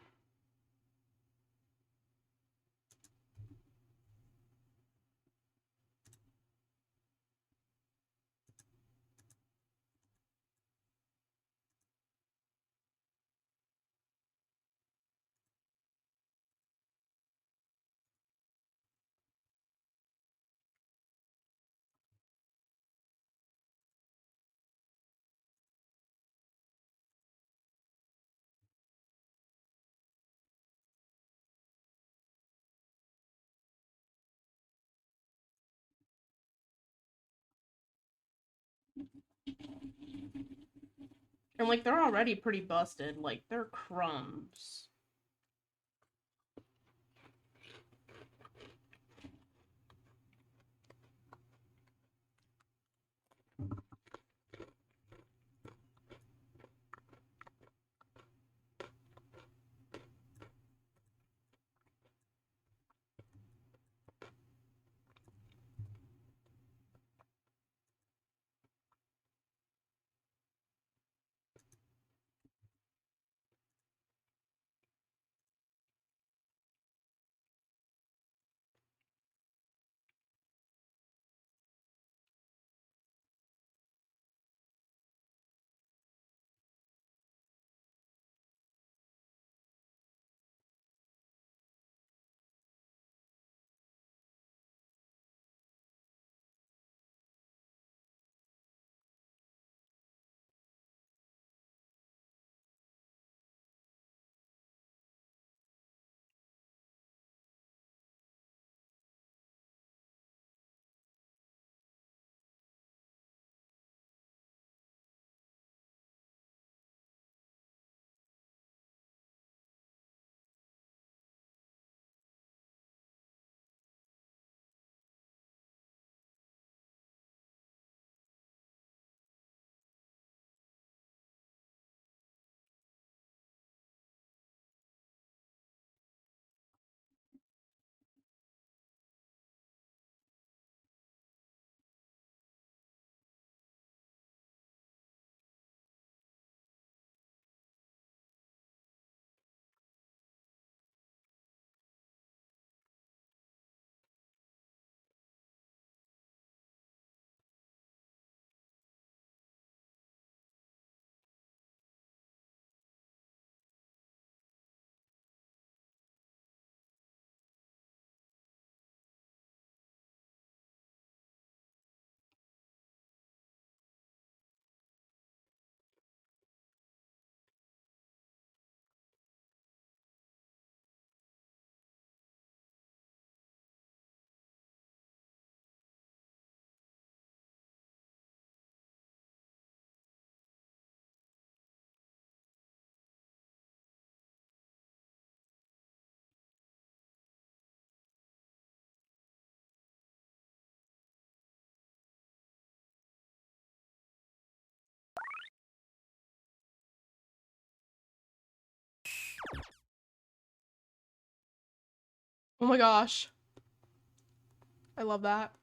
And like they're already pretty busted, like they're crumbs. Oh my gosh. I love that.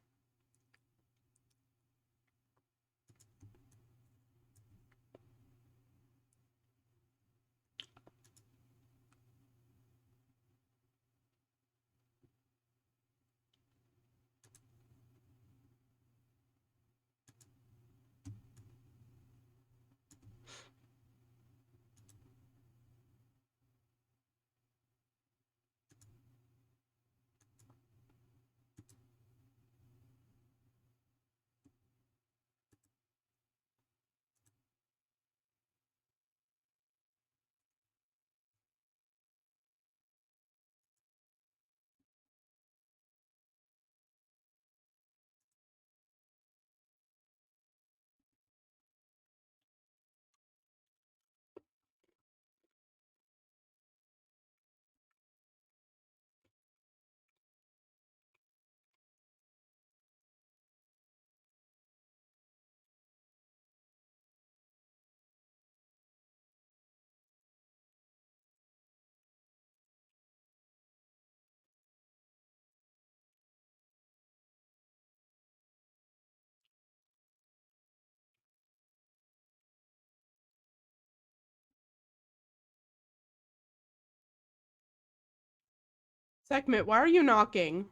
Sekhmet, why are you knocking?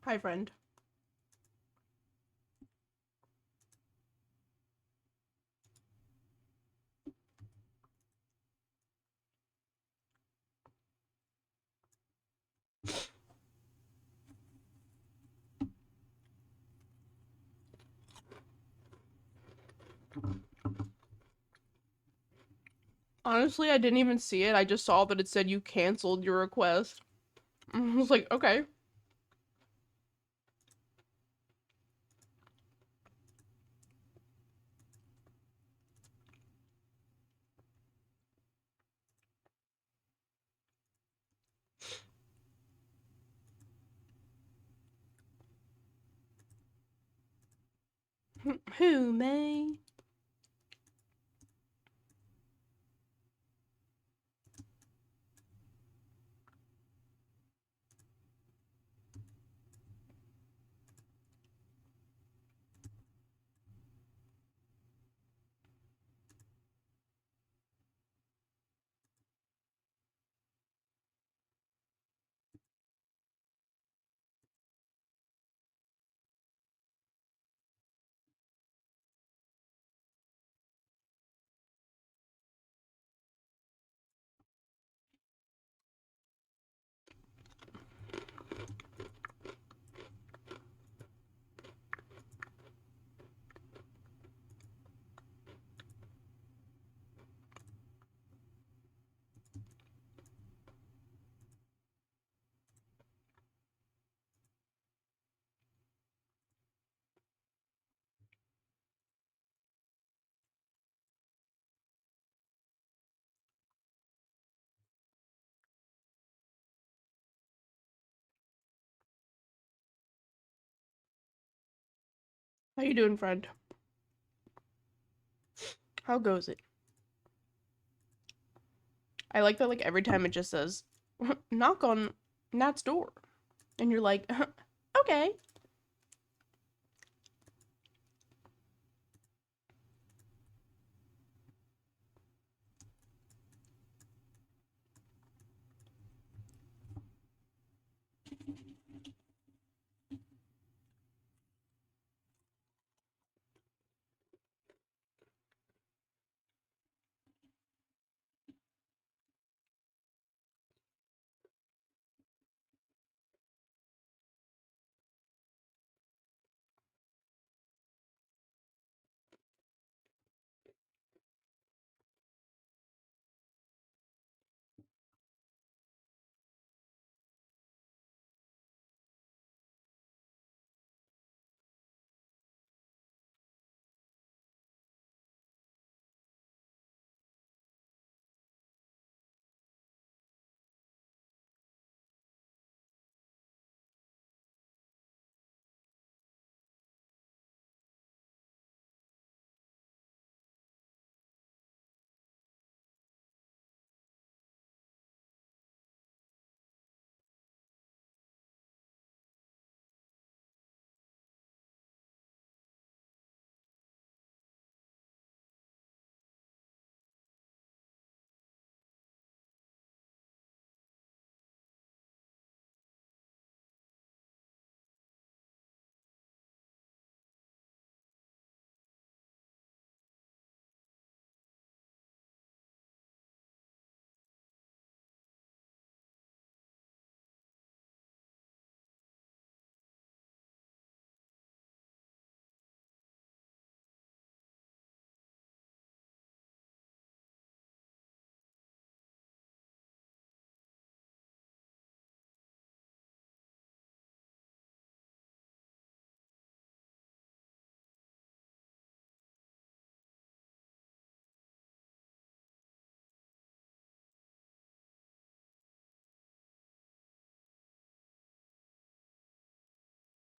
Hi, friend. Honestly, I didn't even see it. I just saw that it said you canceled your request. I was like, okay. Who, me? How you doing, friend? How goes it? I like that, like, every time it just says, knock on Nat's door. And you're like, okay.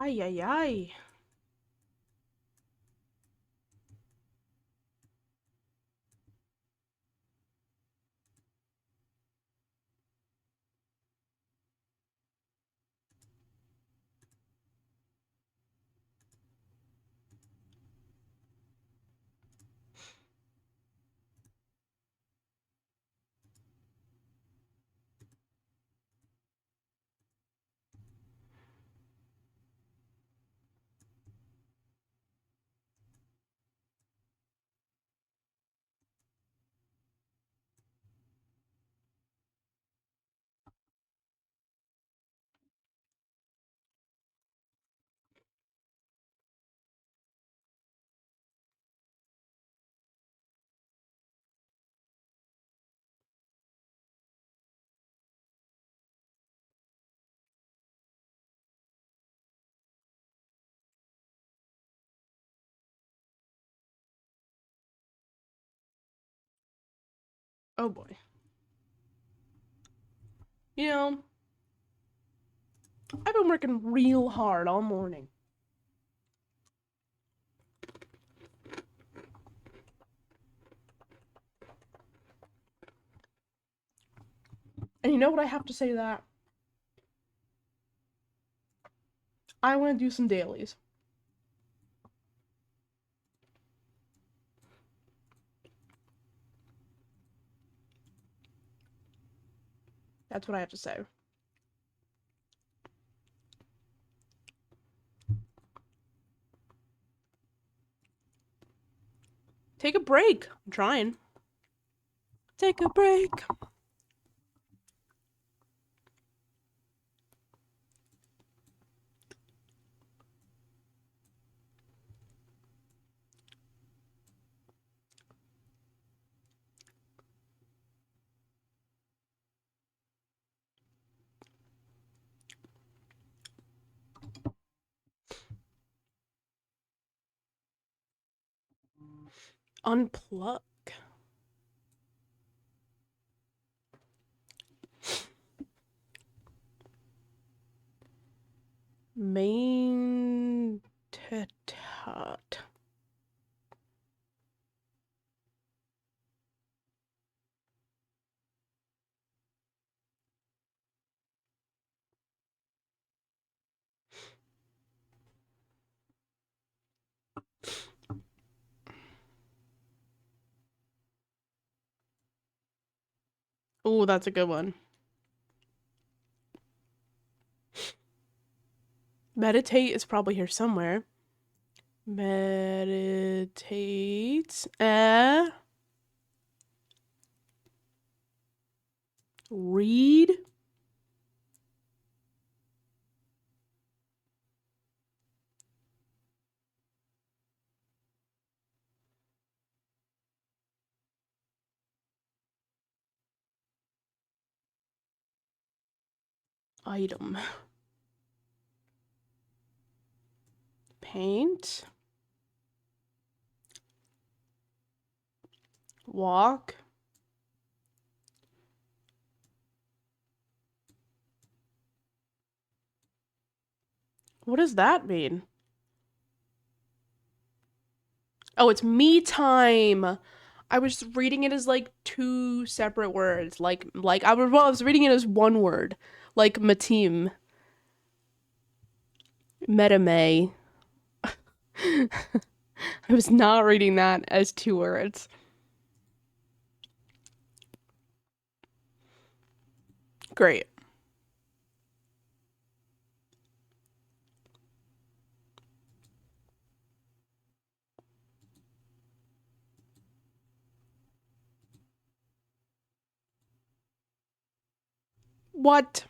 Ay, ay, ay. Oh boy. You know, I've been working real hard all morning. And you know what I have to say to that? I want to do some dailies. That's what I have to say. Take a break. I'm trying. Take a break. Unplug. Main tetot. Oh, that's a good one. Meditate is probably here somewhere. Meditate. Read. Item. Paint. Walk. What does that mean? Oh, it's me time. I was reading it as like two separate words. I was reading it as one word. Like Matim. Metame. I was not reading that as two words. Great. What?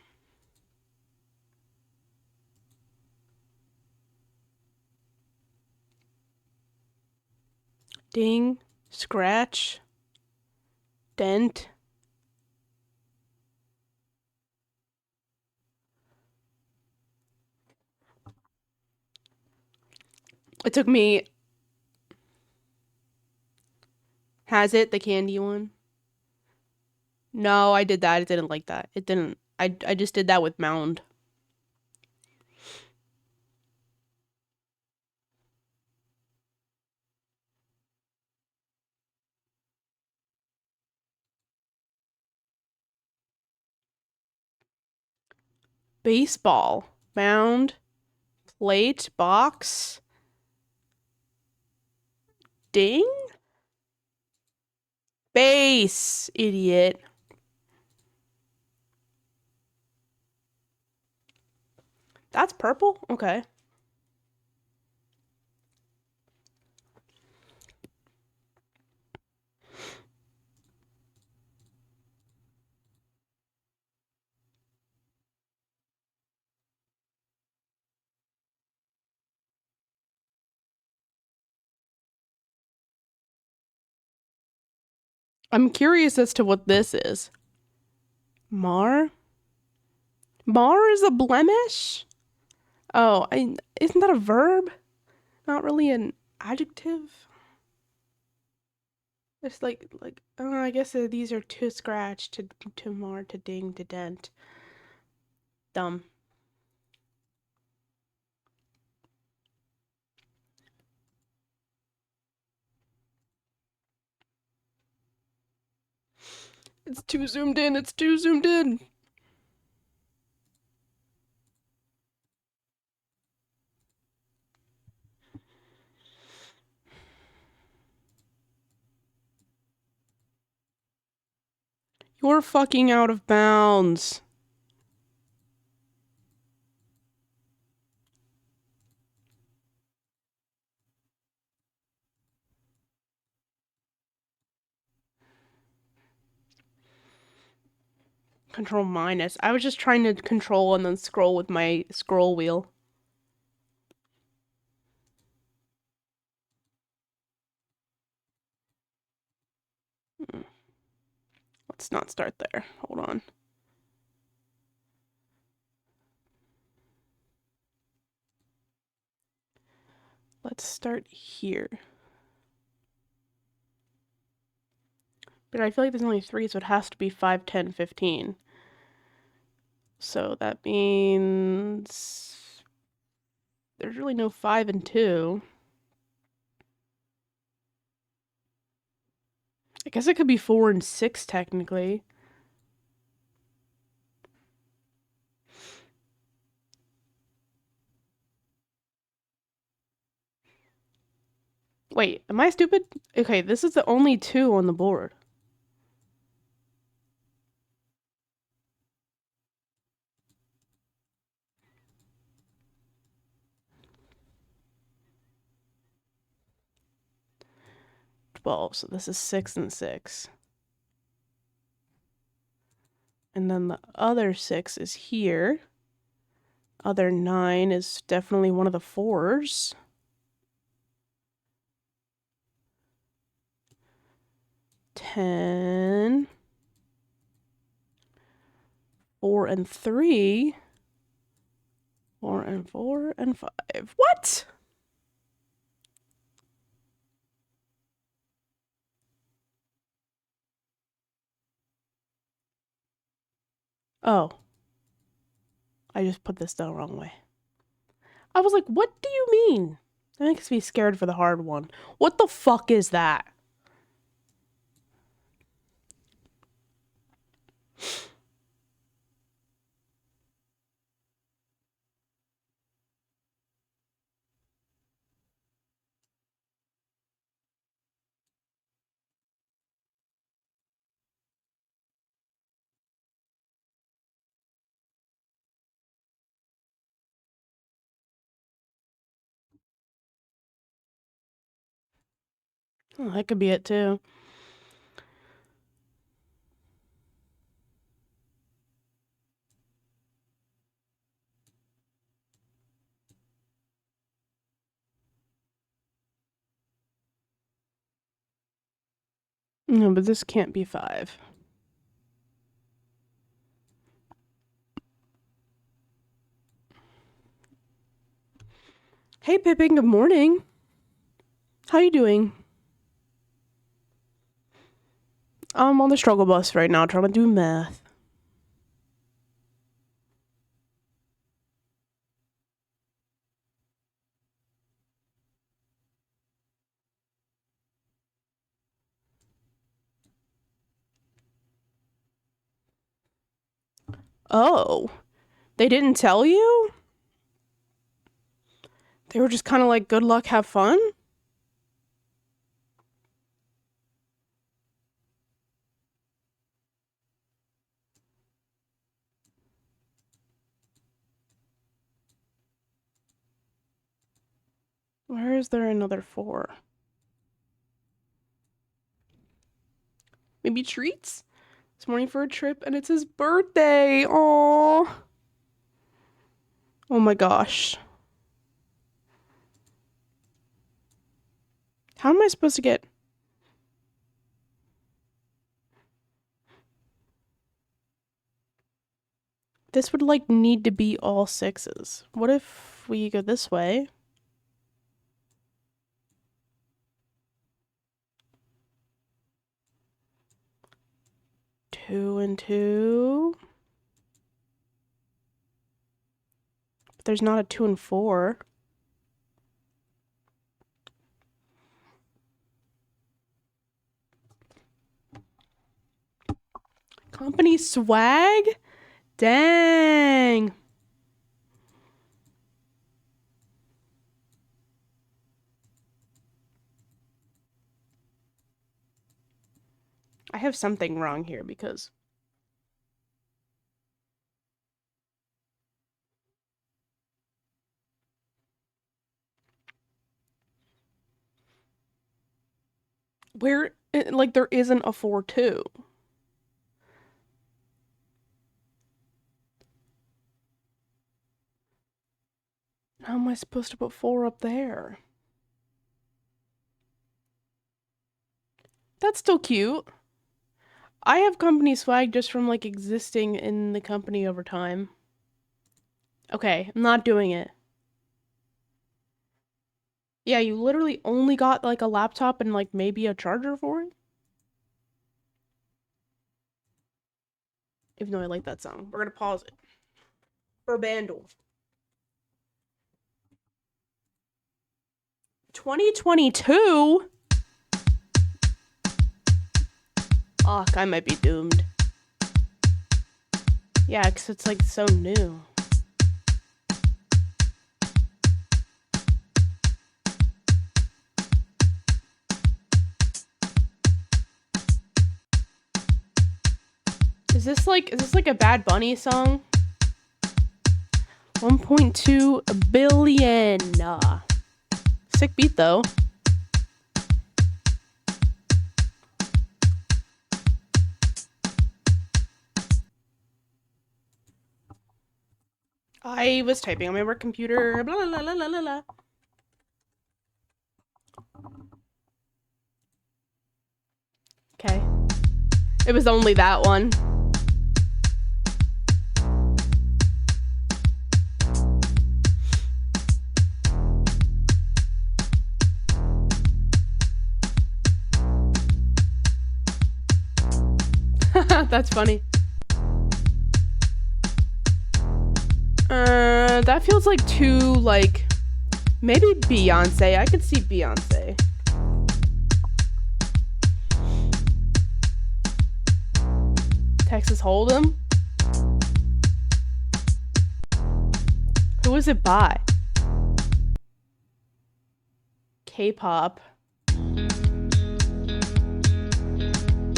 Ding. Scratch. Dent. It took me... Has it? The candy one? No, I did that. I didn't like that. It didn't. I just did that with Mound. Baseball. Mound. Plate. Box. Ding? Base, idiot. That's purple? Okay. I'm curious as to what this is. Mar? Mar is a blemish? Oh, isn't that a verb? Not really an adjective? It's like I guess these are to scratch, to mar, to ding, to dent. Dumb. It's too zoomed in, it's too zoomed in. You're fucking out of bounds. Control minus. I was just trying to control and then scroll with my scroll wheel. Let's not start there. Hold on. Let's start here. But I feel like there's only 3, so it has to be 5, 10, 15. So that means there's really no 5 and 2. I guess it could be 4 and 6 technically. Wait, am I stupid? Okay, this is the only 2 on the board. So this is 6 and 6. And then the other 6 is here. Other 9 is definitely one of the 4s. 10. 4 and 3. 4 and 4 and 5. What? Oh. I just put this the wrong way. I was like, what do you mean? That makes me scared for the hard one. What the fuck is that? Oh, that could be it too. No, but this can't be 5. Hey Pippin, good morning. How you doing? I'm on the struggle bus right now trying to do math. Oh. They didn't tell you? They were just kind of like, good luck, have fun? Where is there another 4? Maybe treats? It's morning for a trip and it's his birthday. Aww. Oh my gosh. How am I supposed to get... This would like need to be all 6s. What if we go this way? Two and 2. But there's not a 2 and 4. Company swag? Dang. I have something wrong here because where, like, there isn't a 4-2. How am I supposed to put 4 up there? That's still cute. I have company swag just from, like, existing in the company over time. Okay, I'm not doing it. Yeah, you literally only got, like, a laptop and, like, maybe a charger for it? Even though I like that song. We're gonna pause it. For a bandle. 2022? Fuck, I might be doomed. Yeah, because it's like so new. Is this like a Bad Bunny song? 1.2 billion. Sick beat though. I was typing on my work computer. Blah, blah, blah, blah, blah, blah. Okay. It was only that one. That's funny. That feels like too, like, maybe Beyonce. I could see Beyonce. Texas Hold'em? Who was it by? K-pop.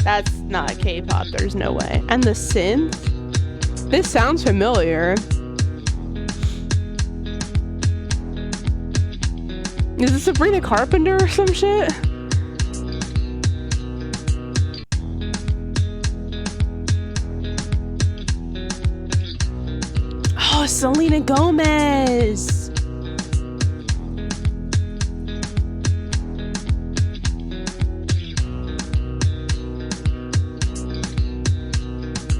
That's not K-pop, there's no way. And the synth? This sounds familiar. Is this Sabrina Carpenter or some shit? Oh, Selena Gomez!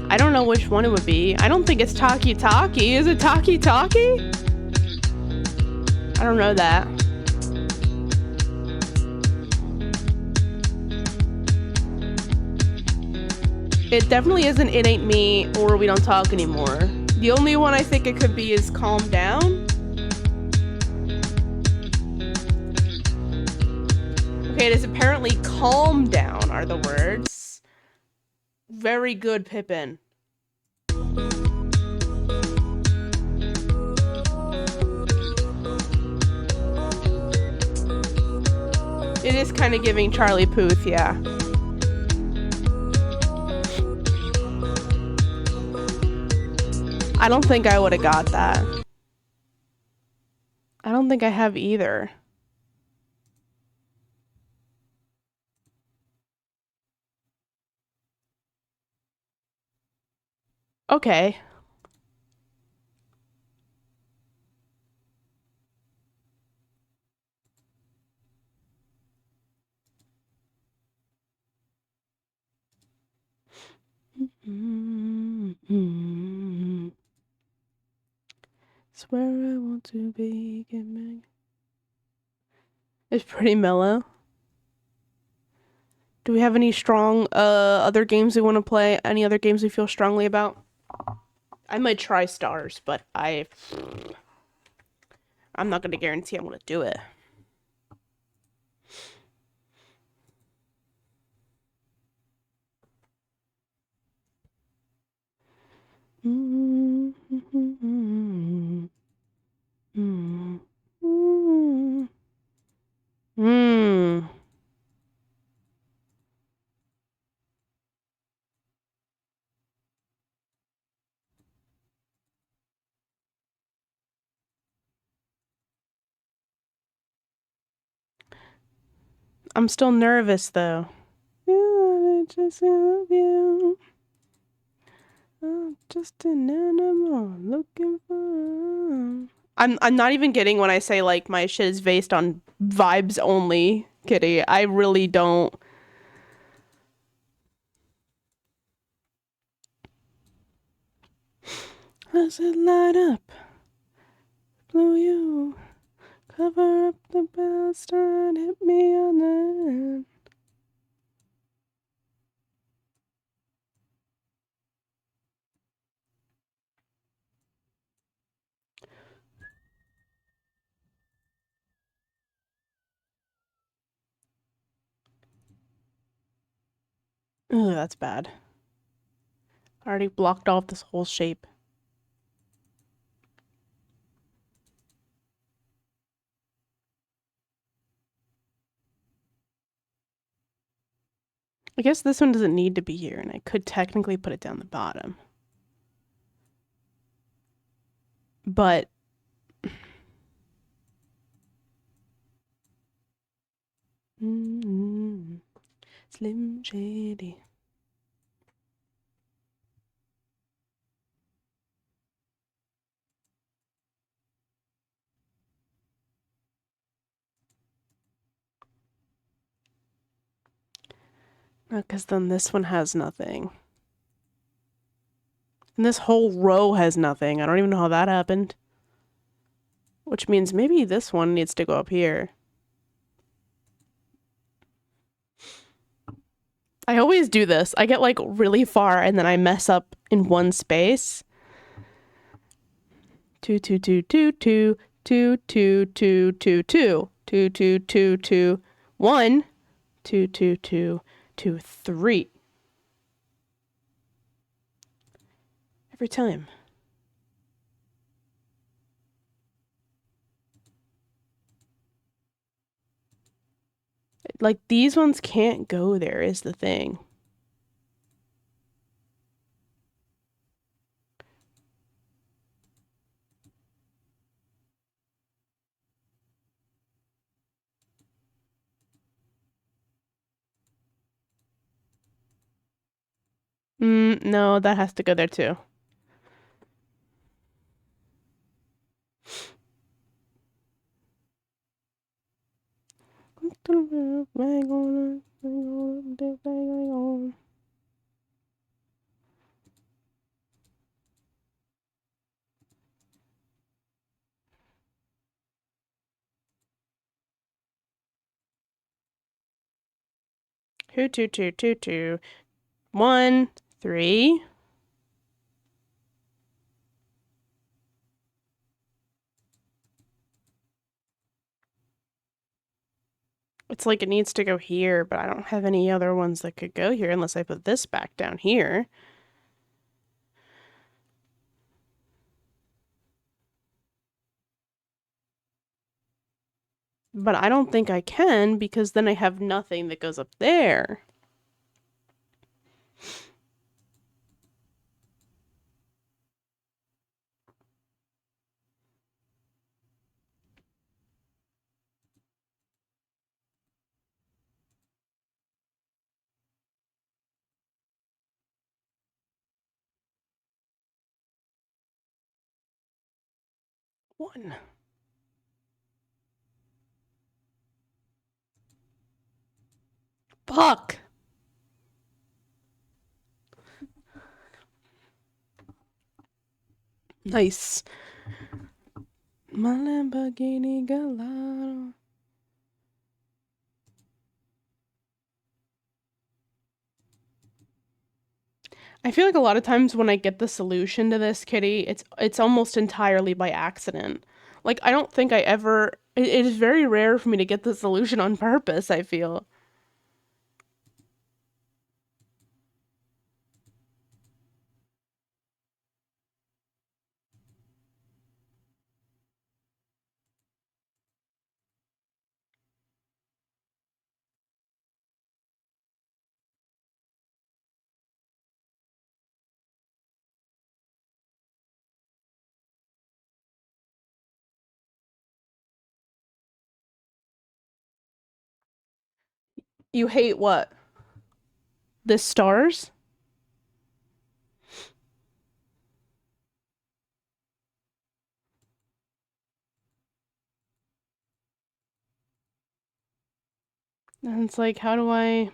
I don't know which one it would be. I don't think it's Taki Taki. Is it Taki Taki? I don't know that. It definitely isn't It Ain't Me or We Don't Talk Anymore. The only one I think it could be is Calm Down. Okay, it is apparently Calm Down are the words. Very good, Pippin. It is kind of giving Charlie Puth, yeah. I don't think I would have got that. I don't think I have either. Okay. Swear I want to be getting. It's pretty mellow. Do we have any strong other games we want to play? Any other games we feel strongly about? I might try Stars, but I'm not going to guarantee I'm going to do it. I'm still nervous though. Just love you. I'm just an animal looking for. I'm not even kidding when I say like my shit is based on vibes only, Kitty. I really don't. As it light up, blow you, cover up the bastard, hit me on the head. Ugh, that's bad. I already blocked off this whole shape. I guess this one doesn't need to be here, and I could technically put it down the bottom. But Slim Shady. Because then this one has nothing. And this whole row has nothing. I don't even know how that happened. Which means maybe this one needs to go up here. I always do this. I get like really far and then I mess up in one space. 2 2 2 2 2 2 2 2 2 2 2 2 2 2 1 2 2 2 2 3. Every time. Like these ones can't go there is the thing. No, that has to go there too. Two, two, two, two, two. 1 3. It's like it needs to go here, but I don't have any other ones that could go here unless I put this back down here. But I don't think I can because then I have nothing that goes up there. One. Fuck. Nice. My Lamborghini Gallardo. I feel like a lot of times when I get the solution to this, Kitty, it's almost entirely by accident. Like I don't think I ever it is very rare for me to get the solution on purpose, I feel. You hate what? The stars? And it's like, how do I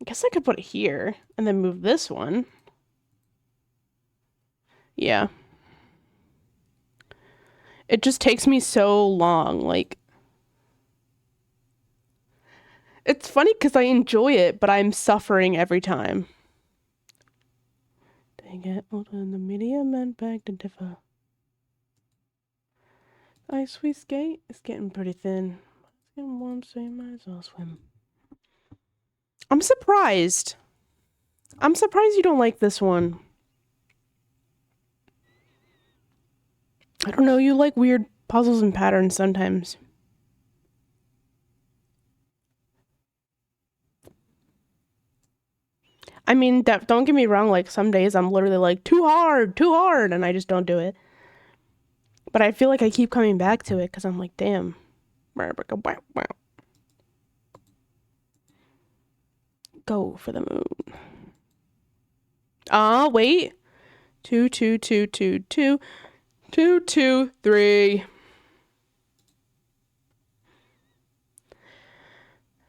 guess I could put it here and then move this one. Yeah. It just takes me so long. Like, it's funny because I enjoy it, but I'm suffering every time. Dang it. Hold on. The medium and beg to differ. Ice we skate. It's getting pretty thin. It's getting warm, so you might as well swim. I'm surprised. I'm surprised you don't like this one. I don't know. You like weird puzzles and patterns sometimes. I mean, don't get me wrong, like, some days I'm literally like, too hard, and I just don't do it. But I feel like I keep coming back to it because I'm like, damn. Go for the moon. Ah, wait. 2, 2, 2, 2, 2, 2, 2, 3.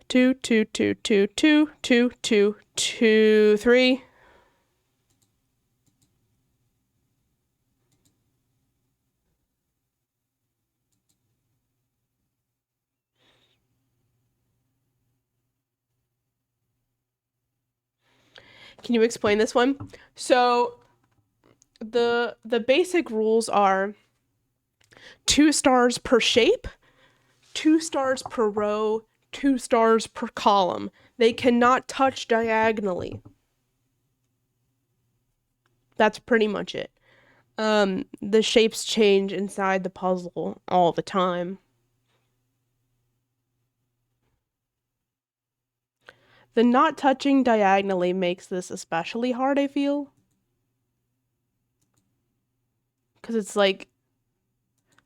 2, 2, 2, 2, 2, 2, 2, 2, 3. Can you explain this one? So the basic rules are 2 stars per shape, 2 stars per row, 2 stars per column. They cannot touch diagonally. That's pretty much it. The shapes change inside the puzzle all the time. The not touching diagonally makes this especially hard, I feel. Because it's like,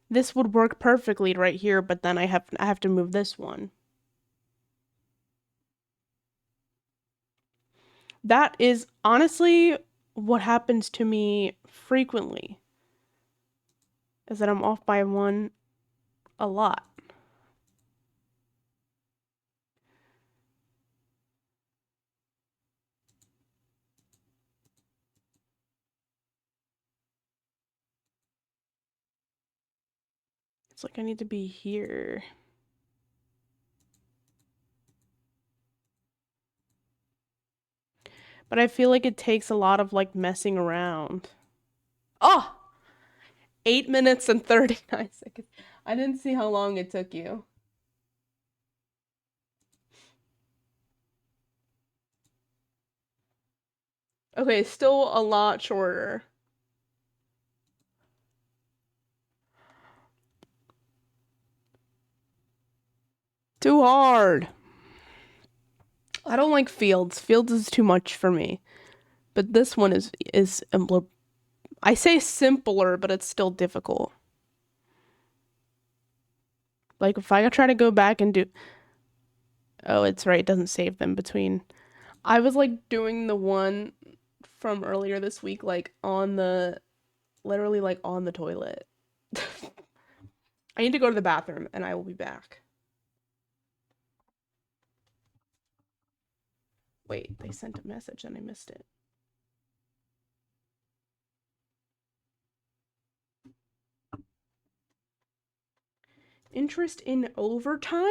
this would work perfectly right here, but then I have to move this one. That is honestly what happens to me frequently. Is that I'm off by one a lot. It's like I need to be here. But I feel like it takes a lot of like messing around. Oh! 8 minutes and 39 seconds. I didn't see how long it took you. Okay, still a lot shorter. Too hard. I don't like fields. Fields is too much for me. But this one is I say simpler, but it's still difficult. Like if I try to go back and do, oh, it's right, it doesn't save them between. I was like doing the one from earlier this week, like literally like on the toilet. I need to go to the bathroom and I will be back. Wait, they sent a message and I missed it. Interest in overtime?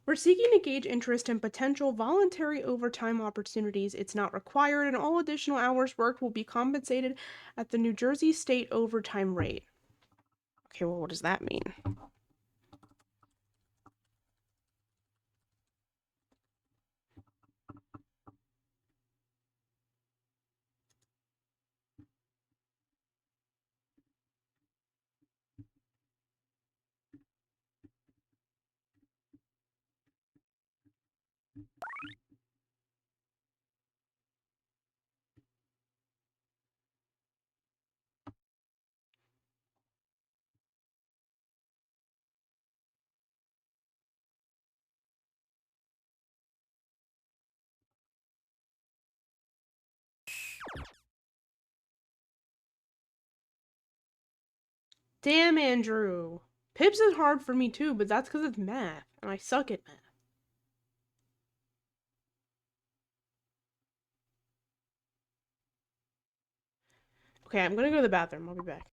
We're seeking to gauge interest in potential voluntary overtime opportunities. It's not required, and all additional hours worked will be compensated at the New Jersey state overtime rate. Okay, well, what does that mean? Damn, Andrew. Pips is hard for me too, but that's because it's math, and I suck at math. Okay, I'm gonna go to the bathroom. I'll be back.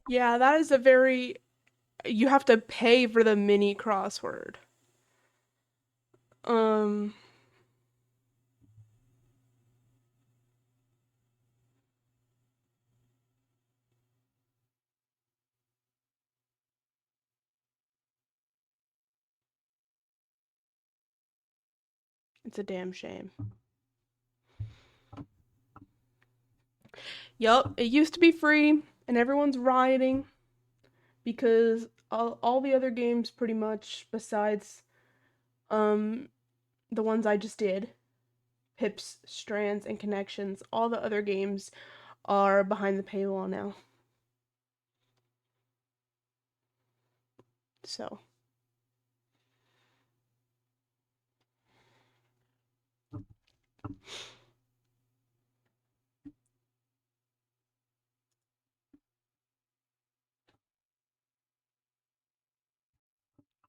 Yeah, that is a very... You have to pay for the mini crossword. It's a damn shame. Yup, it used to be free, and everyone's rioting because all the other games pretty much, besides the ones I just did, Pips, Strands, and Connections, all the other games are behind the paywall now. So.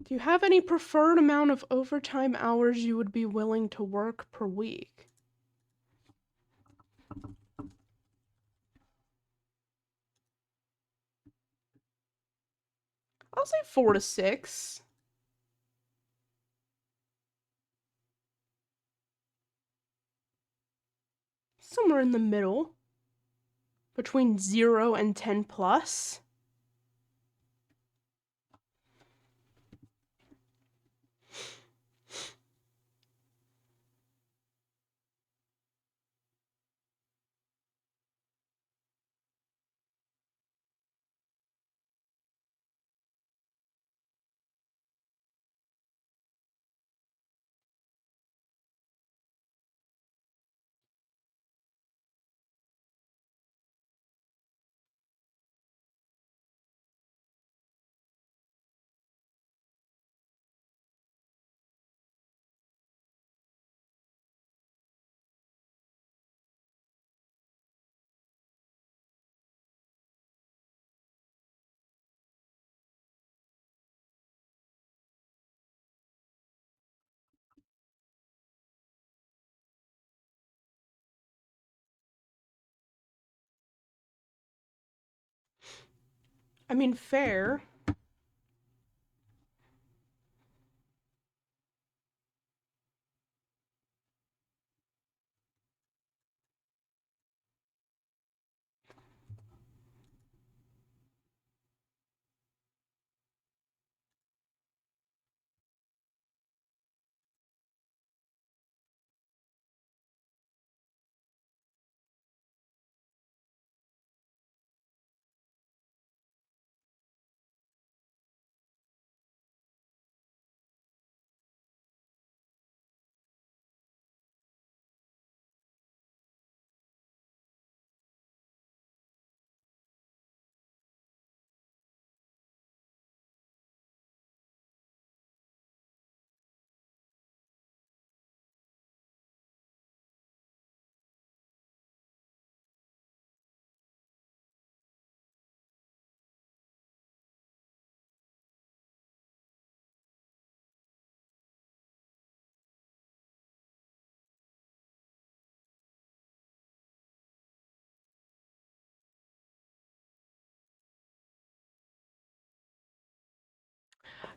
Do you have any preferred amount of overtime hours you would be willing to work per week? I'll say 4 to 6. Somewhere in the middle. Between 0 and 10 plus. I mean, fair.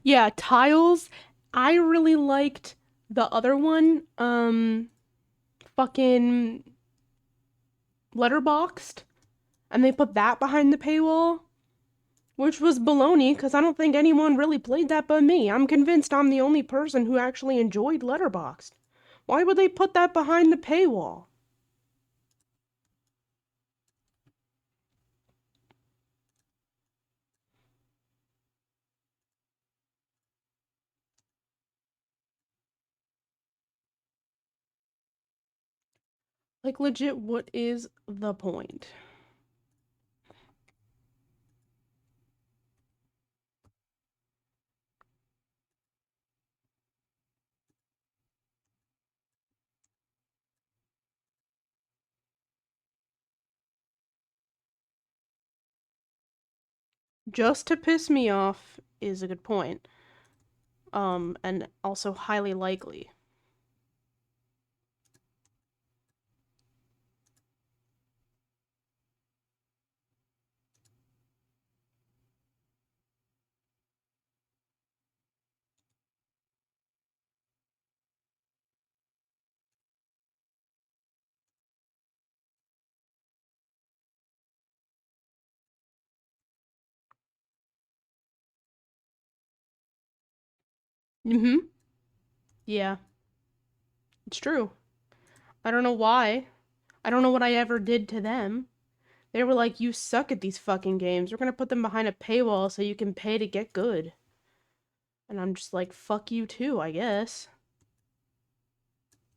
Yeah, Tiles. I really liked the other one. Fucking Letterboxed. And they put that behind the paywall. Which was baloney, because I don't think anyone really played that but me. I'm convinced I'm the only person who actually enjoyed Letterboxd. Why would they put that behind the paywall? Like, legit, what is the point? Just to piss me off is a good point. And also highly likely. Mm-hmm. Yeah. It's true. I don't know why. I don't know what I ever did to them. They were like, you suck at these fucking games. We're gonna put them behind a paywall so you can pay to get good. And I'm just like, fuck you too, I guess.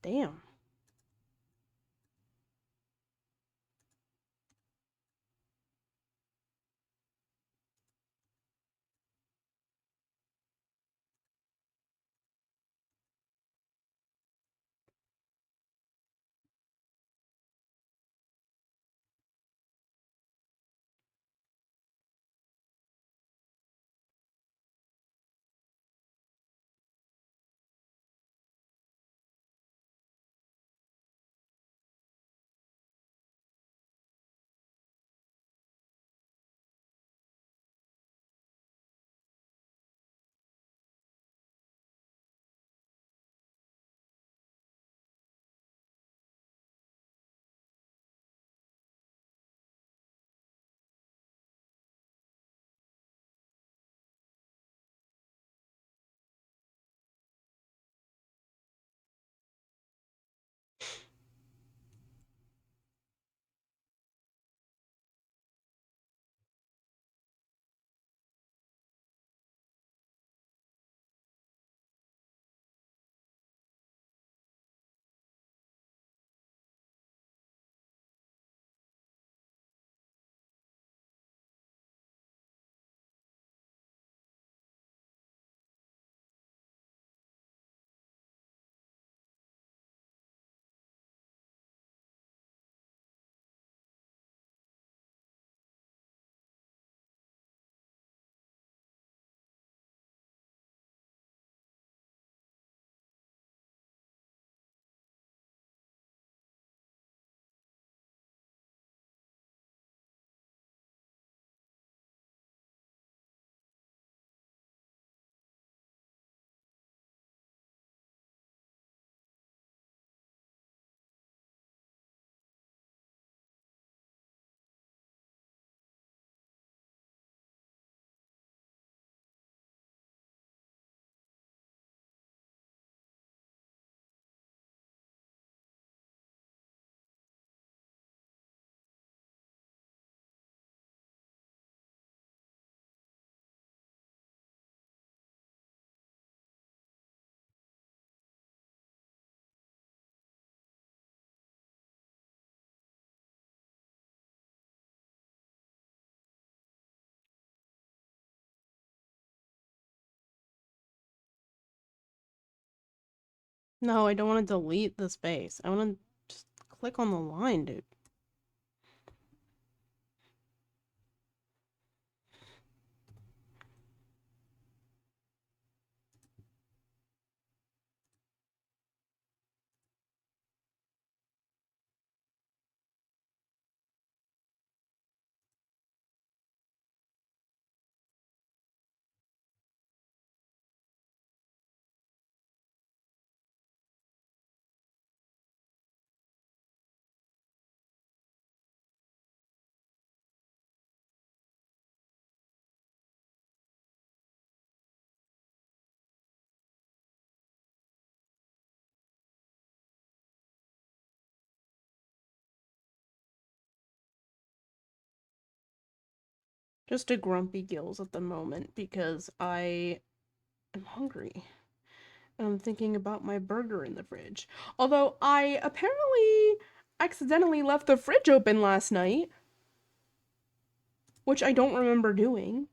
Damn. No, I don't want to delete the space. I want to just click on the line, dude. Just a grumpy gills at the moment because I am hungry. And I'm thinking about my burger in the fridge. Although I apparently accidentally left the fridge open last night, which I don't remember doing.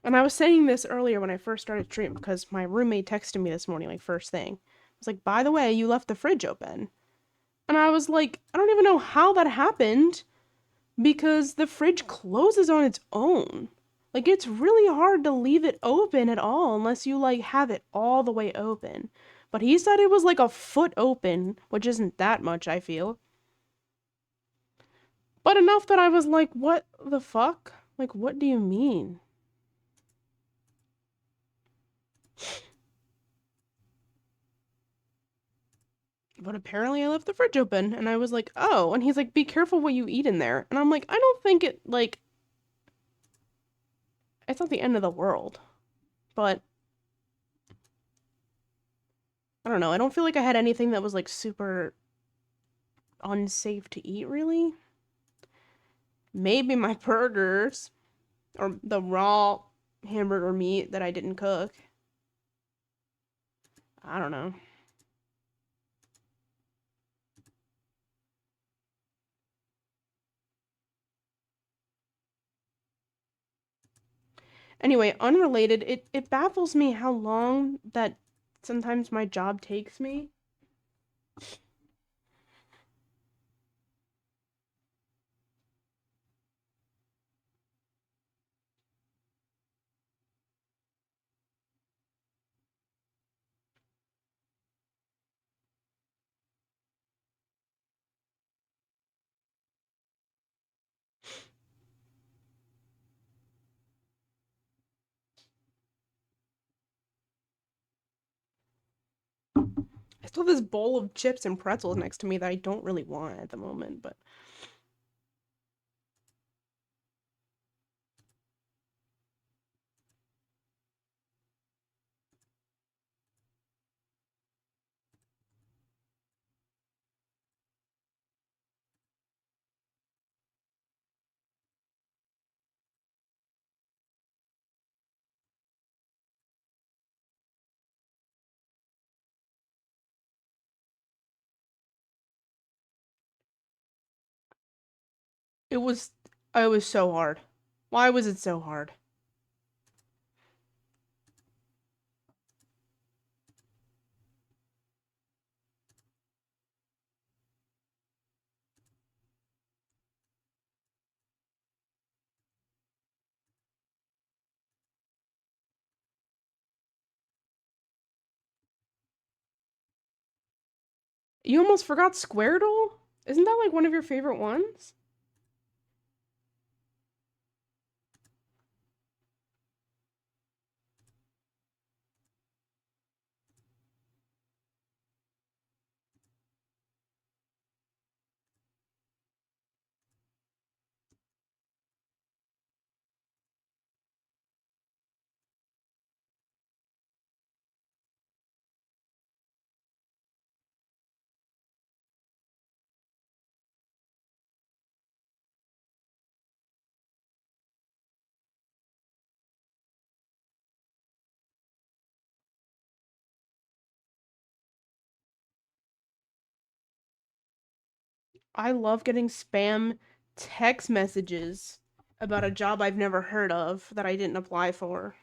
And I was saying this earlier when I first started stream because my roommate texted me this morning, like first thing. I was like, by the way, you left the fridge open. And I was like, I don't even know how that happened because the fridge closes on its own. Like, it's really hard to leave it open at all unless you, like, have it all the way open. But he said it was, like, a foot open, which isn't that much, I feel. But enough that I was like, what the fuck? Like, what do you mean? But apparently I left the fridge open, and I was like, oh. And he's like, be careful what you eat in there. And I'm like, I don't think it, like, it's not the end of the world. But I don't know. I don't feel like I had anything that was like super unsafe to eat, really. Maybe my burgers or the raw hamburger meat that I didn't cook. I don't know. Anyway, unrelated, it baffles me how long that sometimes my job takes me. I still have this bowl of chips and pretzels next to me that I don't really want at the moment, but it was so hard. Why was it so hard? You almost forgot Squirtle? Isn't that like one of your favorite ones? I love getting spam text messages about a job I've never heard of that I didn't apply for.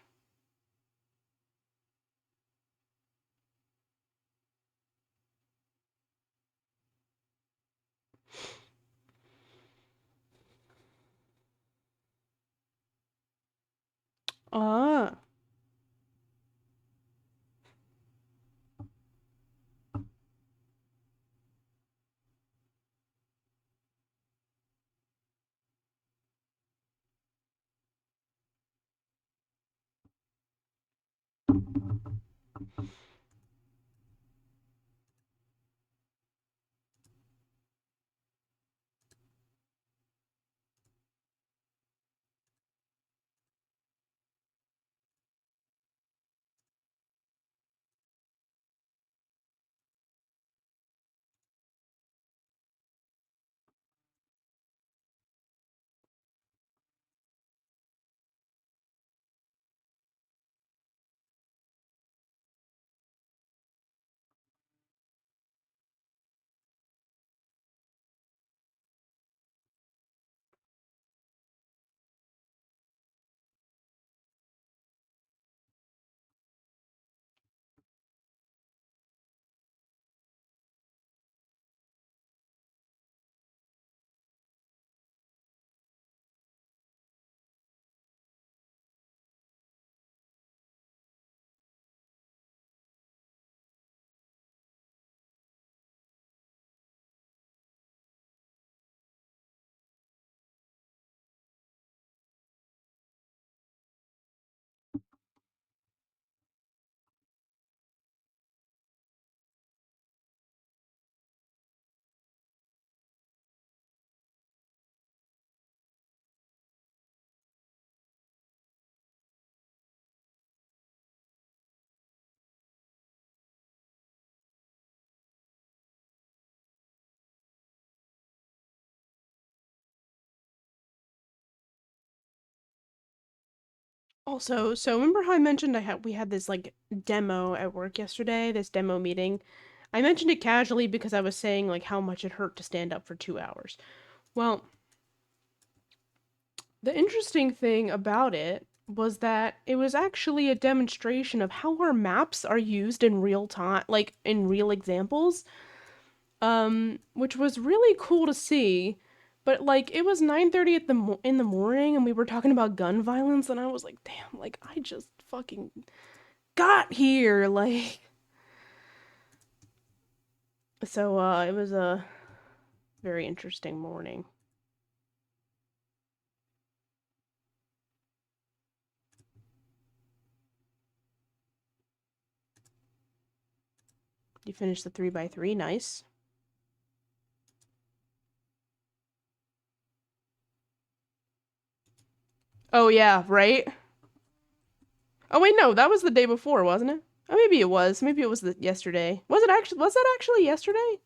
Ah. Also, so remember how I mentioned we had this like demo at work yesterday, this demo meeting? I mentioned it casually because I was saying like how much it hurt to stand up for 2 hours. Well, the interesting thing about it was that it was actually a demonstration of how our maps are used in real time, like in real examples. Which was really cool to see. But like it was 9:30 in the morning and we were talking about gun violence and I was like, "Damn, like I just fucking got here." Like so it was a very interesting morning. You finished the 3x3, nice. Oh yeah, right? Oh wait, no, that was the day before, wasn't it? Oh, maybe it was. Maybe it was yesterday. Was that actually yesterday?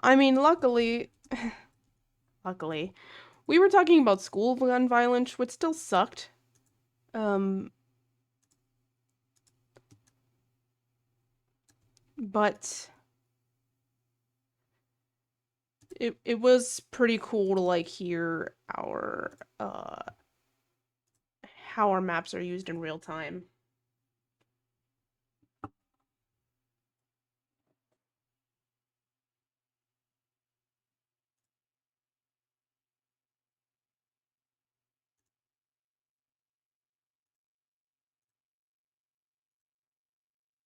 I mean, luckily, we were talking about school gun violence, which still sucked. Um, but it was pretty cool to like hear our how our maps are used in real time.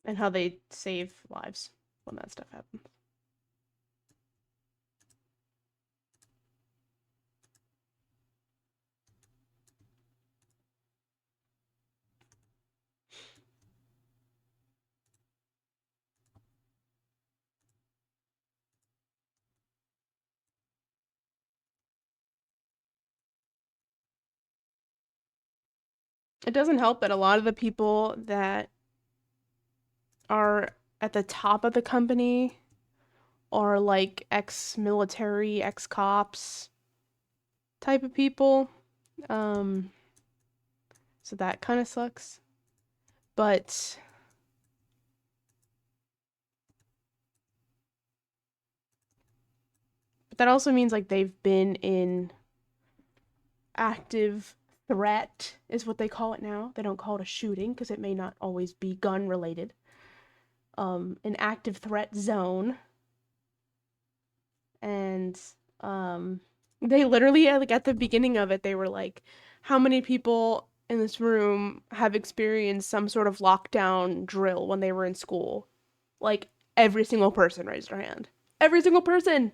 And how they save lives when that stuff happens. It doesn't help that a lot of the people that are at the top of the company are like ex-military, ex-cops type of people. Um, so that kind of sucks. But that also means like they've been in active threat is what they call it now. They don't call it a shooting because it may not always be gun related. An active threat zone. And they literally like at the beginning of it they were like, how many people in this room have experienced some sort of lockdown drill when they were in school? Like every single person raised their hand. Every single person.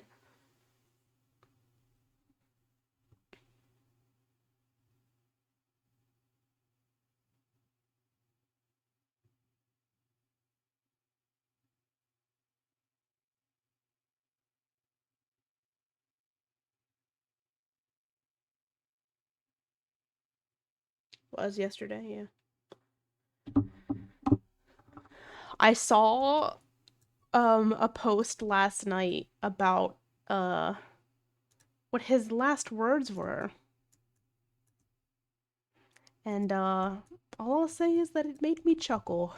Was yesterday, yeah. I saw a post last night about what his last words were. And all I'll say is that it made me chuckle.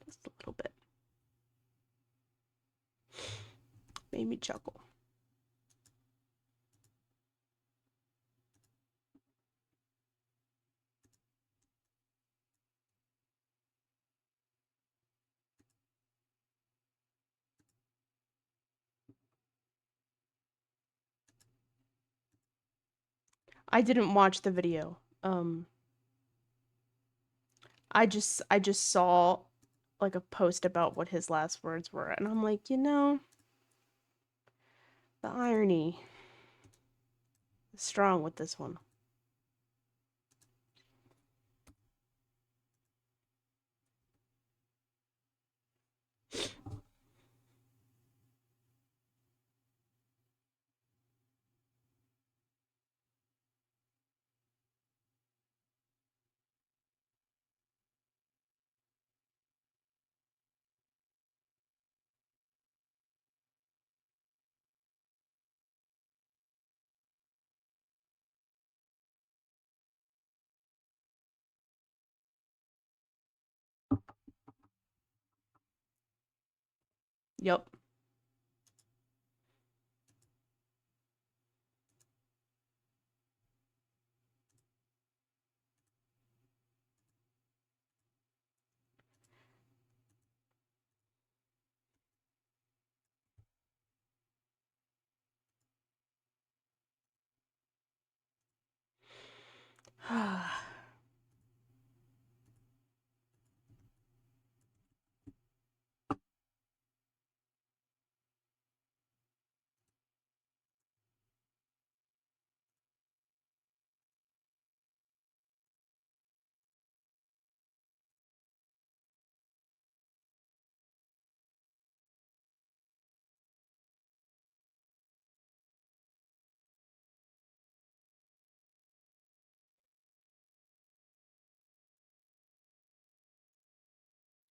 Just a little bit. Made me chuckle. I didn't watch the video. I just saw like a post about what his last words were, and I'm like, you know, the irony is strong with this one. Yep.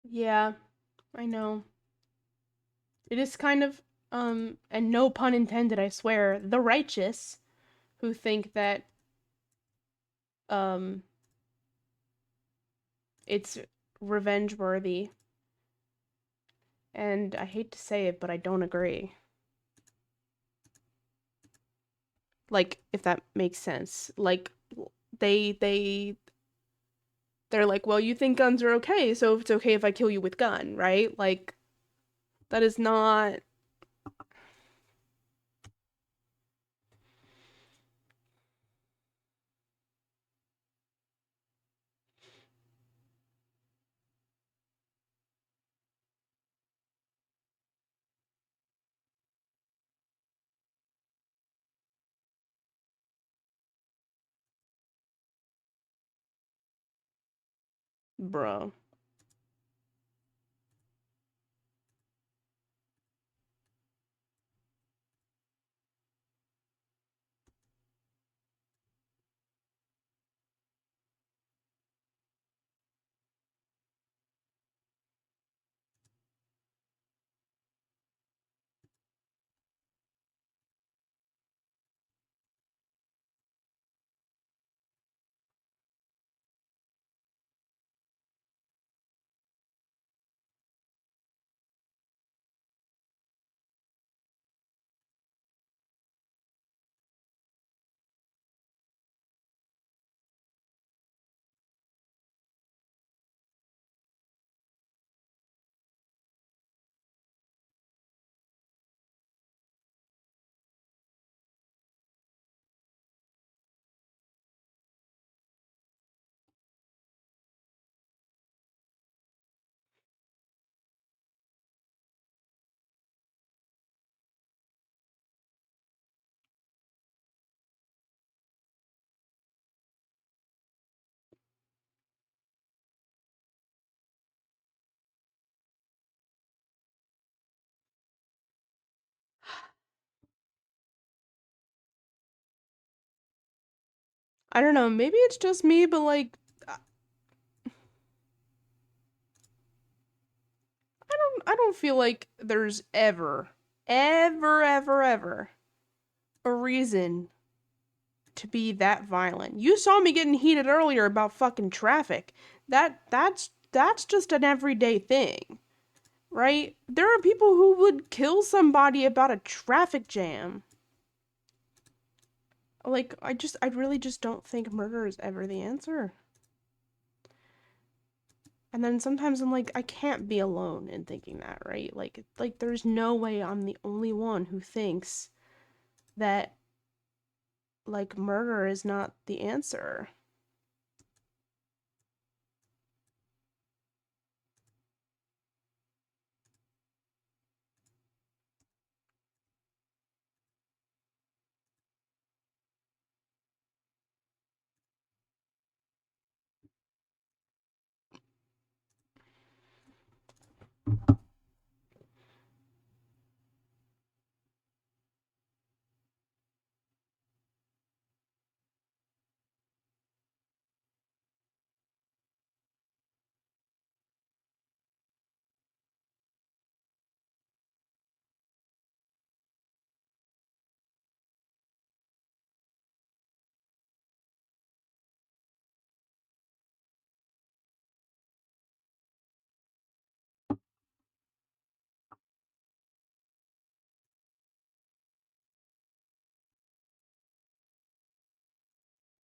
Yeah, I know. It is kind of, and no pun intended, I swear, the righteous who think that, um, it's revenge worthy. And I hate to say it, but I don't agree. Like, if that makes sense. Like, they're like, well, you think guns are okay, so it's okay if I kill you with gun, right? Like, that is not... Bro. I don't know, maybe it's just me, but like, I don't feel like there's ever a reason to be that violent. You saw me getting heated earlier about fucking traffic. That's just an everyday thing, right? There are people who would kill somebody about a traffic jam. Like, I really just don't think murder is ever the answer. And then sometimes I'm like, I can't be alone in thinking that, right? Like there's no way I'm the only one who thinks that, like, murder is not the answer.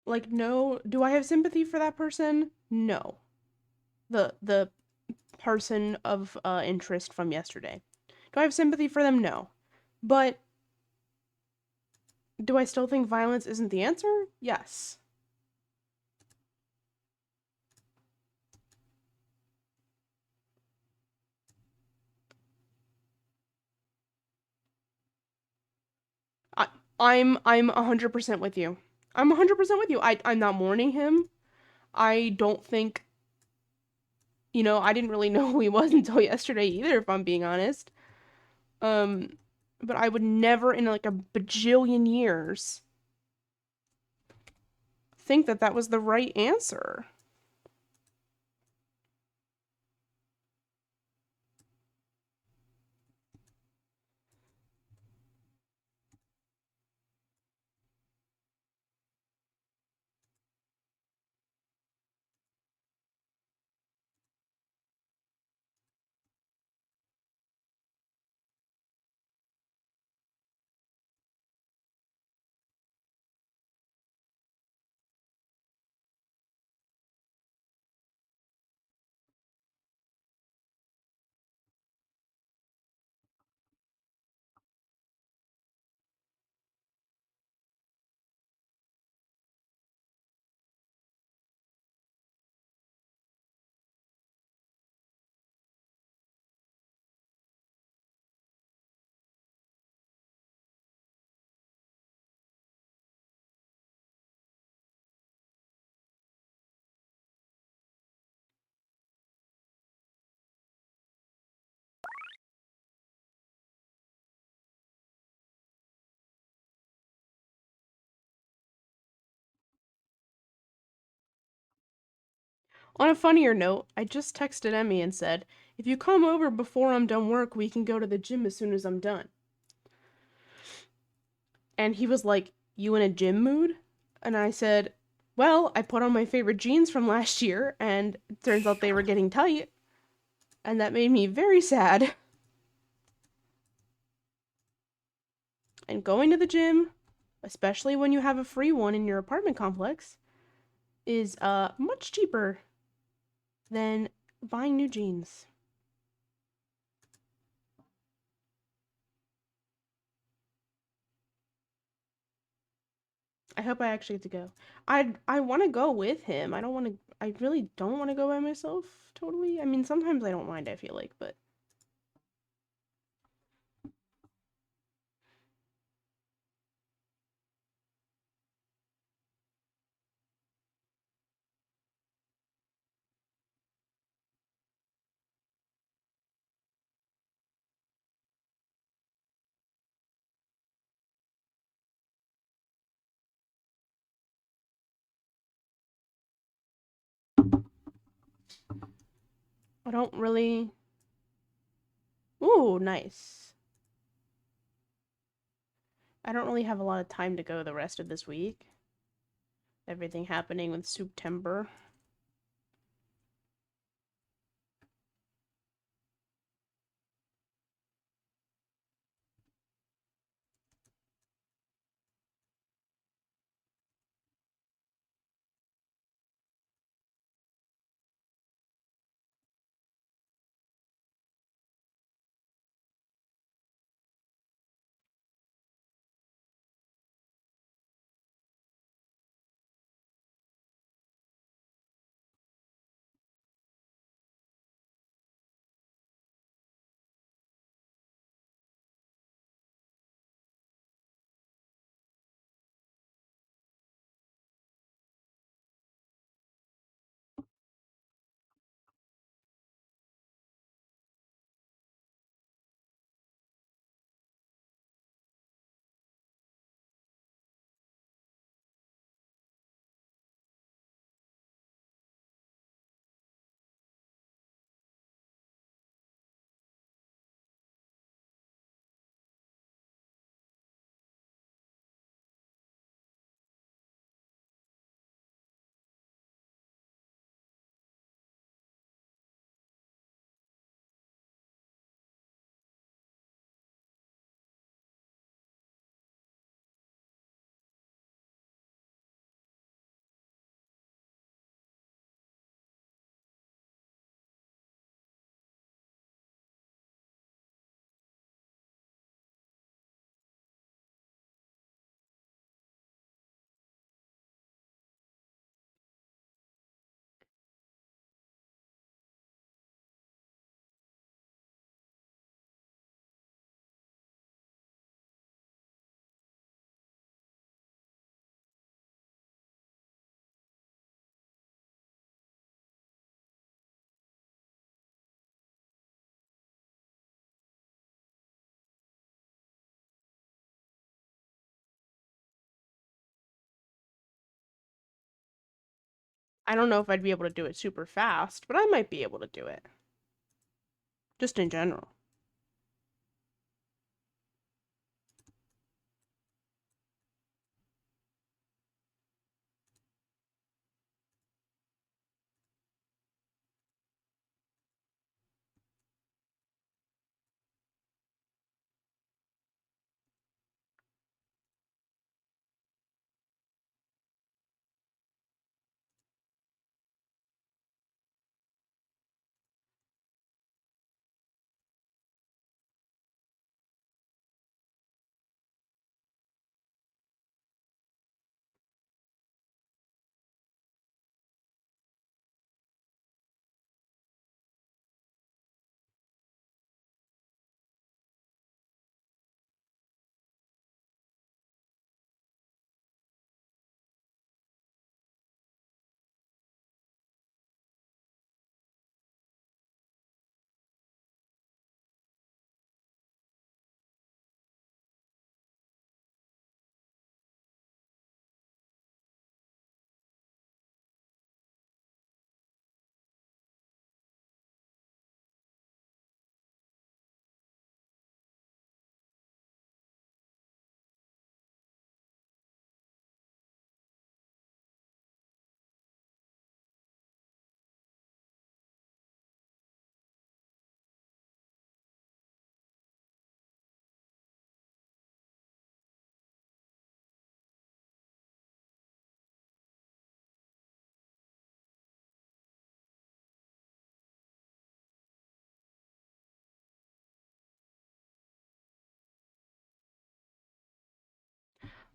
Like, no. Do I have sympathy for that person? No. The person of interest from yesterday. Do I have sympathy for them? No. But do I still think violence isn't the answer? Yes. I'm 100% with you. I'm 100% with you. I'm not mourning him. I don't think, I didn't really know who he was until yesterday either, if I'm being honest. But I would never in like a bajillion years think that that was the right answer. On a funnier note, I just texted Emmy and said, if you come over before I'm done work, we can go to the gym as soon as I'm done. And he was like, you in a gym mood? And I said, well, I put on my favorite jeans from last year, and it turns out they were getting tight. And that made me very sad. And going to the gym, especially when you have a free one in your apartment complex, is much cheaper than buying new jeans. I hope I actually get to go. I want to go with him. I really don't want to go by myself totally. I mean, sometimes I don't mind, I feel like, but I don't really. Ooh, nice. I don't really have a lot of time to go the rest of this week. Everything happening with September. I don't know if I'd be able to do it super fast, but I might be able to do it. Just in general.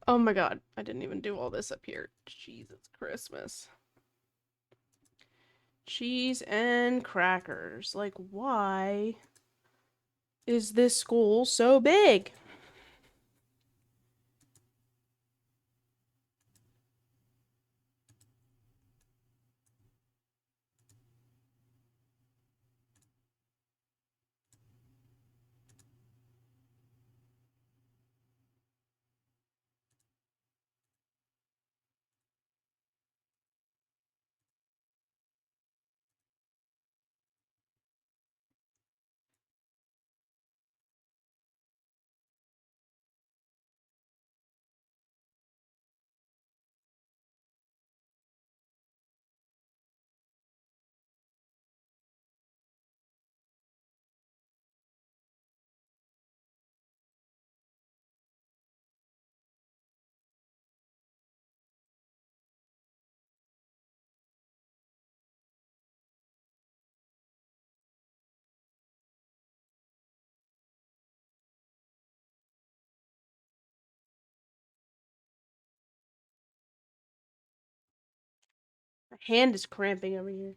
Oh my god, I didn't even do all this up here. Jesus Christmas. Cheese and crackers. Like, why is this school so big? My hand is cramping over here.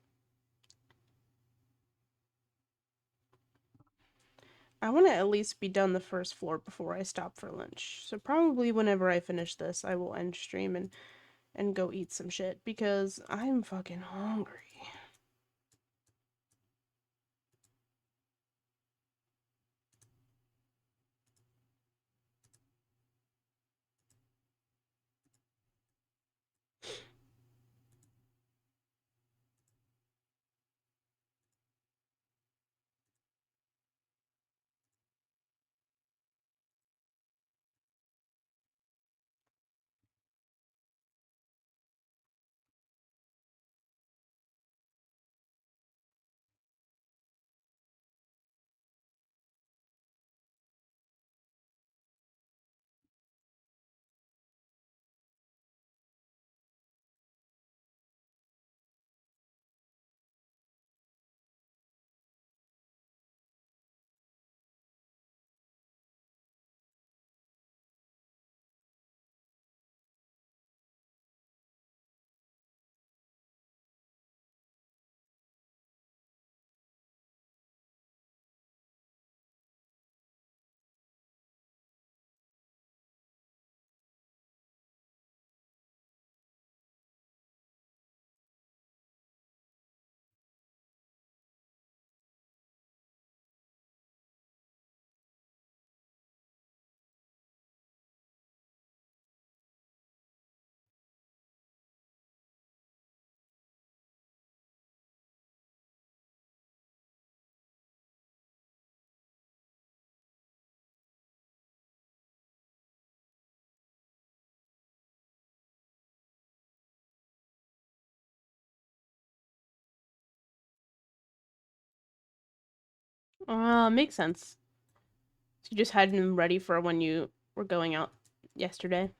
I want to at least be done the first floor before I stop for lunch. So probably whenever I finish this, I will end stream and go eat some shit because I'm fucking hungry. Makes sense. So you just had them ready for when you were going out yesterday.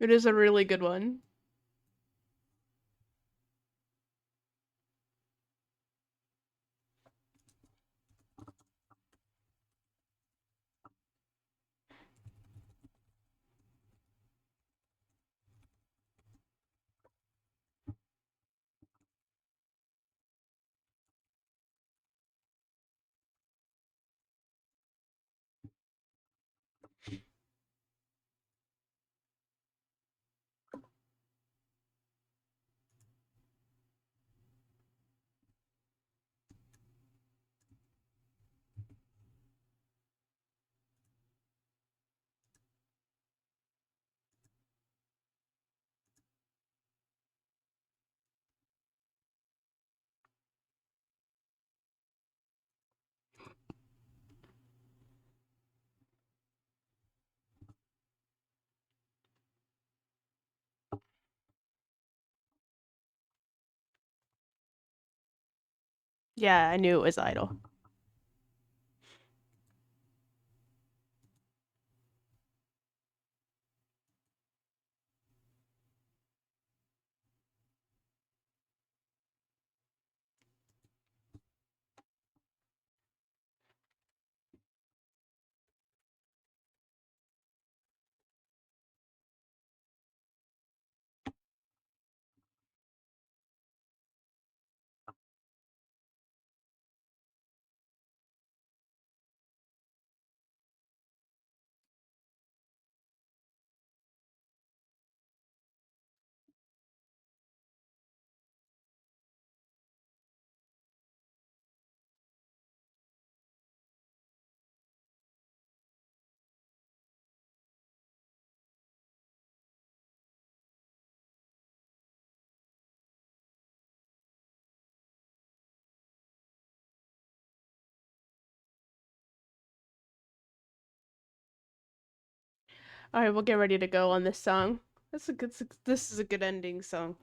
It is a really good one. Yeah, I knew it was Idol. All right, we'll get ready to go on this song. This is a good ending song.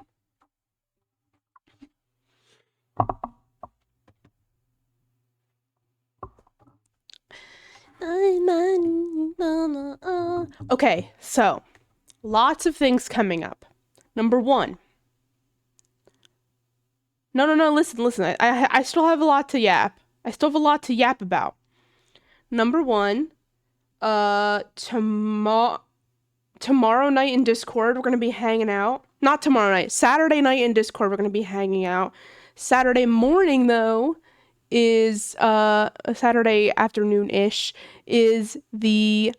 Okay, so lots of things coming up. Number one. No, listen. I still have a lot to yap. I still have a lot to yap about. Number one, tomorrow night in Discord, we're going to be hanging out. Not tomorrow night. Saturday night in Discord, we're going to be hanging out. Saturday morning, though, is, Saturday afternoon-ish, is the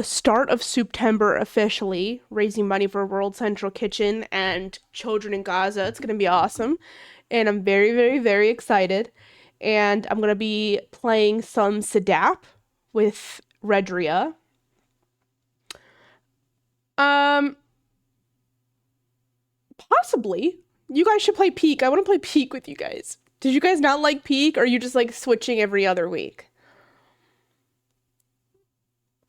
start of September officially, raising money for World Central Kitchen and children in Gaza. It's going to be awesome. And I'm very, very, very excited. And I'm going to be playing some Sadap with Redria. Possibly. You guys should play Peak. I want to play Peak with you guys. Did you guys not like Peak, or are you just like switching every other week?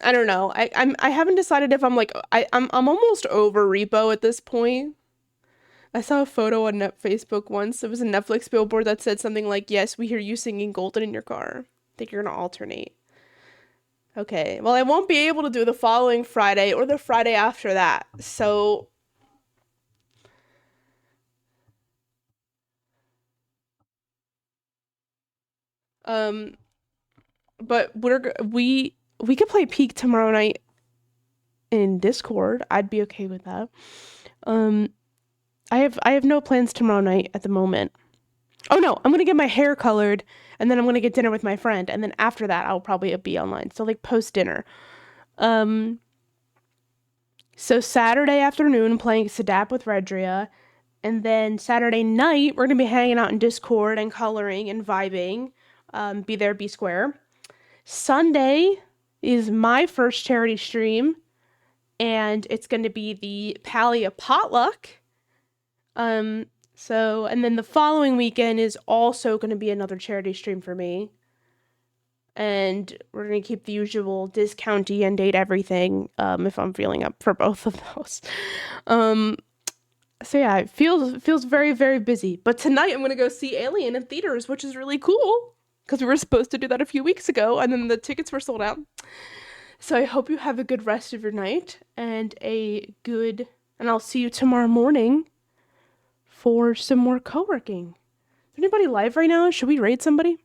I don't know. I haven't decided if I'm like I'm almost over Repo at this point. I saw a photo on Facebook once. It was a Netflix billboard that said something like, "Yes, we hear you singing Golden in your car." I think you're gonna alternate. Okay. Well, I won't be able to do the following Friday or the Friday after that. So but we could play Peak tomorrow night in Discord. I'd be okay with that. I have no plans tomorrow night at the moment. Oh no, I'm gonna get my hair colored, and then I'm gonna get dinner with my friend, and then after that I'll probably be online. So like post dinner. So Saturday afternoon playing Sadap with Redria, and then Saturday night we're gonna be hanging out in Discord and coloring and vibing. Be there, be square. Sunday is my first charity stream, and it's going to be the Palia Potluck. So, and then the following weekend is also going to be another charity stream for me. And we're going to keep the usual discounty and date everything, if I'm feeling up for both of those. So yeah, it feels very, very busy. But tonight I'm going to go see Alien in theaters, which is really cool, because we were supposed to do that a few weeks ago, and then the tickets were sold out. So I hope you have a good rest of your night, and I'll see you tomorrow morning for some more co-working. Is anybody live right now? Should we raid somebody?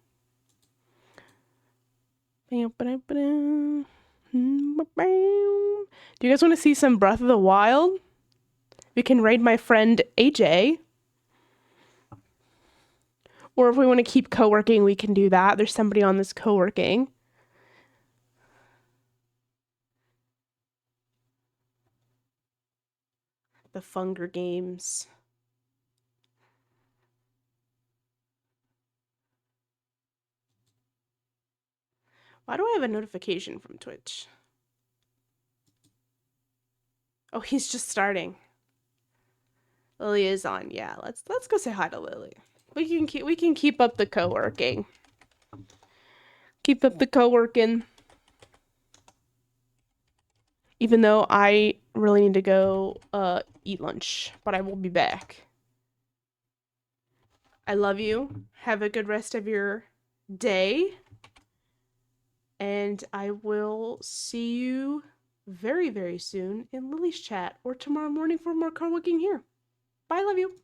Do you guys want to see some Breath of the Wild? We can raid my friend AJ. Or if we want to keep co-working, we can do that. There's somebody on this co-working. The Funger Games. Why do I have a notification from Twitch? Oh, he's just starting. Lily is on. Yeah, let's go say hi to Lily. We can keep up the co-working. Keep up the co-working. Even though I really need to go eat lunch, but I will be back. I love you. Have a good rest of your day. And I will see you very, very soon in Lily's chat or tomorrow morning for more co-working here. Bye, love you.